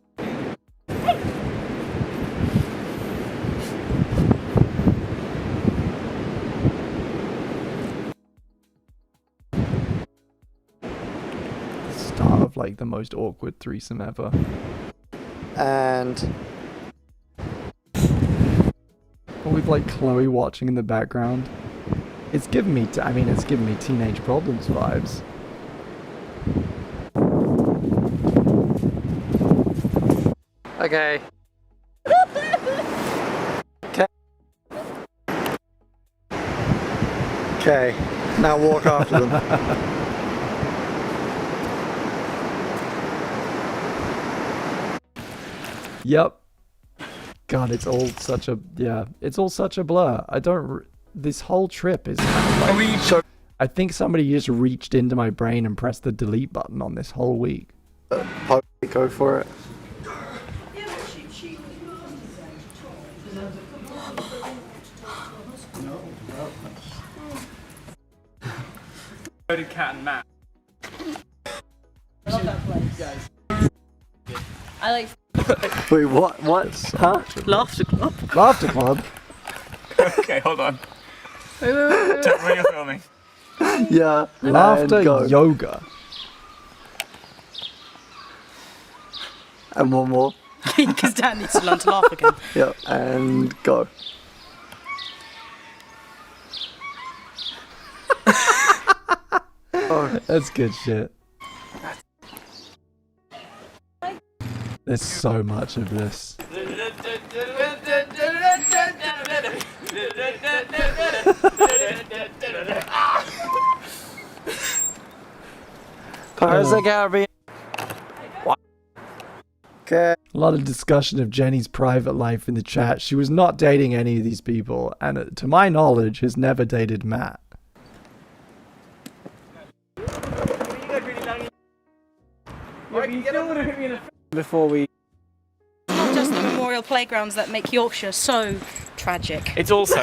Start of like the most awkward threesome ever. And With like Chloe watching in the background. It's giving me, it's giving me Teenage Problems vibes. okay. Okay. Now walk after them. Yep. God, it's all such a, it's all such a blur. This whole trip is kind of like, I think somebody just reached into my brain and pressed the delete button on this whole week. Go for it. Loaded cat and Matt. I love that place, guys. I like. Wait, what? Huh? Laughter Club. Laughter Club? Okay, hold on. Tell me when you're filming. Yeah. Laughter and go. yoga. And one more. Because Dan needs to learn to laugh again. Yep, and go. Oh, that's good shit. There's so much of this. Pirates of the Caribbean. Okay. A lot of discussion of Jenny's private life in the chat. She was not dating any of these people, and to my knowledge, has never dated Matt. Before we... Not just the memorial playgrounds that make Yorkshire so tragic. It's also...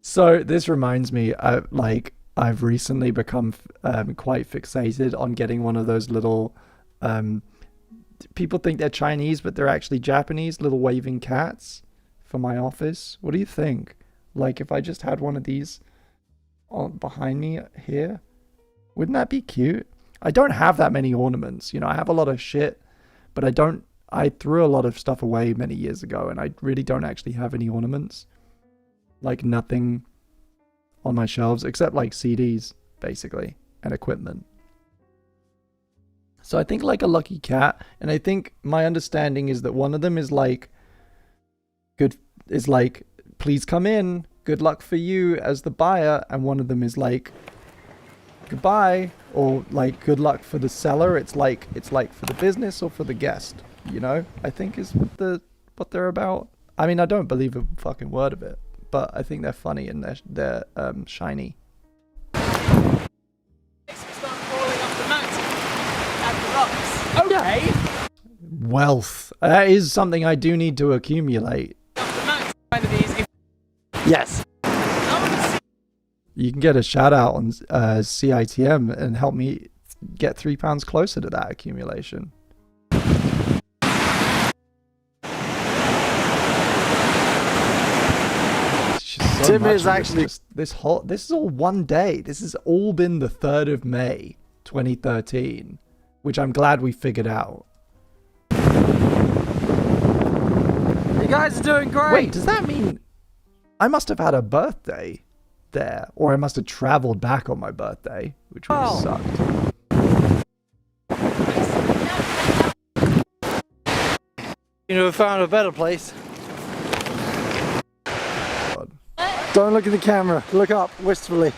So this reminds me, I've recently become quite fixated on getting one of those little, people think they're Chinese, but they're actually Japanese, little waving cats for my office. What do you think? Like if I just had one of these behind me here, wouldn't that be cute? I don't have that many ornaments, you know, I have a lot of shit, but I threw a lot of stuff away many years ago, and I really don't actually have any ornaments. Like nothing on my shelves except like CDs basically and equipment. So I think like a lucky cat, and I think my understanding is that one of them is like please come in, good luck for you as the buyer, and one of them is like goodbye, or like good luck for the seller. It's like for the business or for the guest, you know, I think is what they're about. I mean, I don't believe a fucking word of it, but I think they're funny and they're shiny. Okay. Wealth. That is something I do need to accumulate. Yes. You can get a shout out on CITM and help me get £3 closer to that accumulation. Tim is actually this is all one day. This has all been the 3rd of May 2013, which I'm glad we figured out. You guys are doing great. Wait, does that mean I must have had a birthday there, or I must have traveled back on my birthday, which would have sucked. You know, we found a better place. Don't look at the camera. Look up wistfully.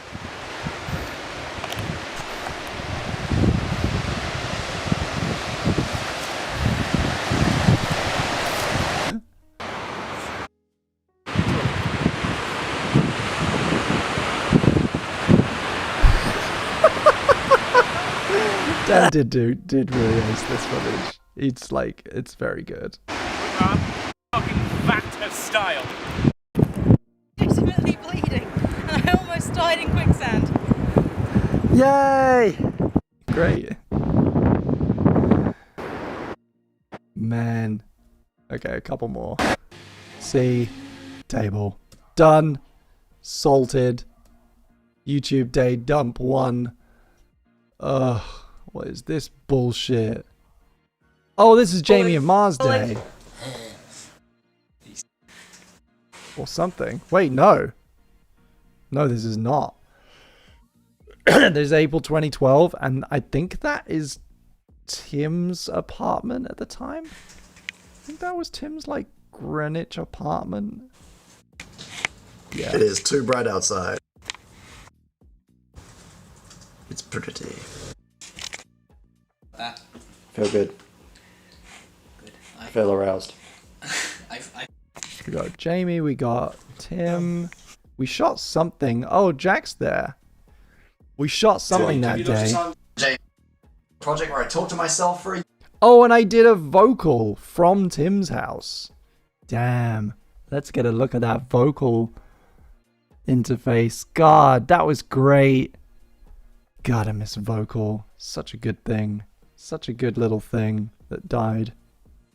Dan did really ace this footage. It's very good. Fucking vat of style. Legitimately bleeding, and I almost died in quicksand. Yay! Great. Man. Okay, a couple more. See. Table. Done. Salted. YouTube day dump 1. Ugh. What is this bullshit? Oh, this is Jamie and Mars Day. Or something. Wait, no. No, this is not. There's April 2012, and I think that is Tim's apartment at the time. I think that was Tim's, like, Greenwich apartment. Yeah. It is too bright outside. It's pretty. Feel good. I feel aroused. We got Jamie, we got Tim. We shot something. Oh, Jack's there. We shot something that day. Project where I talk to myself for a... Oh, and I did a vocal from Tim's house. Damn. Let's get a look at that vocal interface. God, that was great. God, I miss vocal. Such a good thing. Such a good little thing that died.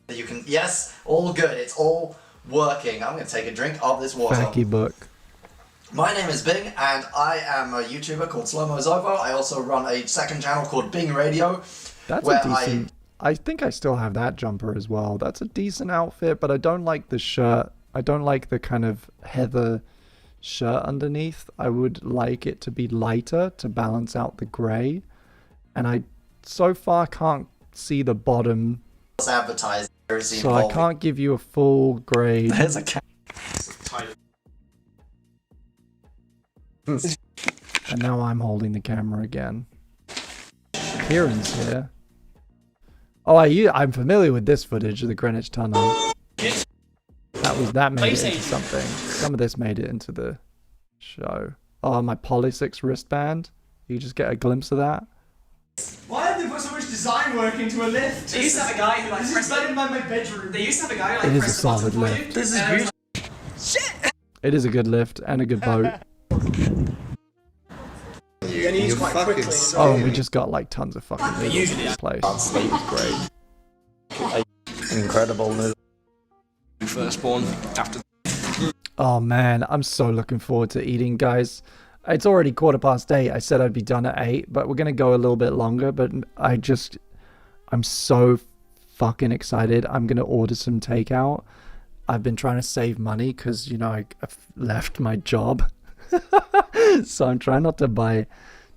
You can... Yes, all good. It's all working. I'm going to take a drink of this water. Facky book. My name is Bing, and I am a YouTuber called Slomozovo. I also run a second channel called Bing Radio. That's a decent... I think I still have that jumper as well. That's a decent outfit, but I don't like the shirt. I don't like the kind of heather shirt underneath. I would like it to be lighter to balance out the grey. And I so far can't see the bottom. Advertising. So I can't give you a full grade. There's a cat. And now I'm holding the camera again. Kieran's here. Oh, I'm familiar with this footage of the Greenwich Tunnel. That made it into something. Some of this made it into the show. Oh, my Polysix wristband. You just get a glimpse of that. Why have they put so much design work into a lift? They used to have a guy who like this is better than my bedroom. They used to have a guy who It like is a pressed the button solid for lift. you. This is and I was beautiful. Shit! It is a good lift and a good boat. You quite quickly. Oh, and we just got like tons of fucking noodles in this place. It was great. Incredible noodle. Firstborn after. Oh man, I'm so looking forward to eating, guys. It's already 8:15. I said I'd be done at 8, but we're gonna go a little bit longer. But I'm so fucking excited. I'm gonna order some takeout. I've been trying to save money because, you know, I've left my job. So I'm trying not to buy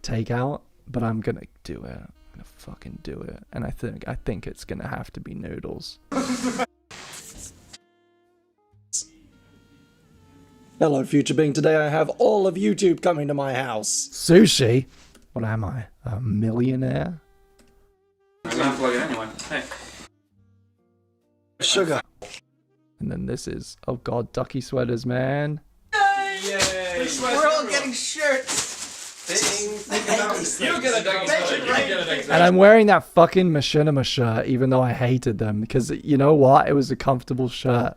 takeout, but I'm gonna do it. I'm gonna fucking do it. And I think it's gonna have to be noodles. Hello, Future Being. Today I have all of YouTube coming to my house. Sushi? What am I? A millionaire? I'm gonna plug it anyway. Hey. Sugar. And then this is, oh god, ducky sweaters, man. Yay! We're all getting shirts. You get a ducky sweater. You get a ducky sweater. And I'm wearing that fucking machinima shirt, even though I hated them, because you know what? It was a comfortable shirt.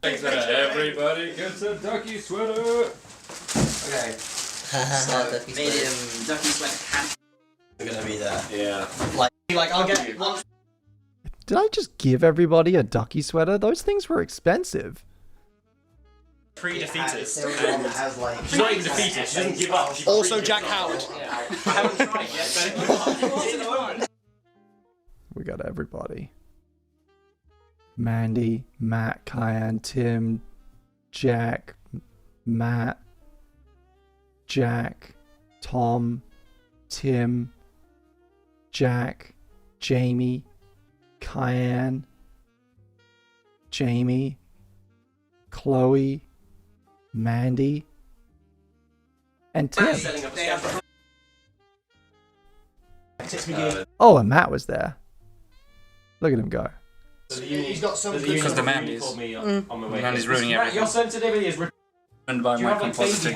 Everybody gets a ducky sweater. Okay. Medium ducky sweater. We're gonna be there. Yeah. Like I'll get one. Did I just give everybody a ducky sweater? Those things were expensive. Pre-defeated. She's not even defeated. She doesn't give up. Also Jack Howard. I haven't tried yet. We got everybody. Mandy, Matt, Kyan, Tim, Jack, Matt, Jack, Tom, Tim, Jack, Jamie, Kyan, Jamie, Chloe, Mandy, and Tim. Oh, and Matt was there. Look at him go. He's got some Because the Mandy's. Mandy's ruining everything. Your sensitivity is Ruined by my compositing.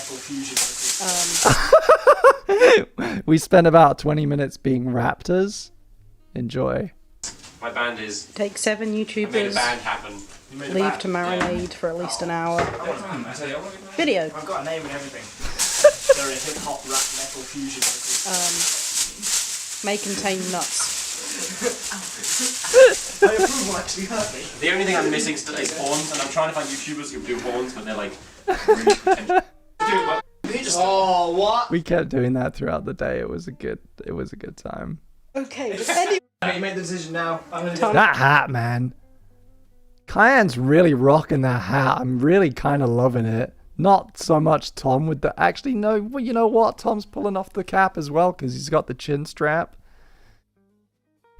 metal fusion. We spent about 20 minutes being raptors. Enjoy. My band is. Take 7 I made a YouTubers, band happen. leave to marinade for at least an hour. Video. I've got a name and everything. They're a hip hop rap metal fusion. May contain nuts. My approval actually hurt me. The only thing I'm missing still is horns, and I'm trying to find YouTubers who do horns, but they're like really pretentious. Oh, what? We kept doing that throughout the day. It was a good time. Okay. Anyway. You made the decision now. I'm gonna That hat, man. Kyan's really rocking that hat. I'm really kind of loving it. Not so much Tom with the... Actually, no. Well, you know what? Tom's pulling off the cap as well because he's got the chin strap.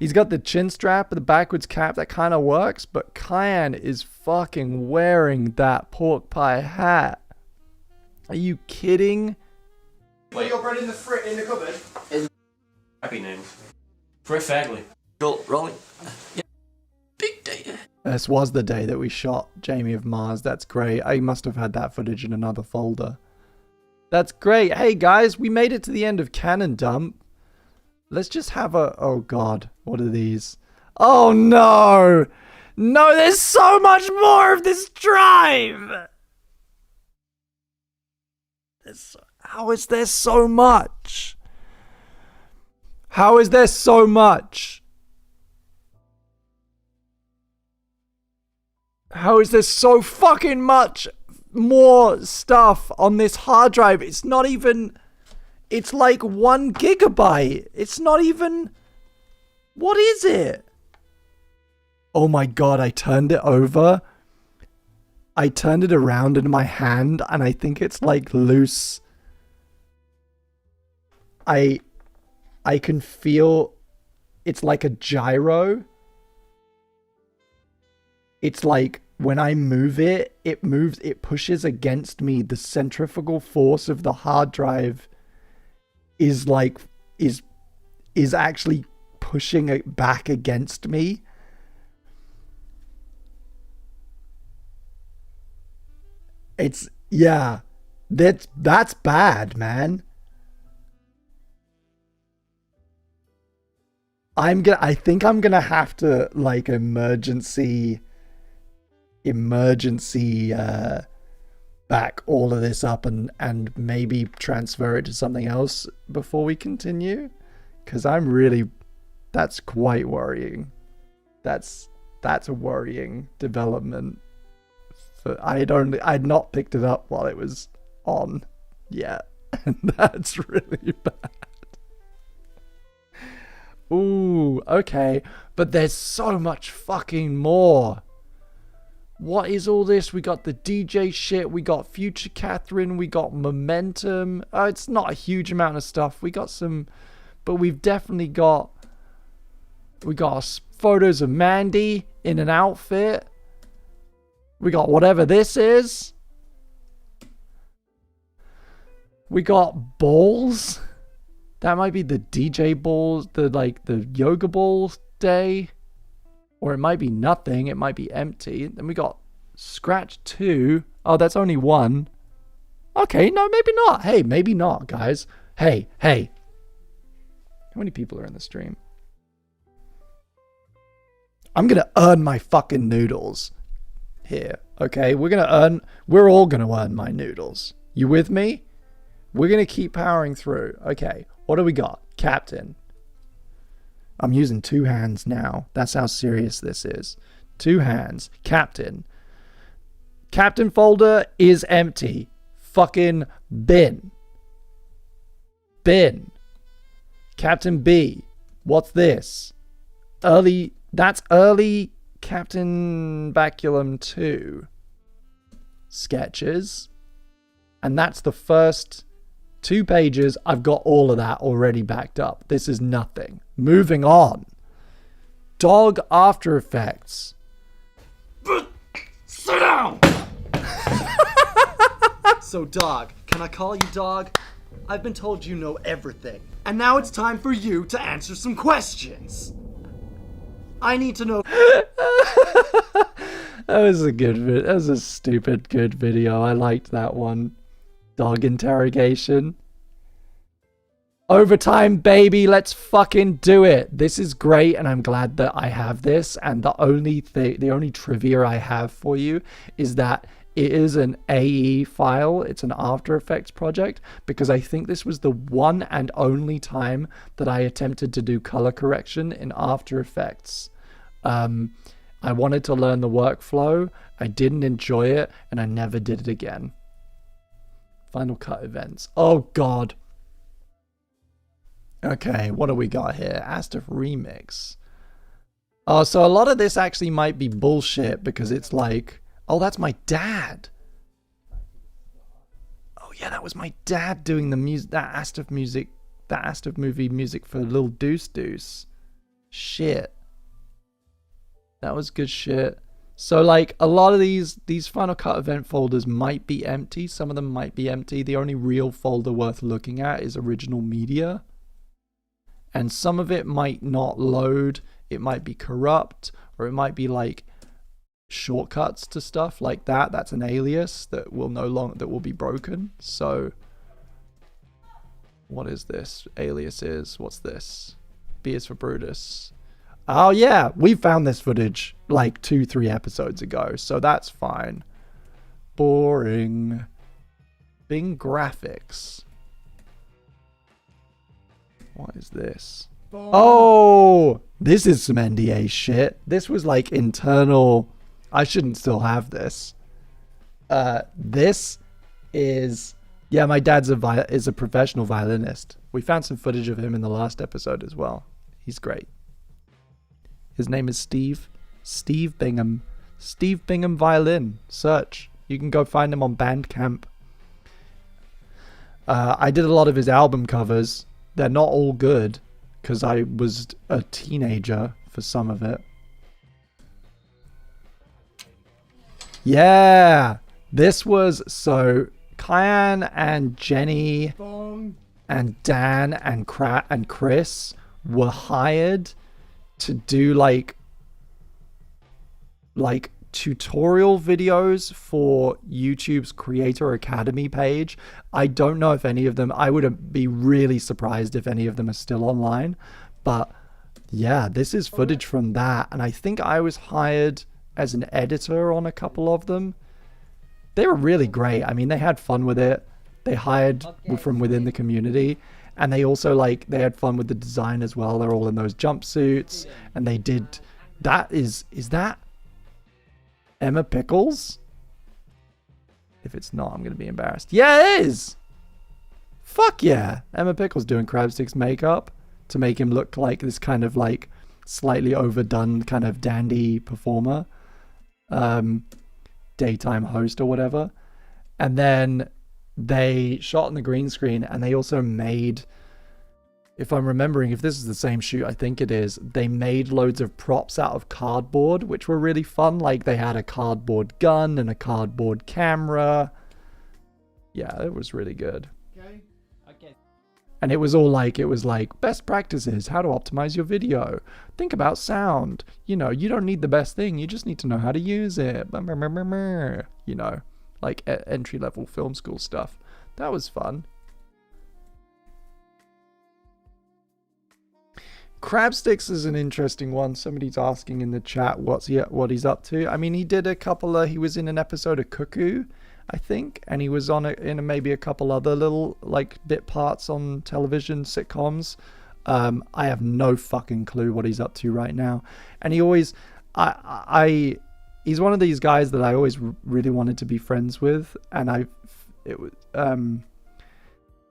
He's got the chin strap with the backwards cap. That kind of works. But Kyan is fucking wearing that pork pie hat. Are you kidding? Put your bread in the cupboard. Happy name. Fred Fagley. Rolling. Big day. This was the day that we shot Jamie of Mars. That's great. I must have had that footage in another folder. That's great. Hey guys, we made it to the end of Cannon Dump. Let's just have a... Oh god, what are these? Oh no! No, there's so much more of this drive! How is there so much? How is there so much? How is there so fucking much more stuff on this hard drive? It's not even... It's like 1 gigabyte. It's not even... What is it? Oh my god, I turned it over. I turned it around in my hand and I think it's like loose. I can feel... It's like a gyro. It's like when I move it, it pushes against me. The centrifugal force of the hard drive is actually pushing it back against me. It's, yeah, that's bad, man. I think I'm gonna have to like emergency back all of this up and maybe transfer it to something else before we continue, because that's quite worrying. That's a worrying development. I'd not picked it up while it was on yet, and that's really bad. Ooh, okay, but there's so much fucking more. What is all this? We got the DJ shit, we got Future Catherine, we got Momentum. It's not a huge amount of stuff. We got some, but we've definitely got, photos of Mandy in an outfit. We got whatever this is. We got balls. That might be the DJ balls, the yoga balls day. Or it might be nothing, it might be empty. Then we got scratch 2. Oh, that's only 1. Okay, no, maybe not. Hey, maybe not, guys. Hey. How many people are in the stream? I'm gonna earn my fucking noodles here, okay? We're all gonna earn my noodles. You with me? We're gonna keep powering through. Okay, what do we got? Captain. I'm using 2 hands now. That's how serious this is. 2 hands. Captain. Captain folder is empty. Fucking bin. Bin. Captain B. What's this? That's early Captain Baculum 2 sketches. And that's the first 2 pages. I've got all of that already backed up. This is nothing. Moving on. Dog After Effects. Sit down! So, dog, can I call you dog? I've been told you know everything. And now it's time for you to answer some questions. I need to know. That was a good video. That was a stupid good video. I liked that one. Dog interrogation. Overtime, baby. Let's fucking do it. This is great, and I'm glad that I have this. And the only trivia I have for you is that it is an AE file. It's an After Effects project, because I think this was the one and only time that I attempted to do color correction in After Effects. I wanted to learn the workflow. I didn't enjoy it, and I never did it again. Final Cut events. Oh, God. Okay, what do we got here? asdf remix. Oh, so a lot of this actually might be bullshit, because it's like, oh, that's my dad. Oh yeah, that was my dad doing the music, that asdf movie music for Lil Deuce Deuce. Shit. That was good shit. So like a lot of these Final Cut event folders might be empty. Some of them might be empty. The only real folder worth looking at is original media. And some of it might not load. It might be corrupt, or it might be like shortcuts to stuff like that. That's an alias that will be broken. So what is this? Alias is, what's this? B is for Brutus. Oh yeah, we found this footage like 2-3 episodes ago, so that's fine. Boring. Bing graphics. What is this? Oh, this is some NDA shit. This was like internal. I shouldn't still have this. This is, yeah, my dad's is a professional violinist. We found some footage of him in the last episode as well. He's great. His name is Steve. Steve Bingham. Steve Bingham Violin. Search. You can go find him on Bandcamp. I did a lot of his album covers. They're not all good, because I was a teenager for some of it. Yeah, this was so Kyan and Jenny and Dan and Chris were hired to do like tutorial videos for YouTube's Creator Academy page. I don't know if any of them, I would be really surprised if any of them are still online, but yeah, this is footage from that, and I think I was hired as an editor on a couple of them. They were really great. I mean, they had fun with it. They hired from within the community, and they also they had fun with the design as well. They're all in those jumpsuits, and they did that. Is that Emma Pickles? If it's not, I'm gonna be embarrassed. Yeah, it is. Fuck yeah, Emma Pickles doing Crabstick's makeup to make him look like this kind of slightly overdone kind of dandy performer, daytime host or whatever. And then they shot on the green screen, and they also made, if I'm remembering, if this is the same shoot, I think it is, they made loads of props out of cardboard, which were really fun. Like they had a cardboard gun and a cardboard camera. Yeah, it was really good. Okay. And it was all best practices, how to optimize your video. Think about sound. You know, you don't need the best thing, you just need to know how to use it. You know, like entry-level film school stuff. That was fun. Crabsticks is an interesting one. Somebody's asking in the chat what he's up to. I mean, he did a couple of, he was in an episode of Cuckoo, I think, and he was on in maybe a couple other little bit parts on television sitcoms. I have no fucking clue what he's up to right now. And he always, he's one of these guys that I always really wanted to be friends with, and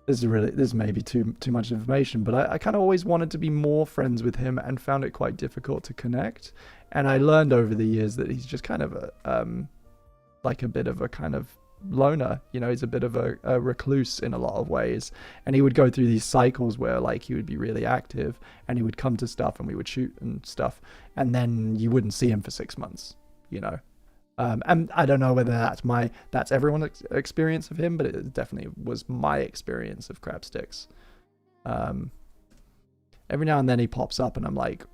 this is maybe too much information, but I kind of always wanted to be more friends with him and found it quite difficult to connect. And I learned over the years that he's just kind of a bit of a kind of loner, you know. He's a bit of a recluse in a lot of ways, and he would go through these cycles where he would be really active and he would come to stuff and we would shoot and stuff, and then you wouldn't see him for 6 months, you know. And I don't know whether that's everyone's experience of him, but it definitely was my experience of Crabsticks. Every now and then he pops up and I'm like,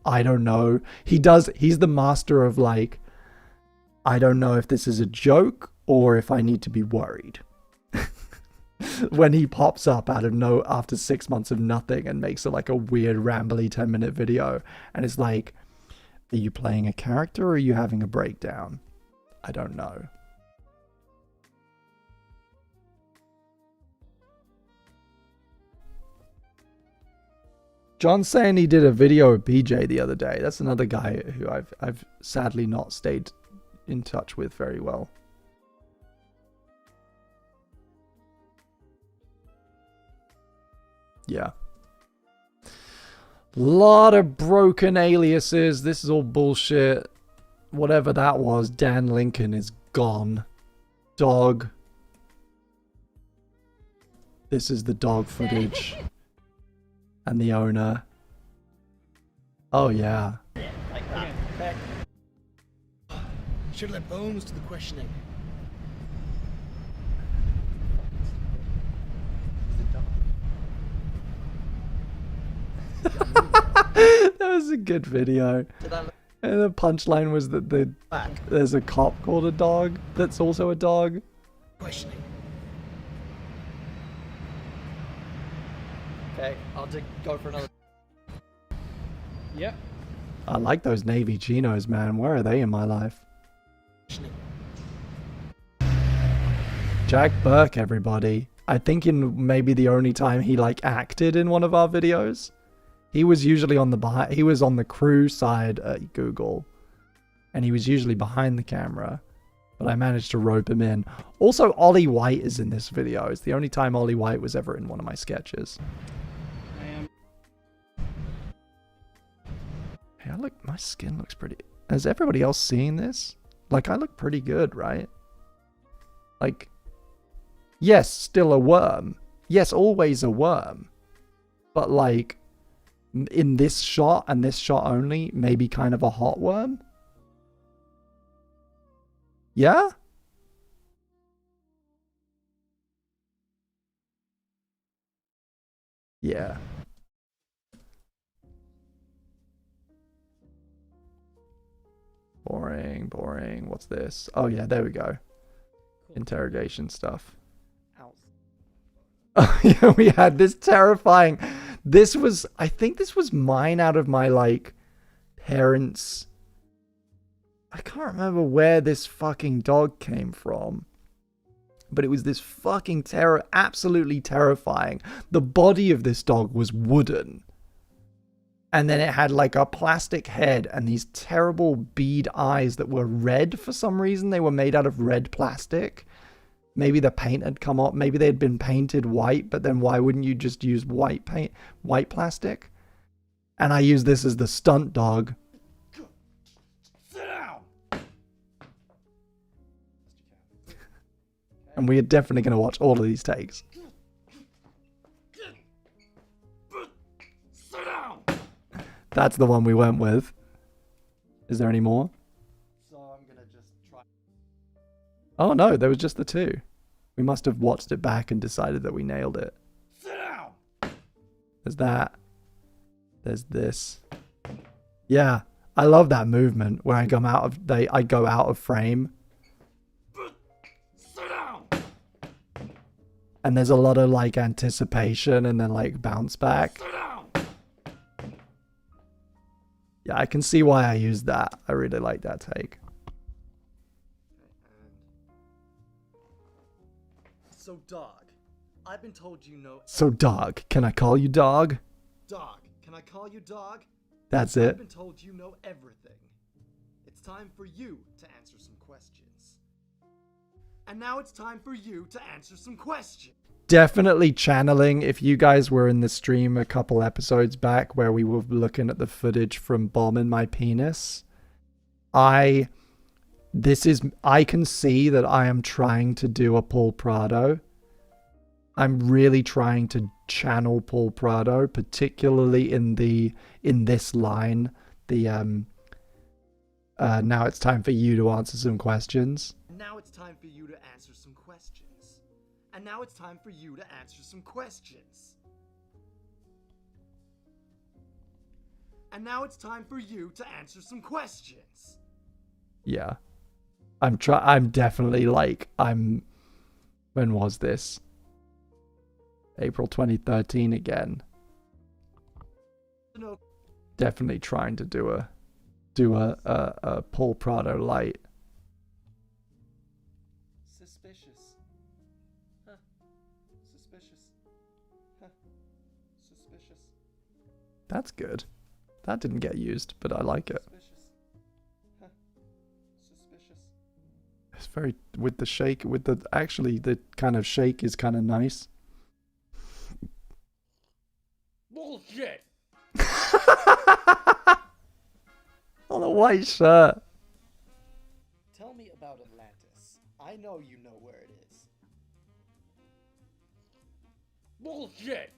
I don't know. He's the master of I don't know if this is a joke or if I need to be worried. When he pops up after 6 months of nothing and makes a weird rambly 10-minute video, and it's like, are you playing a character or are you having a breakdown? I don't know. John's saying he did a video with PJ the other day. That's another guy who I've sadly not stayed in touch with very well. Yeah. Lot of broken aliases. This is all bullshit. Whatever that was, Dan Lincoln is gone. Dog. This is the dog footage. And the owner. Oh yeah. Like that. Okay. Should let Bones do the questioning. That was a good video. And the punchline was that there's a cop called a dog that's also a dog. Questioning. Okay, I'll go for another. Yep. I like those navy chinos, man. Where are they in my life? Jack Burke, everybody. I think in maybe the only time he acted in one of our videos. He was usually on the crew side at Google, and he was usually behind the camera, but I managed to rope him in. Also, Ollie White is in this video. It's the only time Ollie White was ever in one of my sketches. Hey, my skin looks pretty. Is everybody else seeing this? I look pretty good, right? Yes, still a worm. Yes, always a worm. But in this shot and this shot only, maybe kind of a hot worm. Yeah? Yeah. Boring, boring. What's this? Oh yeah, there we go. Interrogation stuff. Oh yeah, we had this terrifying. This was, I think this was mine out of my like parents. I can't remember where this fucking dog came from. But it was this fucking absolutely terrifying. The body of this dog was wooden. And then it had like a plastic head and these terrible bead eyes that were red for some reason. They were made out of red plastic. Maybe the paint had come off. Maybe they had been painted white, but then why wouldn't you just use white plastic? And I used this as the stunt dog. Sit down. And we are definitely going to watch all of these takes. Sit down. That's the one we went with. Is there any more? So I'm gonna just try. Oh no, there was just the two. We must have watched it back and decided that we nailed it. Sit down. There's that. There's this. Yeah, I love that movement where I go out of frame. Sit down. And there's a lot of like anticipation and then like bounce back. Sit down. Yeah, I can see why I used that. I really like that take. So dog, I've been told you know. So dog, can I call you dog? Dog, can I call you dog? That's I've it. been told you know everything. It's time for you to answer some questions. And now it's time for you to answer some questions. Definitely channeling. If you guys were in the stream a couple episodes back where we were looking at the footage from bombing my penis, I can see that I am trying to do a Paul Prado. I'm really trying to channel Paul Prado, particularly in this line, the now it's time for you to answer some questions. Now it's time for you to answer some questions. And now it's time for you to answer some questions. And now it's time for you to answer some questions. Yeah. I'm definitely like, when was this? April 2013 again. No. Definitely trying to do a Paul Prado light. Suspicious. Huh. Suspicious. Huh. Suspicious. That's good. That didn't get used, but I like it. Suspicious. Huh. Suspicious. It's very, with the shake, actually the kind of shake is kind of nice. Bullshit. On a white shirt. Tell me about Atlantis. I know you know where it is. Bullshit.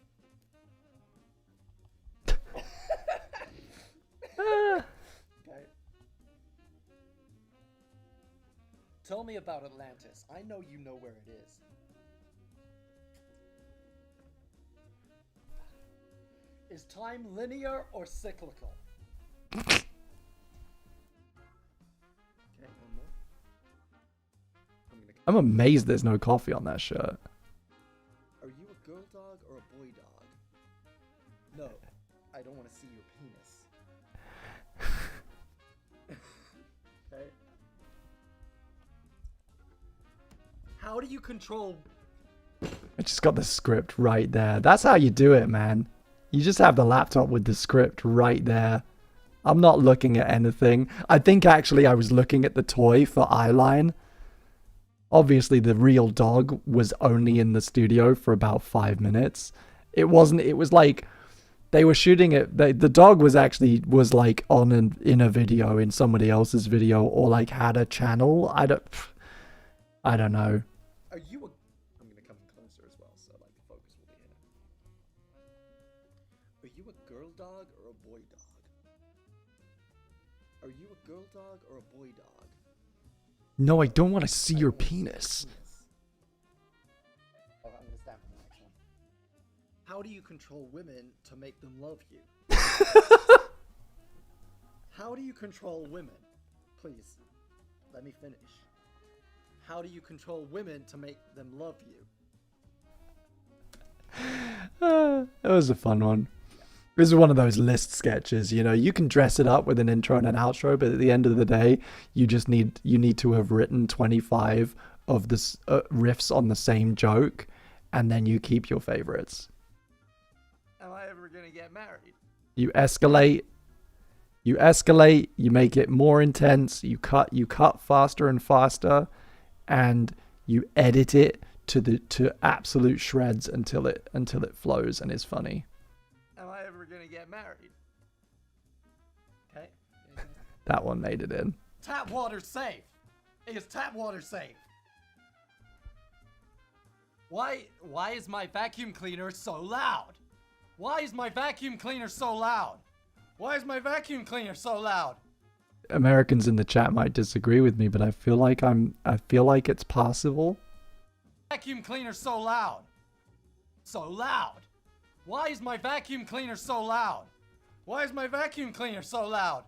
Okay. Tell me about Atlantis. I know you know where it is. Is time linear or cyclical? Okay, one more. I'm amazed there's no coffee on that shirt. Are you a girl dog or a boy dog? No, I don't want to see your penis. Okay. How do you control? I just got the script right there. That's how you do it, man. You just have the laptop with the script right there. I'm not looking at anything. I think actually I was looking at the toy for eyeline. Obviously the real dog was only in the studio for about 5 minutes. It was like they were shooting it. The dog was like in a video, in somebody else's video, or like had a channel. I don't know. Are you a? I'm gonna come closer as well, so like the focus will be in it. Are you a girl dog or a boy dog? Are you a girl dog or a boy dog? No, I don't want to see your penis. How do you control women to make them love you? How do you control women? Please, let me finish. How do you control women to make them love you? It was a fun one. This is one of those list sketches, you know. You can dress it up with an intro and an outro, but at the end of the day, you need to have written 25 of the riffs on the same joke, and then you keep your favorites. Am I ever gonna get married? You escalate, you make it more intense, you cut faster and faster, and you edit it to absolute shreds until it flows and is funny. Am I ever gonna get married? Okay. That one made it in. Tap water safe. Is tap water safe? Why is my vacuum cleaner so loud? Why is my vacuum cleaner so loud? Why is my vacuum cleaner so loud? Americans in the chat might disagree with me, but I feel like it's passable. Vacuum cleaner so loud. So loud. Why is my vacuum cleaner so loud? Why is my vacuum cleaner so loud?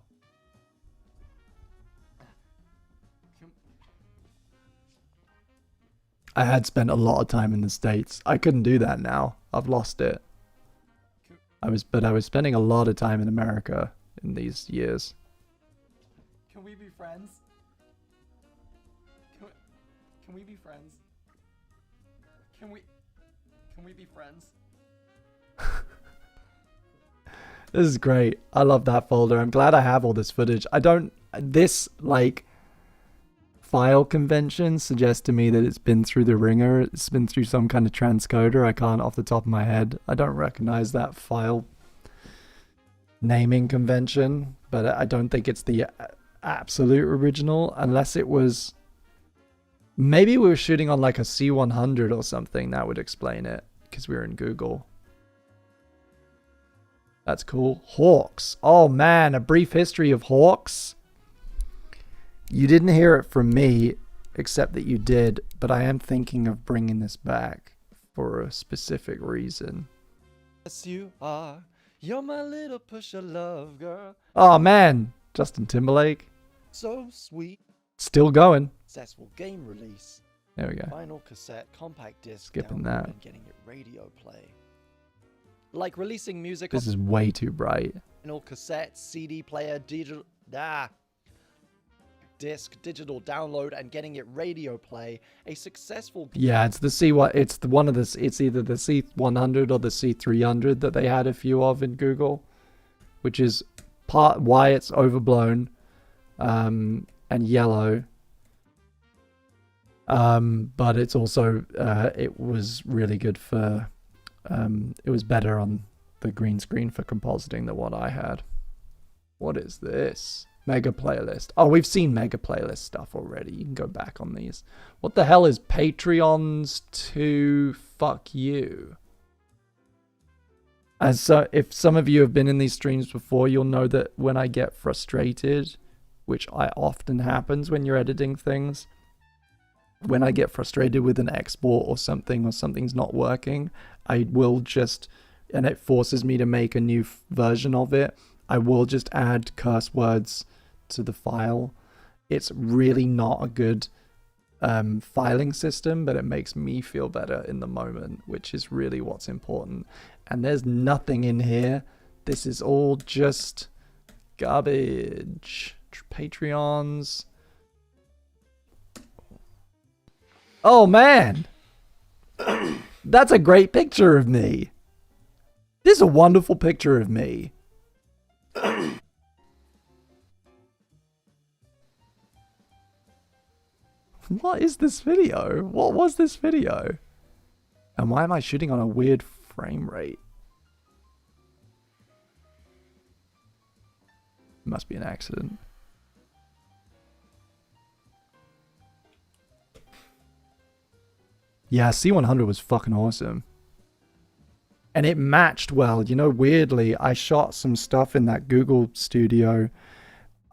I had spent a lot of time in the States. I couldn't do that now. I've lost it. I was spending a lot of time in America in these years. Can we be friends? Can we be friends? Can we be friends? This is great. I love that folder. I'm glad I have all this footage. This file convention suggests to me that it's been through the ringer. It's been through some kind of transcoder. I can't off the top of my head. I don't recognize that file naming convention, but I don't think it's the absolute original, unless it was... Maybe we were shooting on like a C100 or something. That would explain it, because we were in Google. That's cool. Hawks. Oh man, a brief history of Hawks. You didn't hear it from me, except that you did, but I am thinking of bringing this back for a specific reason. Yes, you are. You're my little push of love, girl. Oh man, Justin Timberlake. So sweet. Still going. Successful game release. There we go. Final cassette, compact disc, Skipping download that. and getting it radio play. Like releasing music. This is way too bright. Final cassette, CD player, digital disc, digital download, and getting it radio play. A successful. Yeah, it's the it's either the C100 or the C300 that they had a few of in Google, which is part why it's overblown, and yellow. But it's also it was really good for it was better on the green screen for compositing than what I had. What is this? Mega playlist. Oh, we've seen mega playlist stuff already. You can go back on these. What the hell is Patreons to fuck you? And so if some of you have been in these streams before, you'll know that when I get frustrated, which often happens when you're editing things, when I get frustrated with an export or something's not working, I will just, and it forces me to make a new version of it, I will just add curse words to the file. It's really not a good filing system, but it makes me feel better in the moment, which is really what's important. And there's nothing in here. This is all just garbage. Patreons. Oh man, that's a great picture of me. This is a wonderful picture of me. What is this video? What was this video? And why am I shooting on a weird frame rate? Must be an accident. Yeah, C100 was fucking awesome. And it matched well. You know, weirdly, I shot some stuff in that Google studio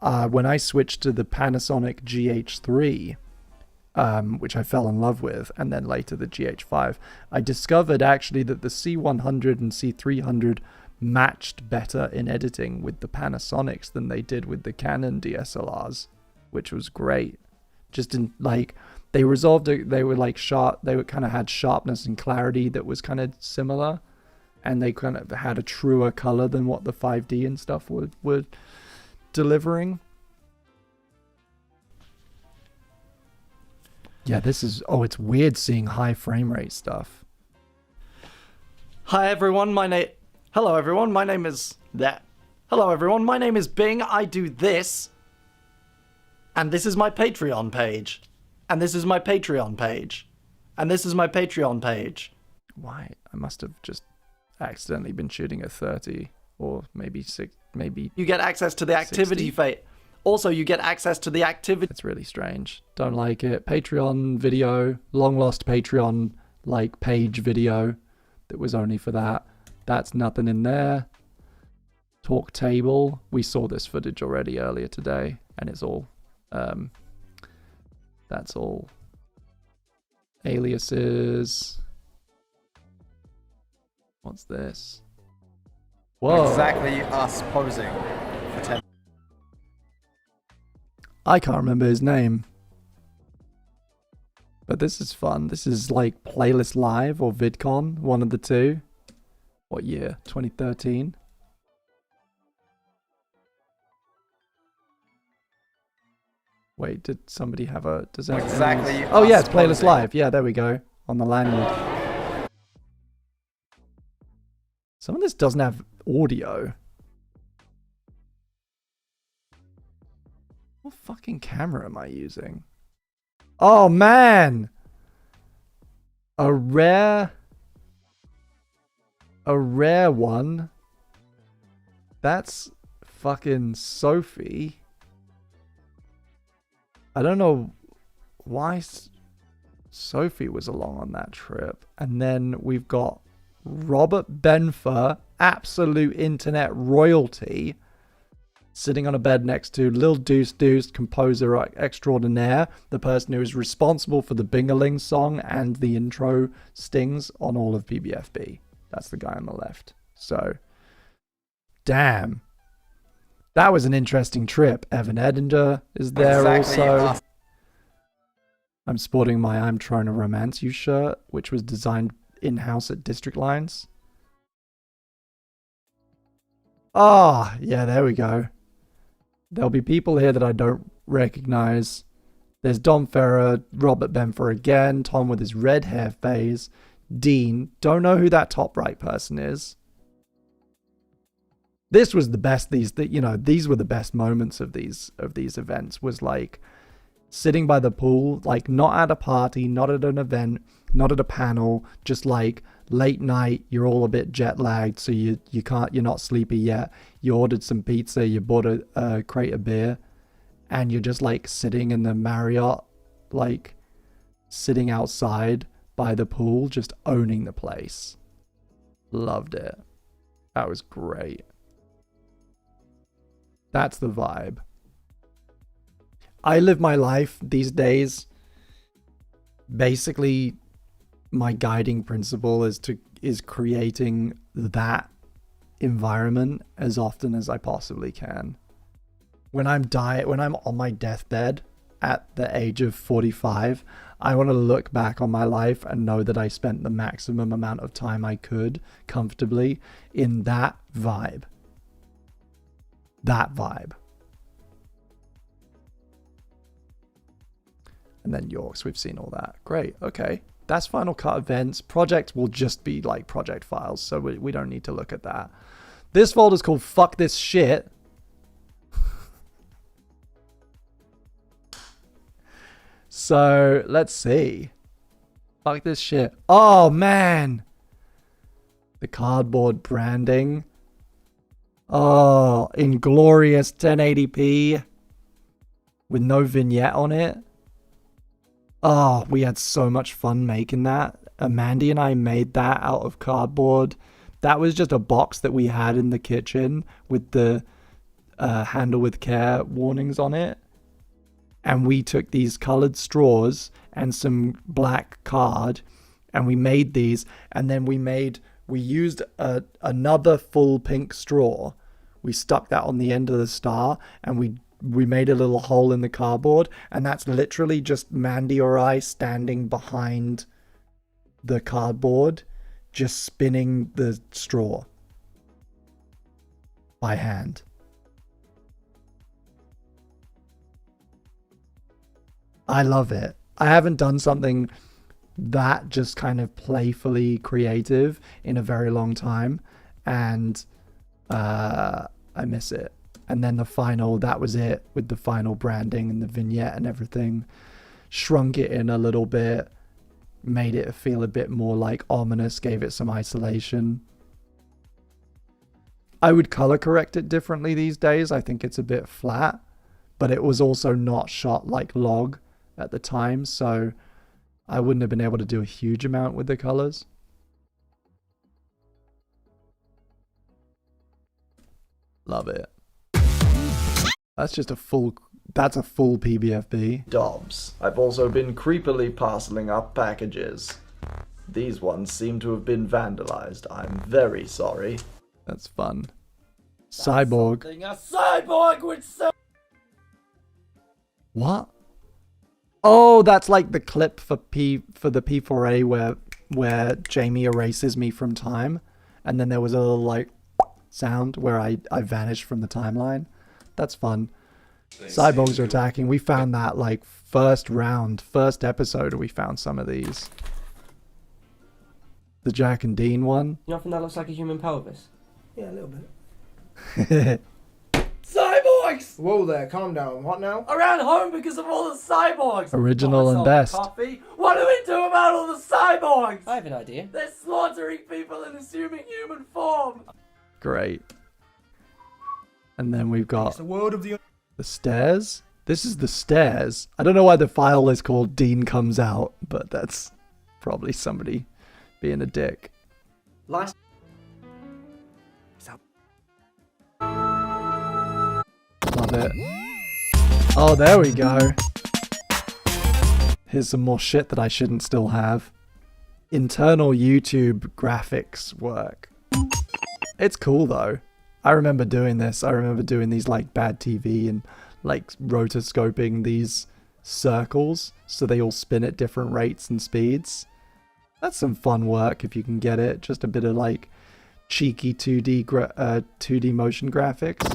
when I switched to the Panasonic GH3. which I fell in love with, and then later the GH5. I discovered actually that the C100 and C300 matched better in editing with the Panasonics than they did with the Canon DSLRs, which was great. Just in like, they resolved it, they were like sharp, they were kind of had sharpness and clarity that was kind of similar, and they kind of had a truer color than what the 5D and stuff were delivering. Yeah, this is, oh, it's weird seeing high frame rate stuff. Hi everyone, hello everyone, my name is that. Hello everyone, my name is Bing. I do this. And this is my Patreon page. And this is my Patreon page. And this is my Patreon page. Why? I must have just accidentally been shooting at 30 or maybe 6, maybe. You get access to the activity phase. Also, you get access to the activity. It's really strange. Don't like it. Patreon video, long lost Patreon like page video that was only for that. That's nothing in there. Talk table. We saw this footage already earlier today, and it's all that's all aliases. What's this? Whoa. Exactly us posing for 10. I can't remember his name. But this is fun. This is like Playlist Live or VidCon, one of the two. What year? 2013? Wait, did somebody have a... Does that Exactly. Oh yeah, it's Playlist Live. Yeah, there we go. On the lanyard. Some of this doesn't have audio. What fucking camera am I using? Oh man! A rare one. That's fucking Sophie. I don't know why Sophie was along on that trip. And then we've got Robert Benfer, absolute internet royalty, sitting on a bed next to Lil Deuce Deuce, composer extraordinaire, the person who is responsible for the Bingaling song and the intro stings on all of PBFB. That's the guy on the left. So, damn. That was an interesting trip. Evan Edinger is there also. I'm sporting my I'm Trying to Romance You shirt, which was designed in-house at District Lines. Ah, yeah, there we go. There'll be people here that I don't recognize. There's Dom Ferrer, Robert Benfer again, Tom with his red hair phase, Dean. Don't know who that top right person is. This was the best. These were the best moments of these events. Was like sitting by the pool, like not at a party, not at an event, not at a panel, just like late night. You're all a bit jet lagged, so you're not sleepy yet. You ordered some pizza, you bought a crate of beer, and you're just like sitting in the Marriott, like sitting outside by the pool, just owning the place. Loved it. That was great. That's the vibe. I live my life these days. Basically, my guiding principle is creating that environment as often as I possibly can. When I'm on my deathbed at the age of 45, I want to look back on my life and know that I spent the maximum amount of time I could comfortably in that vibe. That vibe. And then Yorks, we've seen all that. Great, okay. That's Final Cut events. Project will just be like project files, so we don't need to look at that. This folder's called Fuck This Shit. So, let's see. Fuck this shit. Oh, man. The cardboard branding. Oh, in glorious 1080p with no vignette on it. Oh, we had so much fun making that. Mandy and I made that out of cardboard. That was just a box that we had in the kitchen with the handle with care warnings on it. and we took these colored straws and some black card, and we made these, and then we used another full pink straw. We stuck that on the end of the star, and we made a little hole in the cardboard, and that's literally just Mandy or I standing behind the cardboard, just spinning the straw by hand. I love it. I haven't done something that just kind of playfully creative in a very long time, and I miss it. And then the final, that was it, with the final branding and the vignette and everything. Shrunk it in a little bit, made it feel a bit more like ominous, gave it some isolation. I would color correct it differently these days. I think it's a bit flat, but it was also not shot like log at the time, so I wouldn't have been able to do a huge amount with the colors. Love it. That's a full PBFB. Dobbs. I've also been creepily parceling up packages. These ones seem to have been vandalized. I'm very sorry. That's fun. Cyborg. A cyborg would say. What? Oh, that's like the clip for the P4A where Jamie erases me from time, and then there was a little like sound where I vanished from the timeline. That's fun. Cyborgs are attacking. We found that like first episode, we found some of these. The Jack and Dean one. You know, that looks like a human pelvis. Yeah, a little bit. Cyborgs! Whoa there, calm down. What now? I ran home because of all the cyborgs. Original and best. Coffee. What do we do about all the cyborgs? I have an idea. They're slaughtering people and assuming human form. Great. And then we've got the world of the stairs. This is the stairs. I don't know why the file is called Dean Comes Out, but that's probably somebody being a dick. Last. Love it. Oh, there we go. Here's some more shit that I shouldn't still have. Internal YouTube graphics work. It's cool though. I remember doing this. I remember doing these like bad TV and like rotoscoping these circles so they all spin at different rates and speeds. That's some fun work if you can get it. Just a bit of like cheeky 2D motion graphics.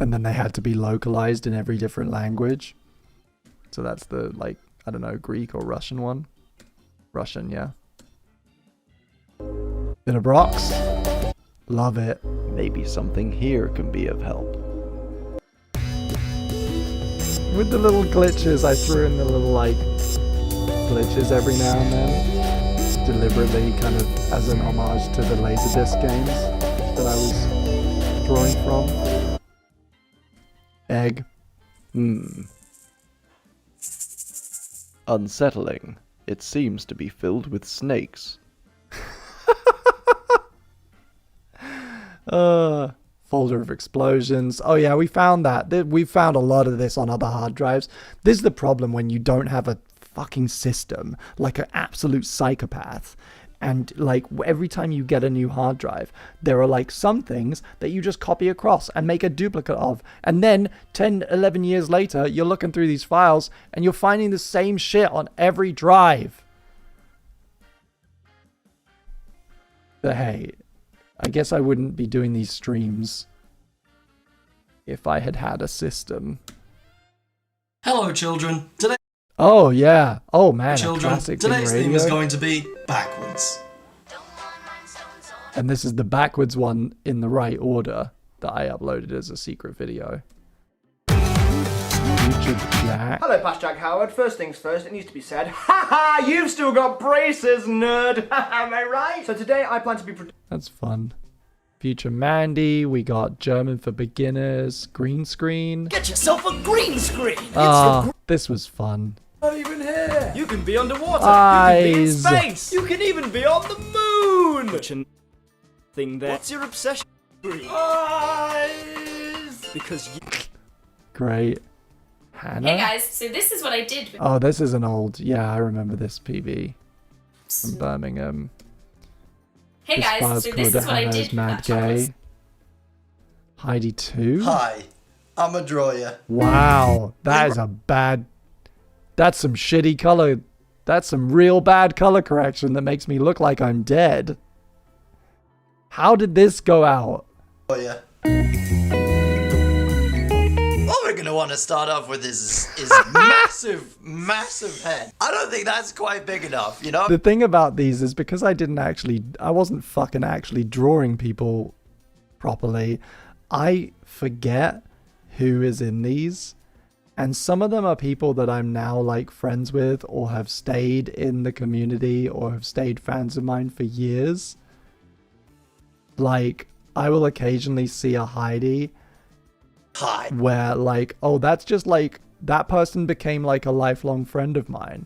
And then they had to be localized in every different language. So that's the, like, I don't know, Greek or Russian one. Russian, yeah. Bit of rocks. Love it. Maybe something here can be of help. With the little glitches, I threw in the little, like, glitches every now and then. Deliberately, kind of as an homage to the Laserdisc games that I was drawing from. Egg. Unsettling. It seems to be filled with snakes. Folder of explosions. Oh yeah, we found that. We found a lot of this on other hard drives. This is the problem when you don't have a fucking system, like an absolute psychopath. And like every time you get a new hard drive, there are like some things that you just copy across and make a duplicate of. And then 10, 11 years later, you're looking through these files and you're finding the same shit on every drive. But hey, I guess I wouldn't be doing these streams if I had had a system. Hello, children. Today. Oh yeah. Oh man. Children, today's theme is going to be backwards. And this is the backwards one in the right order that I uploaded as a secret video. Future Jack. Hello, Past Jack Howard. First things first, it needs to be said. Haha, you've still got braces, nerd. Am I right? So today I plan to be. That's fun. Future Mandy. We got German for beginners. Green screen. Get yourself a green screen. This was fun. Not even here. You can be underwater. Eyes. You can be in space. You can even be on the moon. doing the thing there. What's your obsession? Because you... Great. Hannah? Hey guys, so this is what I did. Oh, this is an old... Yeah, I remember this PB. From Birmingham. Hey this guys, so this is what I did. Mad Gay. Heidi 2? Hi, I'm a drawer. Wow, that is a bad... That's some shitty color... That's some real bad color correction that makes me look like I'm dead. How did this go out? What we're gonna want to start off with is massive head. I don't think that's quite big enough, you know? The thing about these is because I wasn't fucking actually drawing people properly, I forget who is in these. And some of them are people that I'm now like friends with or have stayed in the community or have stayed fans of mine for years. Like, I will occasionally see a Heidi where like, oh, that's just like, that person became like a lifelong friend of mine.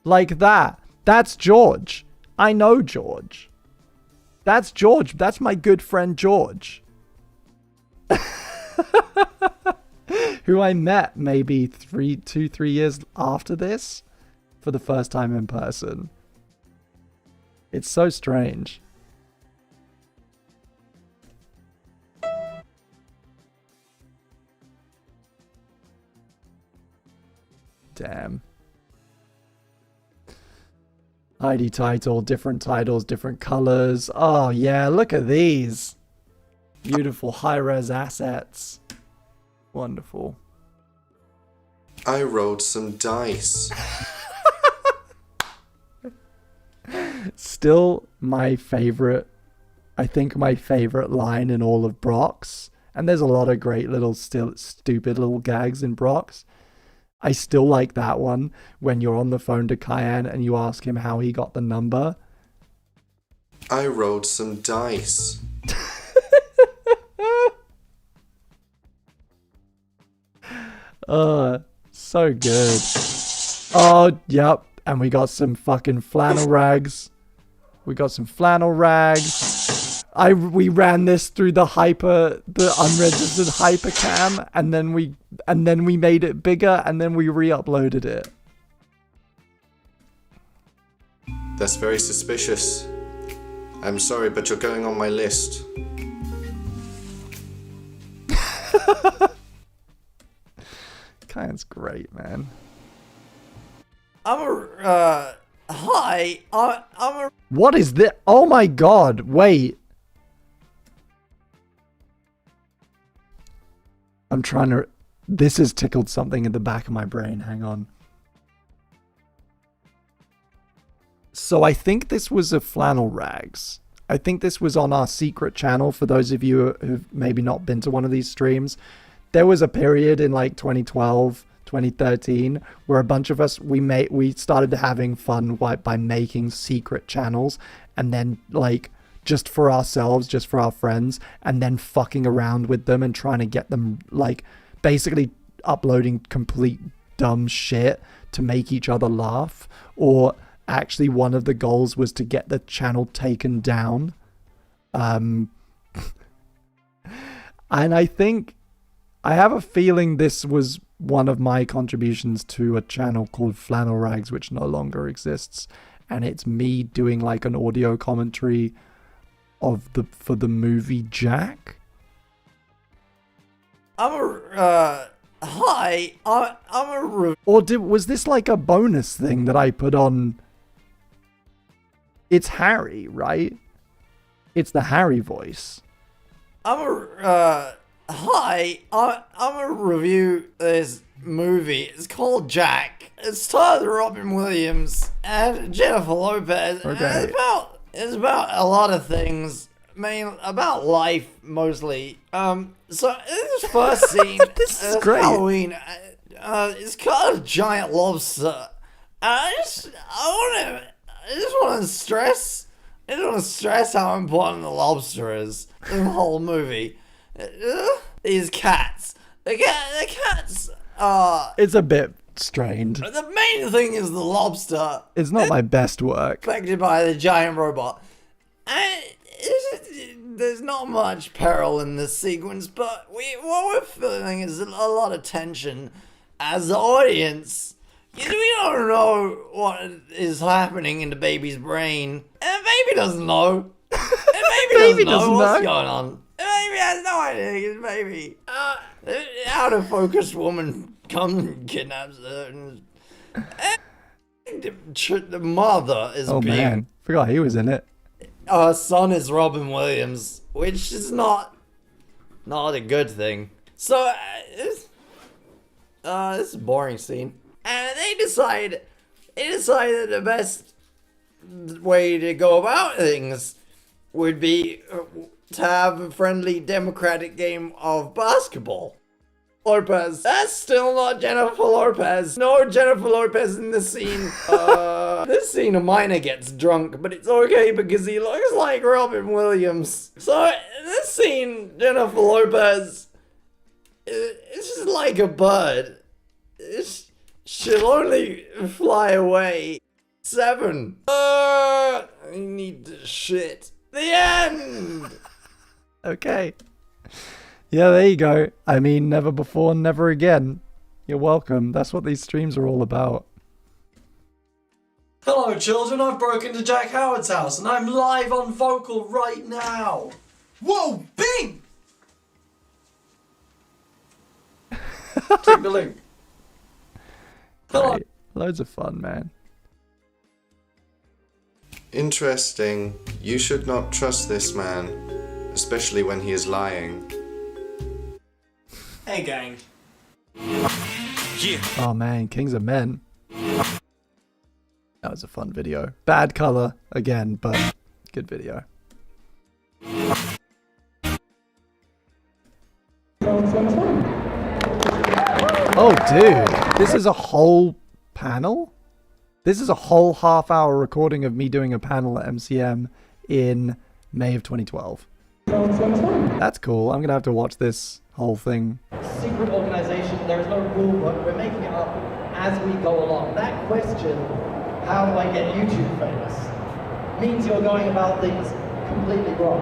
Like that. That's George. I know George. That's George. That's my good friend George. Who I met maybe 2-3 years after this for the first time in person. It's so strange. Damn. ID title, different titles, different colors. Oh yeah, look at these. Beautiful high-res assets. Wonderful. I rolled some dice. Still my favorite, I think my favorite line in all of Brock's, and there's a lot of great little stupid little gags in Brock's. I still like that one when you're on the phone to Cayenne and you ask him how he got the number. I rolled some dice. So good. Oh, yep. And we got some fucking flannel rags. We ran this through the unregistered hypercam, and then we made it bigger, and then we re-uploaded it. That's very suspicious. I'm sorry, but you're going on my list. Cayenne's great, man. Hi, I'm a... What is this? Oh my god, wait. I'm trying to... This has tickled something in the back of my brain, hang on. So I think this was a flannel rags. I think this was on our secret channel for those of you who've maybe not been to one of these streams. There was a period in like 2012, 2013 where a bunch of us, we started having fun by making secret channels and then like just for ourselves, just for our friends, and then fucking around with them and trying to get them like basically uploading complete dumb shit to make each other laugh. Or actually one of the goals was to get the channel taken down. And I have a feeling this was one of my contributions to a channel called Flannel Rags, which no longer exists. And it's me doing like an audio commentary for the movie Jack. Was this like a bonus thing that I put on? It's Harry, right? It's the Harry voice. Hi, I'm a review this movie. It's called Jack. It stars Robin Williams and Jennifer Lopez. Okay. It's about a lot of things. I mean, about life mostly. So this first scene, this is great. Halloween. It's got a giant lobster. I just want to stress how important the lobster is in the whole movie. These cats. The cats are... It's a bit strained. The main thing is the lobster. It's not my best work. Affected by the giant robot. There's not much peril in this sequence, but what we're feeling is a lot of tension as the audience. We don't know what is happening in the baby's brain. And the baby doesn't know. The baby doesn't know what's going on. The baby has no idea. His baby. Out of focus woman comes and kidnaps her. And the mother is Oh being. man, forgot he was in it. Her son is Robin Williams, which is not a good thing. So this is a boring scene, and they decided the best way to go about things would be to have a friendly democratic game of basketball. Lopez. That's still not Jennifer Lopez. No Jennifer Lopez in this scene. This scene, a miner gets drunk, but it's okay because he looks like Robin Williams. So, this scene, Jennifer Lopez, it's just like a bird. She'll only fly away. 7. I need to shit. The end! Okay. Yeah, there you go. I mean, never before, never again. You're welcome. That's what these streams are all about. Hello, children. I've broken into Jack Howard's house and I'm live on vocal right now. Whoa, Bing! Click the link. Great. Loads of fun, man. Interesting. You should not trust this man, especially when he is lying. Hey, gang. Yeah. Oh man, Kings of Men. That was a fun video. Bad color again, but good video. Oh dude, this is a whole panel? This is a whole half-hour recording of me doing a panel at MCM in May of 2012. That's cool. I'm gonna have to watch this whole thing. Secret organization, there is no rule book, we're making it up as we go along. That question, how do I get YouTube famous, means you're going about things completely wrong.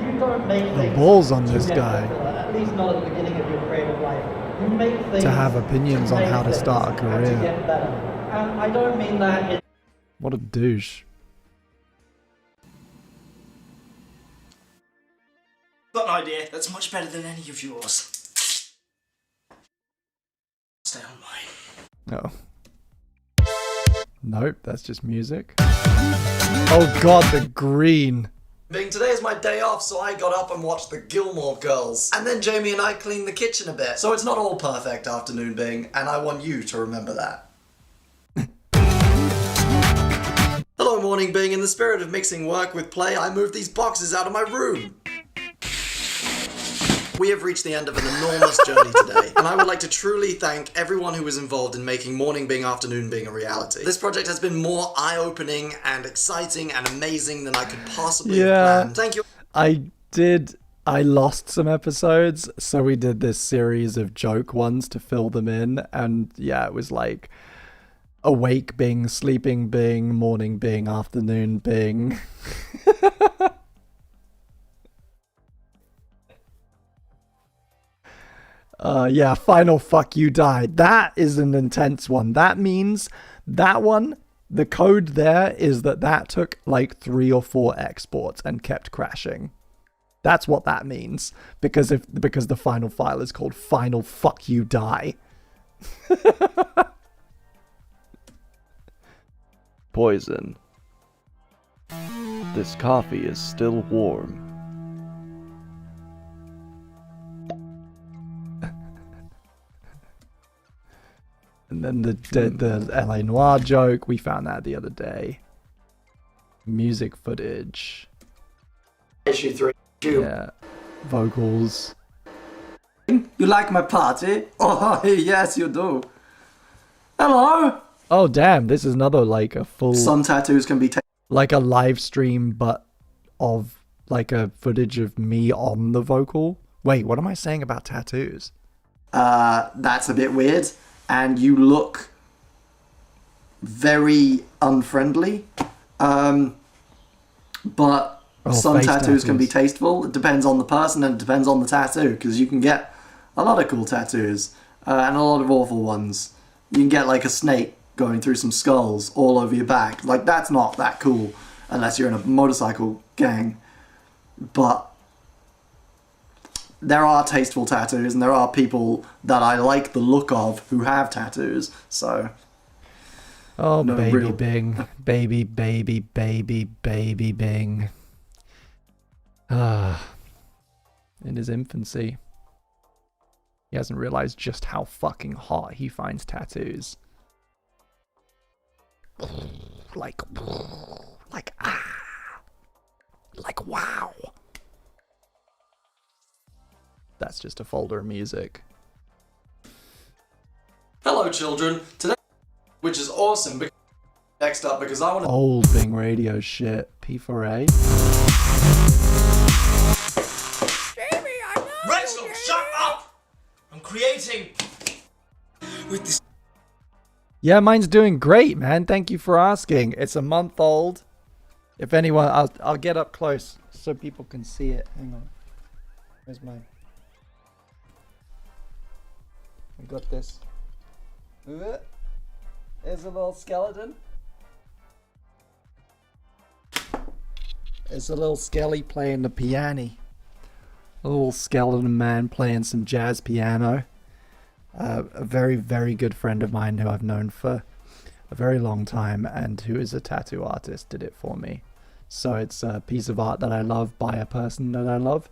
You don't make things... The balls on this guy. At least not at the beginning of your creative life. You make things... To have opinions on how to start a and career. to get better. And I don't mean that in... What a douche. Got an idea that's much better than any of yours. Stay online. Oh. Nope, that's just music. Oh god, the green. Bing, today is my day off, so I got up and watched the Gilmore Girls. And then Jamie and I cleaned the kitchen a bit. So it's not all perfect afternoon, Bing, and I want you to remember that. Hello, morning, Bing. In the spirit of mixing work with play, I moved these boxes out of my room. We have reached the end of an enormous journey today, and I would like to truly thank everyone who was involved in making Morning Bing Afternoon Bing a reality. This project has been more eye-opening and exciting and amazing than I could possibly have planned. Thank you. I lost some episodes, so we did this series of joke ones to fill them in, and yeah, it was like awake Bing, sleeping Bing, morning Bing, afternoon Bing. Yeah, final fuck you died. That is an intense one. That means that one, the code there is that took like 3 or 4 exports and kept crashing. That's what that means. Because the final file is called final fuck you die. Poison. This coffee is still warm. And then the LA Noire joke, we found that the other day. Music footage. Issue 3. Yeah. Vocals. You like my party? Oh, yes, you do. Hello? Oh, damn. This is another, like, a full... Some tattoos can be taken. Like a live stream, but of, like, a footage of me on the vocal. Wait, what am I saying about tattoos? That's a bit weird. And you look very unfriendly. But Oh, some face tattoos can be tattoos. tasteful. It depends on the person and it depends on the tattoo, because you can get a lot of cool tattoos and a lot of awful ones. You can get like a snake going through some skulls all over your back. Like, that's not that cool unless you're in a motorcycle gang. But there are tasteful tattoos, and there are people that I like the look of who have tattoos. So, Oh, no baby real- Bing. Baby, baby, baby, baby Bing. Ah. In his infancy. He hasn't realized just how fucking hot he finds tattoos. Like, wow. That's just a folder of music. Hello, children. Today, which is awesome. Next up, because I want to. Old Bing radio shit. P4A. Rachel, shut up! I'm creating with this. Yeah, mine's doing great, man. Thank you for asking. It's a month old. If anyone, I'll get up close so people can see it. Hang on. Where's mine? I got this. There's a little skeleton. There's a little skelly playing the piano. A little skeleton man playing some jazz piano. A very, very good friend of mine who I've known for a very long time and who is a tattoo artist did it for me. So it's a piece of art that I love by a person that I love.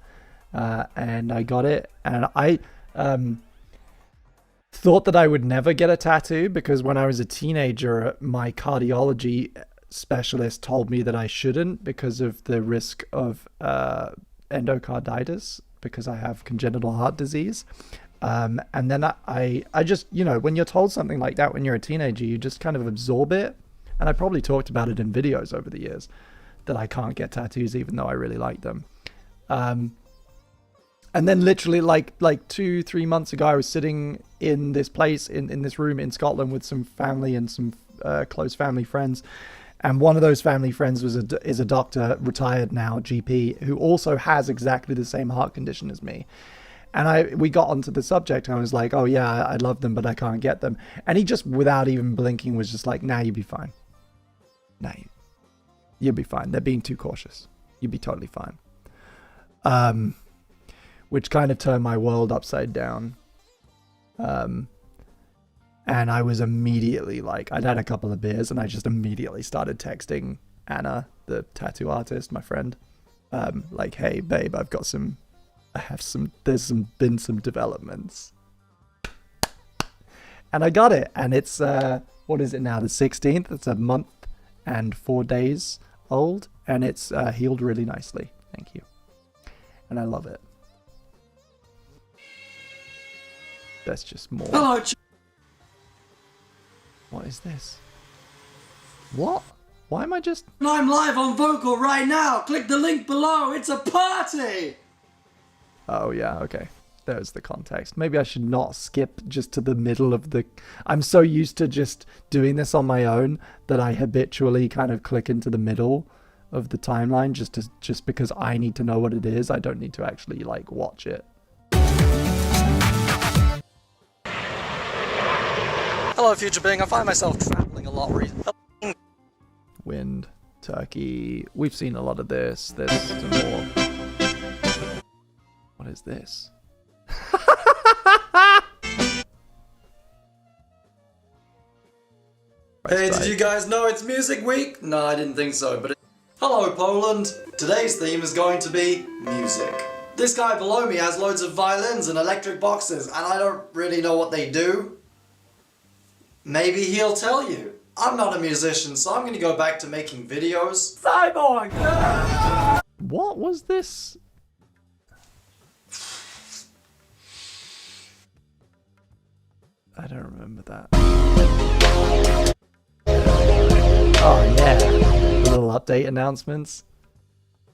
And I got it. And I thought that I would never get a tattoo because when I was a teenager, my cardiology specialist told me that I shouldn't because of the risk of endocarditis because I have congenital heart disease. And then I just, you know, when you're told something like that when you're a teenager, you just kind of absorb it. And I probably talked about it in videos over the years that I can't get tattoos even though I really like them. And then literally like 2-3 months ago, I was sitting in this place, in this room in Scotland with some family and some close family friends. And one of those family friends is a doctor, retired now, GP, who also has exactly the same heart condition as me. And we got onto the subject and I was like, oh yeah, I love them, but I can't get them. And he just, without even blinking, was just like, nah, you'll be fine. Nah, you'll be fine. They're being too cautious. You'll be totally fine. Which kind of turned my world upside down. And I was immediately like, I'd had a couple of beers and I just immediately started texting Anna, the tattoo artist, my friend. Like, hey babe, there's been some developments. And I got it. And it's, what is it now? The 16th. It's a month and 4 days old. And it's healed really nicely. Thank you. And I love it. That's just more. Hello. What is this? What? Why am I just... I'm live on Vocal right now. Click the link below. It's a party. Oh yeah, okay. There's the context. Maybe I should not skip just to the middle of the... I'm so used to just doing this on my own that I habitually kind of click into the middle of the timeline just because I need to know what it is. I don't need to actually like watch it. Hello, future being. I find myself traveling a lot recently. Wind, turkey. We've seen a lot of this. There's some more. What is this? Hey, did you guys know it's Music Week? No, I didn't think so, but hello, Poland. Today's theme is going to be music. This guy below me has loads of violins and electric boxes, and I don't really know what they do. Maybe he'll tell you. I'm not a musician, so I'm gonna go back to making videos. Cyborg! What was this? I don't remember that. Oh yeah, little update announcements.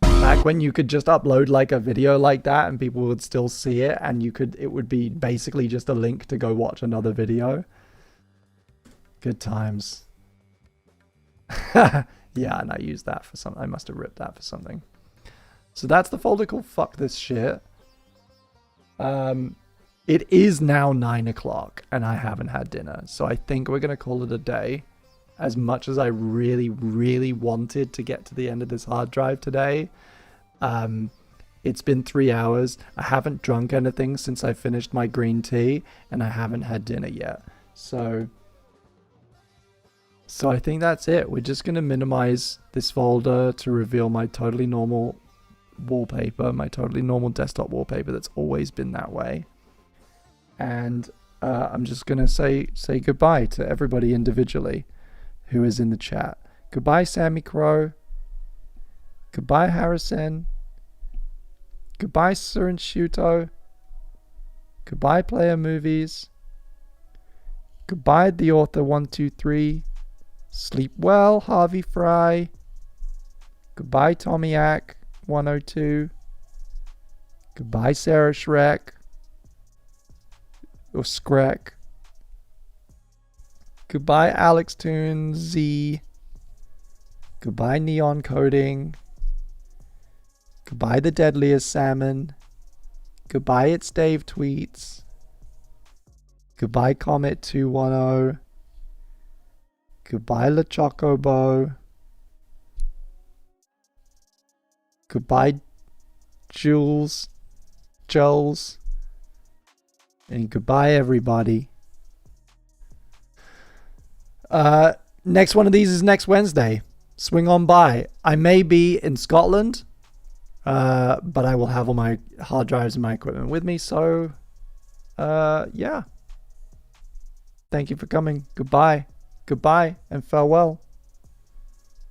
Back when you could just upload like a video like that and people would still see it and it would be basically just a link to go watch another video. Good times. Yeah, and I used that for something. I must have ripped that for something. So that's the folder called Fuck This Shit. It is now 9 o'clock and I haven't had dinner. So I think we're going to call it a day. As much as I really, really wanted to get to the end of this hard drive today. It's been 3 hours. I haven't drunk anything since I finished my green tea. And I haven't had dinner yet. So I think that's it. We're just going to minimize this folder to reveal my totally normal wallpaper, my totally normal desktop wallpaper that's always been that way. And I'm just going to say goodbye to everybody individually who is in the chat. Goodbye, Sammy Crow. Goodbye, Harrison. Goodbye, Sir Shuto. Goodbye, Player Movies. Goodbye, The Author 123. Sleep well, Harvey Fry. Goodbye, Tommyac 102. Goodbye, Sarah Shrek. Or Skrek. Goodbye, Alex Toon Z. Goodbye, Neon Coding. Goodbye, The Deadliest Salmon. Goodbye, It's Dave Tweets. Goodbye, Comet 210. Goodbye, La Chocobo. Goodbye, Jules. And goodbye, everybody. Next one of these is next Wednesday. Swing on by. I may be in Scotland, but I will have all my hard drives and my equipment with me. So, yeah. Thank you for coming. Goodbye. Goodbye and farewell.